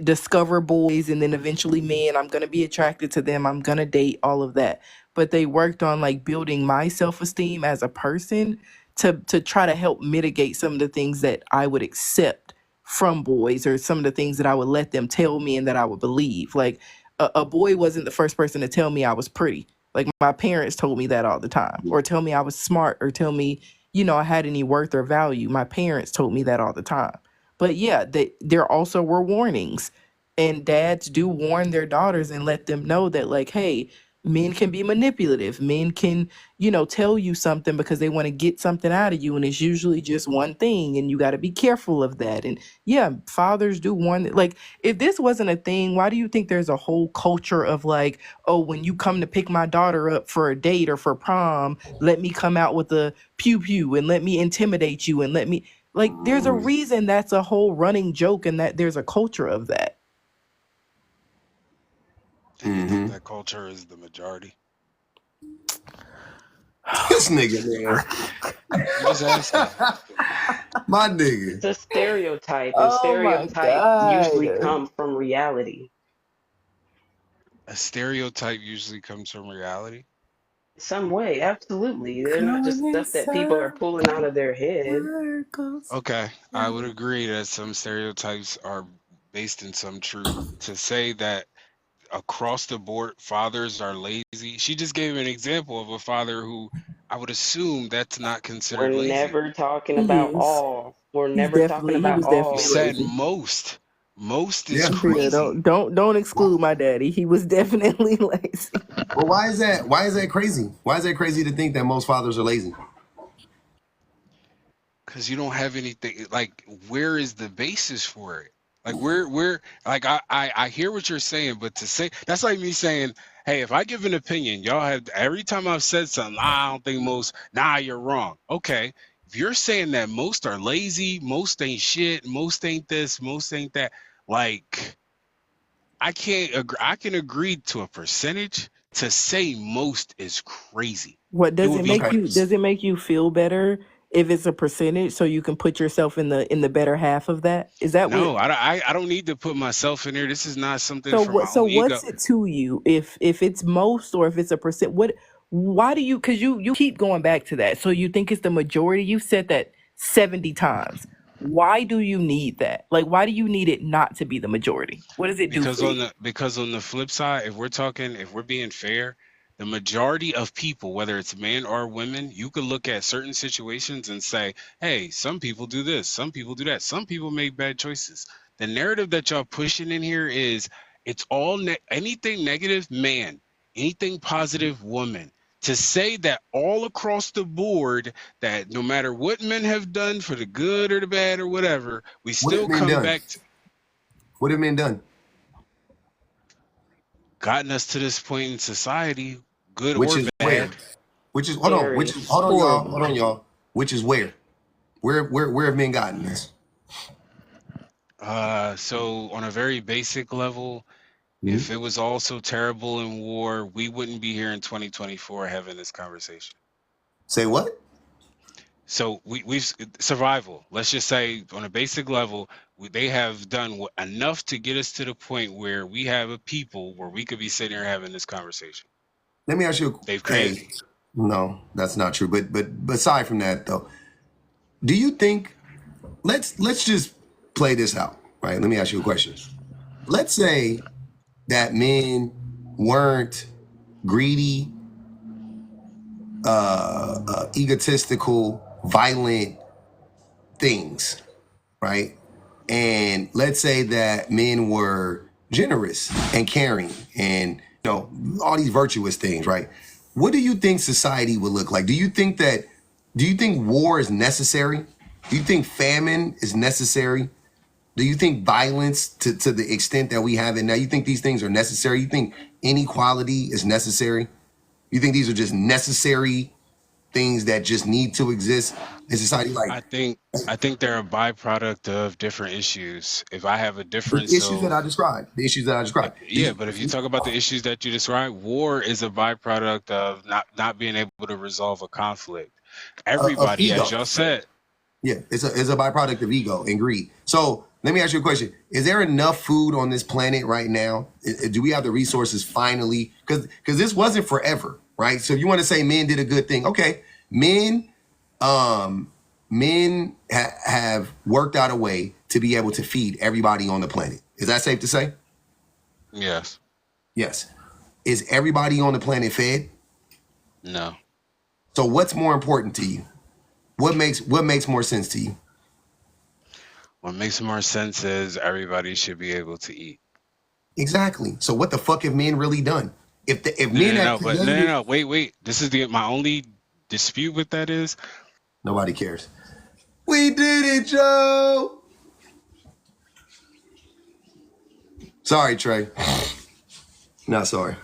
discover boys and then eventually men. I'm going to be attracted to them. I'm going to date all of that. But they worked on like building my self-esteem as a person to try to help mitigate some of the things that I would accept from boys or some of the things that I would let them tell me and that I would believe. Like a boy wasn't the first person to tell me I was pretty. Like my parents told me that all the time or tell me I was smart or tell me, you know, I had any worth or value. My parents told me that all the time. But yeah, there also were warnings. And dads do warn their daughters and let them know that, like, hey, men can be manipulative. Men can, you know, tell you something because they want to get something out of you. And it's usually just one thing. And you got to be careful of that. And yeah, fathers do warn. Like, if this wasn't a thing, why do you think there's a whole culture of like, oh, when you come to pick my daughter up for a date or for prom, let me come out with a pew pew and let me intimidate you and let me. Like, there's a reason that's a whole running joke and that there's a culture of that. And you think that culture is the majority? This nigga, man. I'm just asking. My nigga. It's a stereotype, and Oh my stereotypes usually God. come from reality. A stereotype usually comes from reality. Some way, absolutely. They're not just Going stuff that people are pulling out of their head. circles. Okay, I would agree that some stereotypes are based in some truth. To say that across the board fathers are lazy, she just gave an example of a father who I would assume that's not We're considered lazy. never talking He about is. all. We're never talking He about was You definitely all. said lazy. most. Most is Yeah. Yeah, crazy. don't exclude my daddy. He was definitely lazy. Well, why is that? Why is that crazy? Why is that crazy to think that most fathers are lazy? Because you don't have anything, like, where is the basis for it? Like, where like I hear what you're saying, but to say that's like me saying, hey, if I give an opinion, y'all have every time I've said something, I don't think most, nah, you're wrong. Okay. If you're saying that most are lazy, most ain't shit, most ain't this, most ain't that, like I can't agree. I can agree to a percentage. To say most is crazy. What It does would it be make Okay. you does it make you feel better if it's a percentage so you can put yourself in the better half of that? Is that what no, I don't need to put myself in there. This is not something so for what my so own what's ego. it to you if it's most or if it's a percent? What why do you because you keep going back to that. So you think it's the majority? You've said that 70 times. Why do you need that? Like why do you need it not to be the majority? What does it do for you? Because on the flip side, if we're being fair, the majority of people, whether it's men or women, you could look at certain situations and say, hey, some people do this, some people do that, some people make bad choices. The narrative that y'all pushing in here is it's all anything negative, man, anything positive, woman. To say that all across the board, that no matter what men have done for the good or the bad or whatever, we What have still men come done? back to What have men done? gotten us to this point in society, good Which or is where? bad. Which is hold on. Which Very is hold on, y'all. horrible. Hold on, y'all. Which is where? Where have men gotten this? So on a very basic level, if it was all so terrible in war, we wouldn't be here in 2024 having this conversation. Say what? So we've survival. Let's just say on a basic level, they have done enough to get us to the point where we have a people where we could be sitting here having this conversation. Let me ask you. They've created. Hey, no, that's not true. But aside from that, though, do you think? Let's just play this out, right? Let me ask you a question. Let's say that men weren't greedy, egotistical, violent things, right? And let's say that men were generous and caring and, all these virtuous things, right? What do you think society would look like? Do you think war is necessary? Do you think famine is necessary? Do you think violence to the extent that we have it now, you think these things are necessary? You think inequality is necessary? You think these are just necessary things that just need to exist in society? Like, I think they're a byproduct of different issues. If I have a the difference issues that I described. yeah, but if you talk about the issues that you described, war is a byproduct of not being able to resolve a conflict. Everybody, ego. as y'all said, Yeah, it's a byproduct of ego and greed. So let me ask you a question. Is there enough food on this planet right now? Do we have the resources finally? Because this wasn't forever, right? So if you want to say men did a good thing, okay. Men have worked out a way to be able to feed everybody on the planet. Is that safe to say? yes, Yes. Is everybody on the planet fed? no. So what's more important to you? What makes more sense to you? What makes more sense is everybody should be able to eat. Exactly. So what the fuck have men really done? If men have created, No. Wait. This is my only dispute with that is nobody cares. We did it, Joe. Sorry, Trey. Not sorry.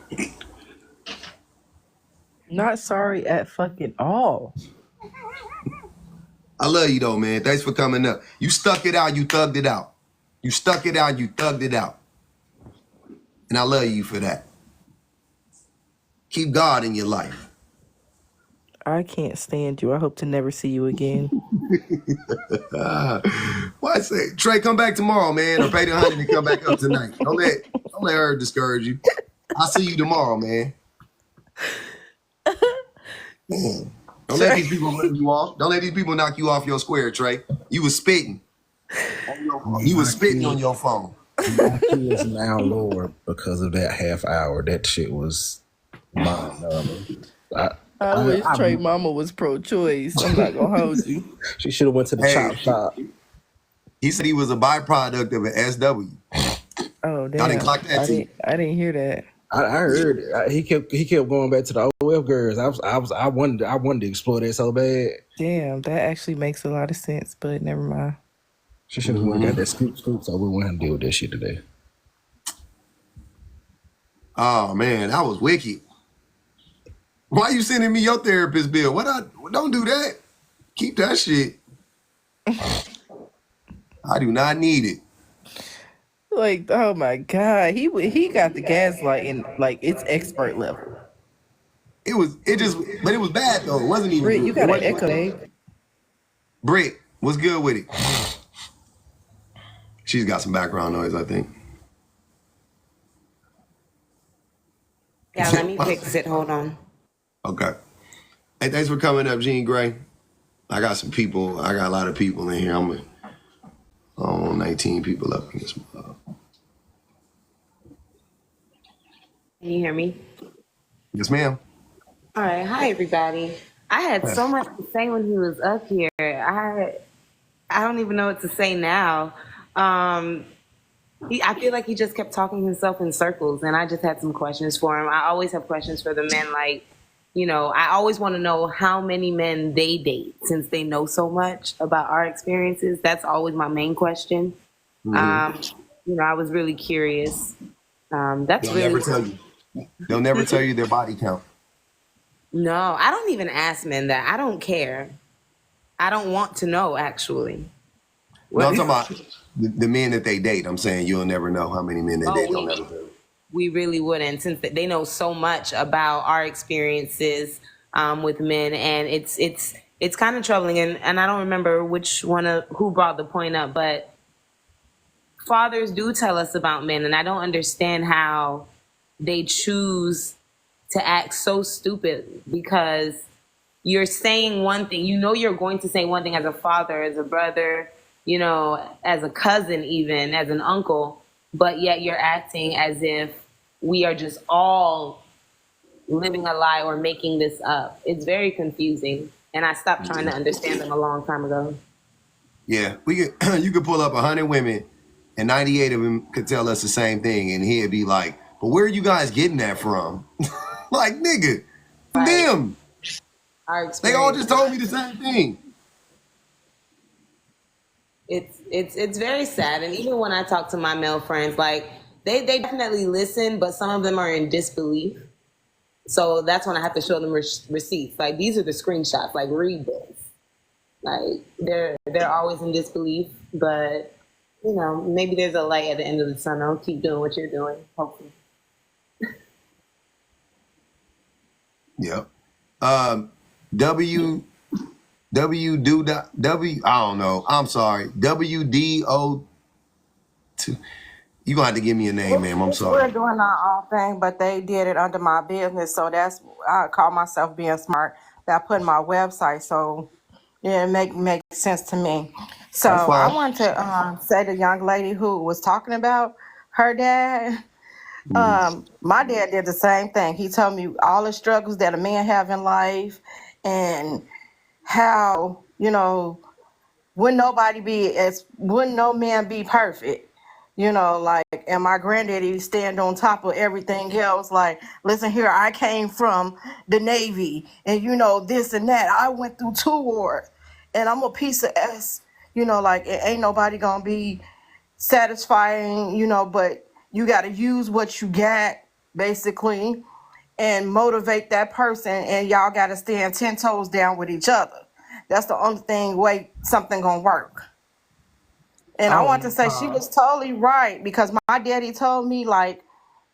Not sorry at fucking all. I love you though, man. Thanks for coming up. You stuck it out. You thugged it out. You stuck it out. You thugged it out. And I love you for that. Keep God in your life. I can't stand you. I hope to never see you again. Why say Trey, come back tomorrow, man, or pay the $100 and come back up tonight. Don't let her discourage you. I'll see you tomorrow, man. Man. Don't let these people run you off. Don't let these people knock you off your square, Trey. You was spitting. You was spitting on your phone. My kids now lower because of that half hour. That shit was mind-numbing. I wish Trey mama was pro-choice. I'm not gonna hold you. She should have went to the chop shop. He said he was a byproduct of an SW. Oh damn! I didn't clock that too. I didn't hear that. I heard it. He kept going back to the OF girls. I wanted to explore that so bad. Damn, that actually makes a lot of sense. But never mind. She should have got that scoop, so we wouldn't have to deal with that shit today. Oh man, that was wicked. Why you sending me your therapist bill? Don't do that. Keep that shit. I do not need it. Like, oh my god, he got the gaslighting like it's expert level. But it was bad though. It wasn't even. Britt, you got an echo. Britt, what's good with it? She's got some background noise, I think. Yeah, let me fix it. Hold on. Okay. Hey, thanks for coming up, Jean Gray. I got a lot of people in here. I'm 19 people up in this. Can you hear me? Yes, ma'am. All right. Hi, everybody. I had so much to say when he was up here. I don't even know what to say now. I feel like he just kept talking himself in circles, and I just had some questions for him. I always have questions for the men, like, I always want to know how many men they date since they know so much about our experiences. That's always my main question. Mm-hmm. I was really curious. They'll never tell you their body count. No, I don't even ask men that. I don't care. I don't want to know, actually. No, What? I'm talking about the men that they date. I'm saying you'll never know how many men they date. Don't ever do. We really wouldn't, since they know so much about our experiences with men, and it's kind of troubling. And I don't remember who brought the point up, but fathers do tell us about men, and I don't understand how they choose to act so stupid, because you're saying one thing, you're going to say one thing as a father, as a brother, as a cousin, even as an uncle, but yet you're acting as if we are just all living a lie or making this up. It's very confusing, and I stopped trying to understand them a long time ago. Yeah, you could pull up 100 women, and 98 of them could tell us the same thing, and he'd be like, "But where are you guys getting that from?" Like, nigga, Right. them. They all just told me the same thing. It's very sad, and even when I talk to my male friends, like they definitely listen, but some of them are in disbelief. So that's when I have to show them receipts. Like, these are the screenshots. Like, read this. Like, they're always in disbelief, but maybe there's a light at the end of the tunnel. Keep doing what you're doing, hopefully. Yep. W do W. I don't know. I'm sorry. WDO. You gonna have to give me a name, ma'am. I'm sorry. We're doing our own thing, but they did it under my business, so I call myself being smart. That I put in my website, so yeah, it make sense to me. So That's I fine. wanted to say the young lady who was talking about her dad. My dad did the same thing. He told me all the struggles that a man have in life, and how wouldn't no man be perfect. Like, and my granddaddy stand on top of everything else. Like, listen here, I came from the Navy, and this and that. I went through 2 wars, and I'm a piece of S. Like, it ain't nobody gonna be satisfying. But you got to use what you got, basically, and motivate that person, and y'all got to stand 10 toes down with each other. That's the only way something gonna work. And I want to say she was totally right, because my daddy told me, like,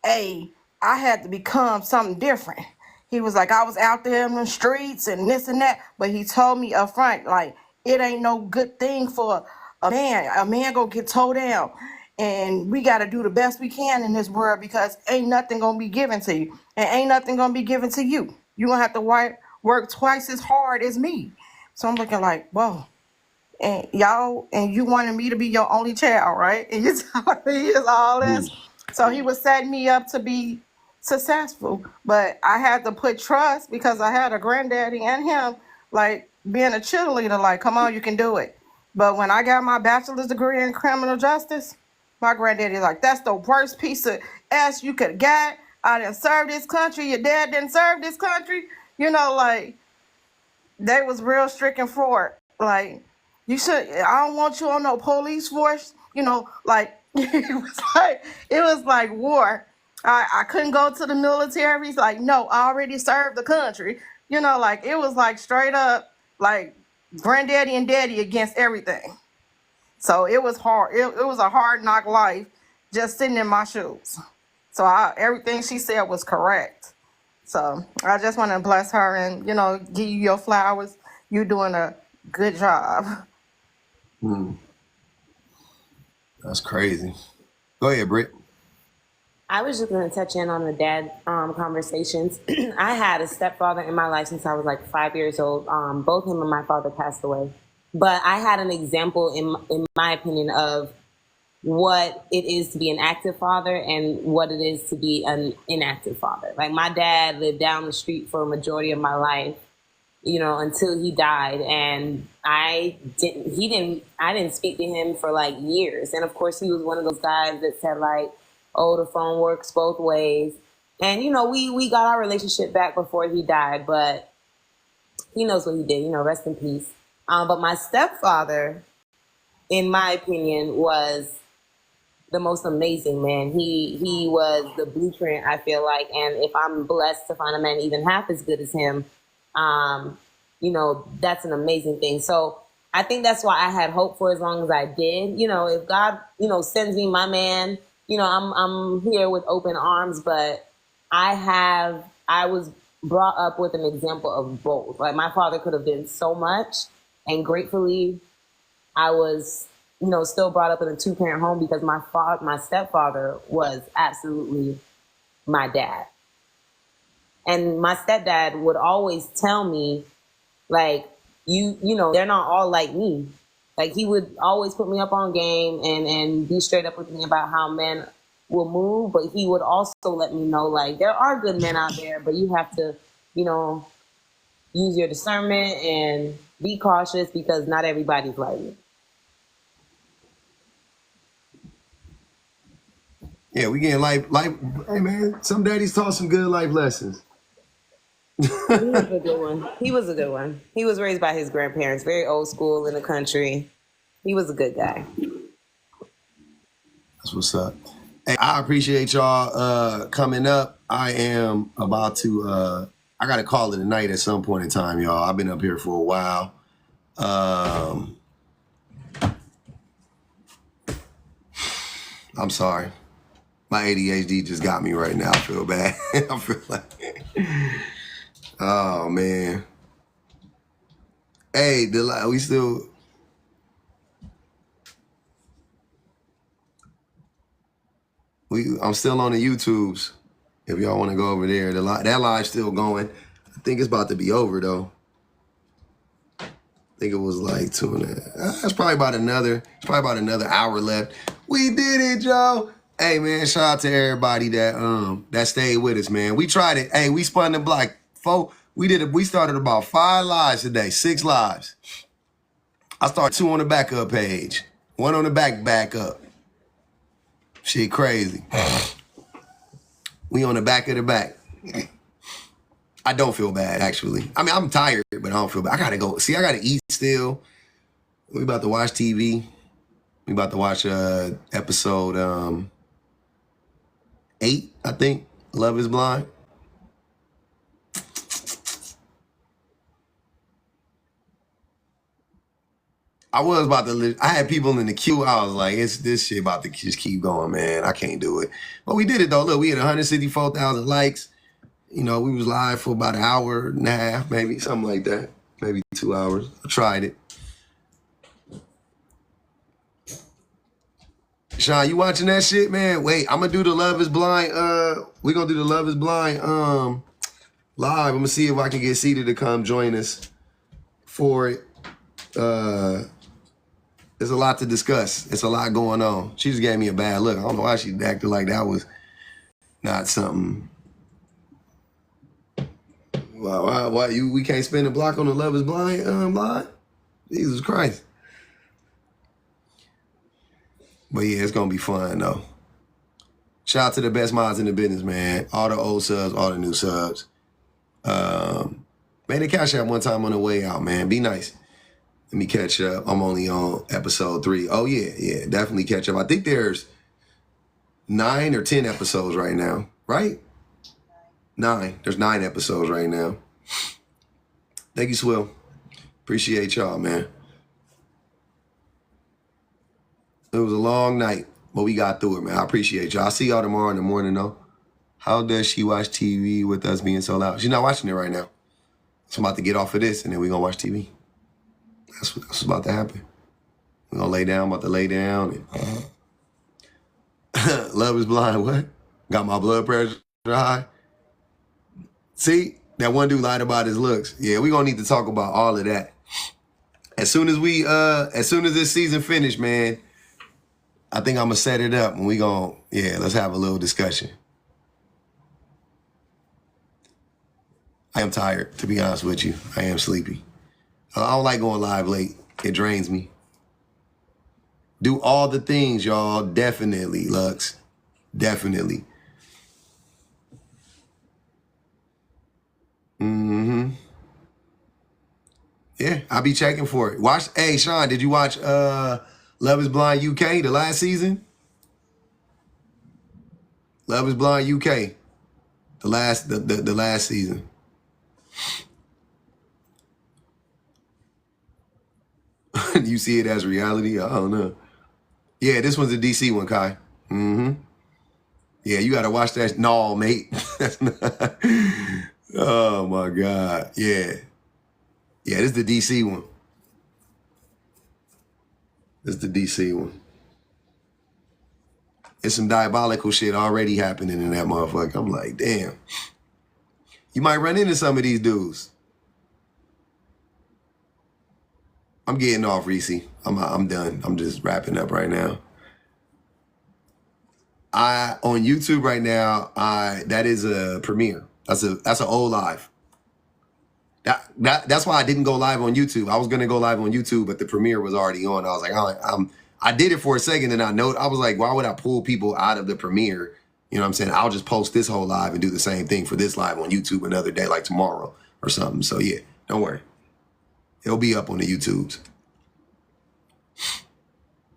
hey, I had to become something different. He was like, I was out there in the streets and this and that, but he told me up front, like, it ain't no good thing for a man. A man gonna get towed down. And we got to do the best we can in this world, because ain't nothing gonna be given to you, and ain't nothing gonna be given to you. You gonna have to work twice as hard as me. So I'm looking like, whoa. And you wanted me to be your only child, right? And you telling me it's all this. So he was setting me up to be successful. But I had to put trust, because I had a granddaddy and him, like, being a cheerleader, like, come on, you can do it. But when I got my bachelor's degree in criminal justice, my granddaddy like, that's the worst piece of ass you could get. I didn't serve this country. Your dad didn't serve this country. Like, they was real stricken for it. Like, I don't want you on no police force. Like, it was like war. I couldn't go to the military. He's like, no, I already served the country. Like, it was like straight up, like, granddaddy and daddy against everything. So it was hard. It was a hard knock life, just sitting in my shoes. So everything she said was correct. So I just want to bless her and, give you your flowers. You're doing a good job. That's crazy. Go ahead, Britt. I was just going to touch in on the dad conversations. I had a stepfather in my life since I was like 5 years old. Both him and my father passed away. But I had an example, in my opinion, of what it is to be an active father and what it is to be an inactive father. Like, my dad lived down the street for a majority of my life, until he died. And I didn't speak to him for like years. And of course, he was one of those guys that said, like, oh, the phone works both ways. And, we got our relationship back before he died, but he knows what he did, rest in peace. But my stepfather, in my opinion, was the most amazing man. He was the blueprint, I feel like. And if I'm blessed to find a man even half as good as him, that's an amazing thing. So I think that's why I had hope for as long as I did. If God, sends me my man, I'm here with open arms. But I was brought up with an example of both. Like, my father could have been so much, and gratefully I was, still brought up in a 2-parent home, because my stepfather was absolutely my dad. And my stepdad would always tell me, like, they're not all like me. Like, he would always put me up on game and be straight up with me about how men will move, but he would also let me know, like, there are good men out there, but you have to, use your discernment and be cautious, because not everybody's like you. Yeah, we getting life. Hey man, some daddies taught some good life lessons. He was a good one. He was raised by his grandparents, very old school in the country. He was a good guy. That's what's up. Hey, I appreciate y'all coming up. I am about to I gotta call it a night at some point in time, y'all. I've been up here for a while. I'm sorry. My ADHD just got me right now. I feel bad. I feel like, oh man. Hey, we still. I'm still on the YouTubes. If y'all want to go over there, that live's still going. I think it's about to be over though. I think it was like 2.5. It's probably about another hour left. We did it, Joe. Hey man, shout out to everybody that stayed with us, man. We tried it. Hey, we spun the block. We started about 5 lives today, 6 lives. I started 2 on the backup page, 1 on the backup. Shit crazy. We on the back of the back. I don't feel bad, actually. I mean, I'm tired, but I don't feel bad. I gotta go. See, I gotta eat still. We about to watch TV. We about to watch episode 8, I think. Love is Blind. I had people in the queue. I was like, this shit about to just keep going, man. I can't do it. But we did it though. Look, we had 164,000 likes. We was live for about an hour and a half, maybe, something like that. Maybe 2 hours. I tried it. Sean, you watching that shit, man? Wait, I'm gonna do the Love is Blind. We're gonna do the Love is Blind live. I'm gonna see if I can get Cedar to come join us for it. There's a lot to discuss. It's a lot going on. She just gave me a bad look. I don't know why she acted like that was not something. Why we can't spin the block on the Love is Blind line? Jesus Christ. But yeah, it's gonna be fun though. Shout out to the best mods in the business, man. All the old subs, all the new subs. Man, they cash out one time on the way out, man. Be nice. Let me catch up. I'm only on episode 3. Oh yeah, definitely catch up. I think there's 9 or 10 episodes right now, right? 9. There's 9 episodes right now. Thank you, Swill. Appreciate y'all, man. It was a long night, but we got through it, man. I appreciate y'all. I'll see y'all tomorrow in the morning, though. How does she watch TV with us being so loud? She's not watching it right now. So I'm about to get off of this, and then we're going to watch TV. That's what's about to happen. We're going to lay down, about to lay down. And Love is Blind, what? Got my blood pressure high. See, that one dude lied about his looks. Yeah, we're going to need to talk about all of that. As soon as this season finish, man, I think I'm going to set it up and let's have a little discussion. I am tired, to be honest with you. I am sleepy. I don't like going live late. It drains me. Do all the things, y'all. Definitely, Lux. Definitely. Yeah, I'll be checking for it. Hey, Sean, did you watch Love is Blind UK, the last season? Love is Blind UK. The last season. You see it as reality? I don't know. Yeah, this one's a DC one, Kai. Mm-hmm. Yeah, you gotta watch that. No, mate. Oh my God. Yeah. Yeah, this is the DC one. This is the DC one. There's some diabolical shit already happening in that motherfucker. I'm like, damn. You might run into some of these dudes. I'm getting off, Reese. I'm done. I'm just wrapping up right now. On YouTube right now, that is a premiere. That's an old live. That's why I didn't go live on YouTube. I was gonna go live on YouTube, but the premiere was already on. I was like, I did it for a second, and I was like, why would I pull people out of the premiere? You know what I'm saying? I'll just post this whole live and do the same thing for this live on YouTube another day, like tomorrow or something. So yeah, don't worry. It'll be up on the YouTubes.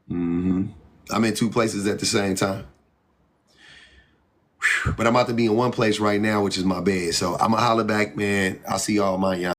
I'm in 2 places at the same time. But I'm about to be in one place right now, which is my bed. So I'm going to holler back, man. I'll see y'all, man.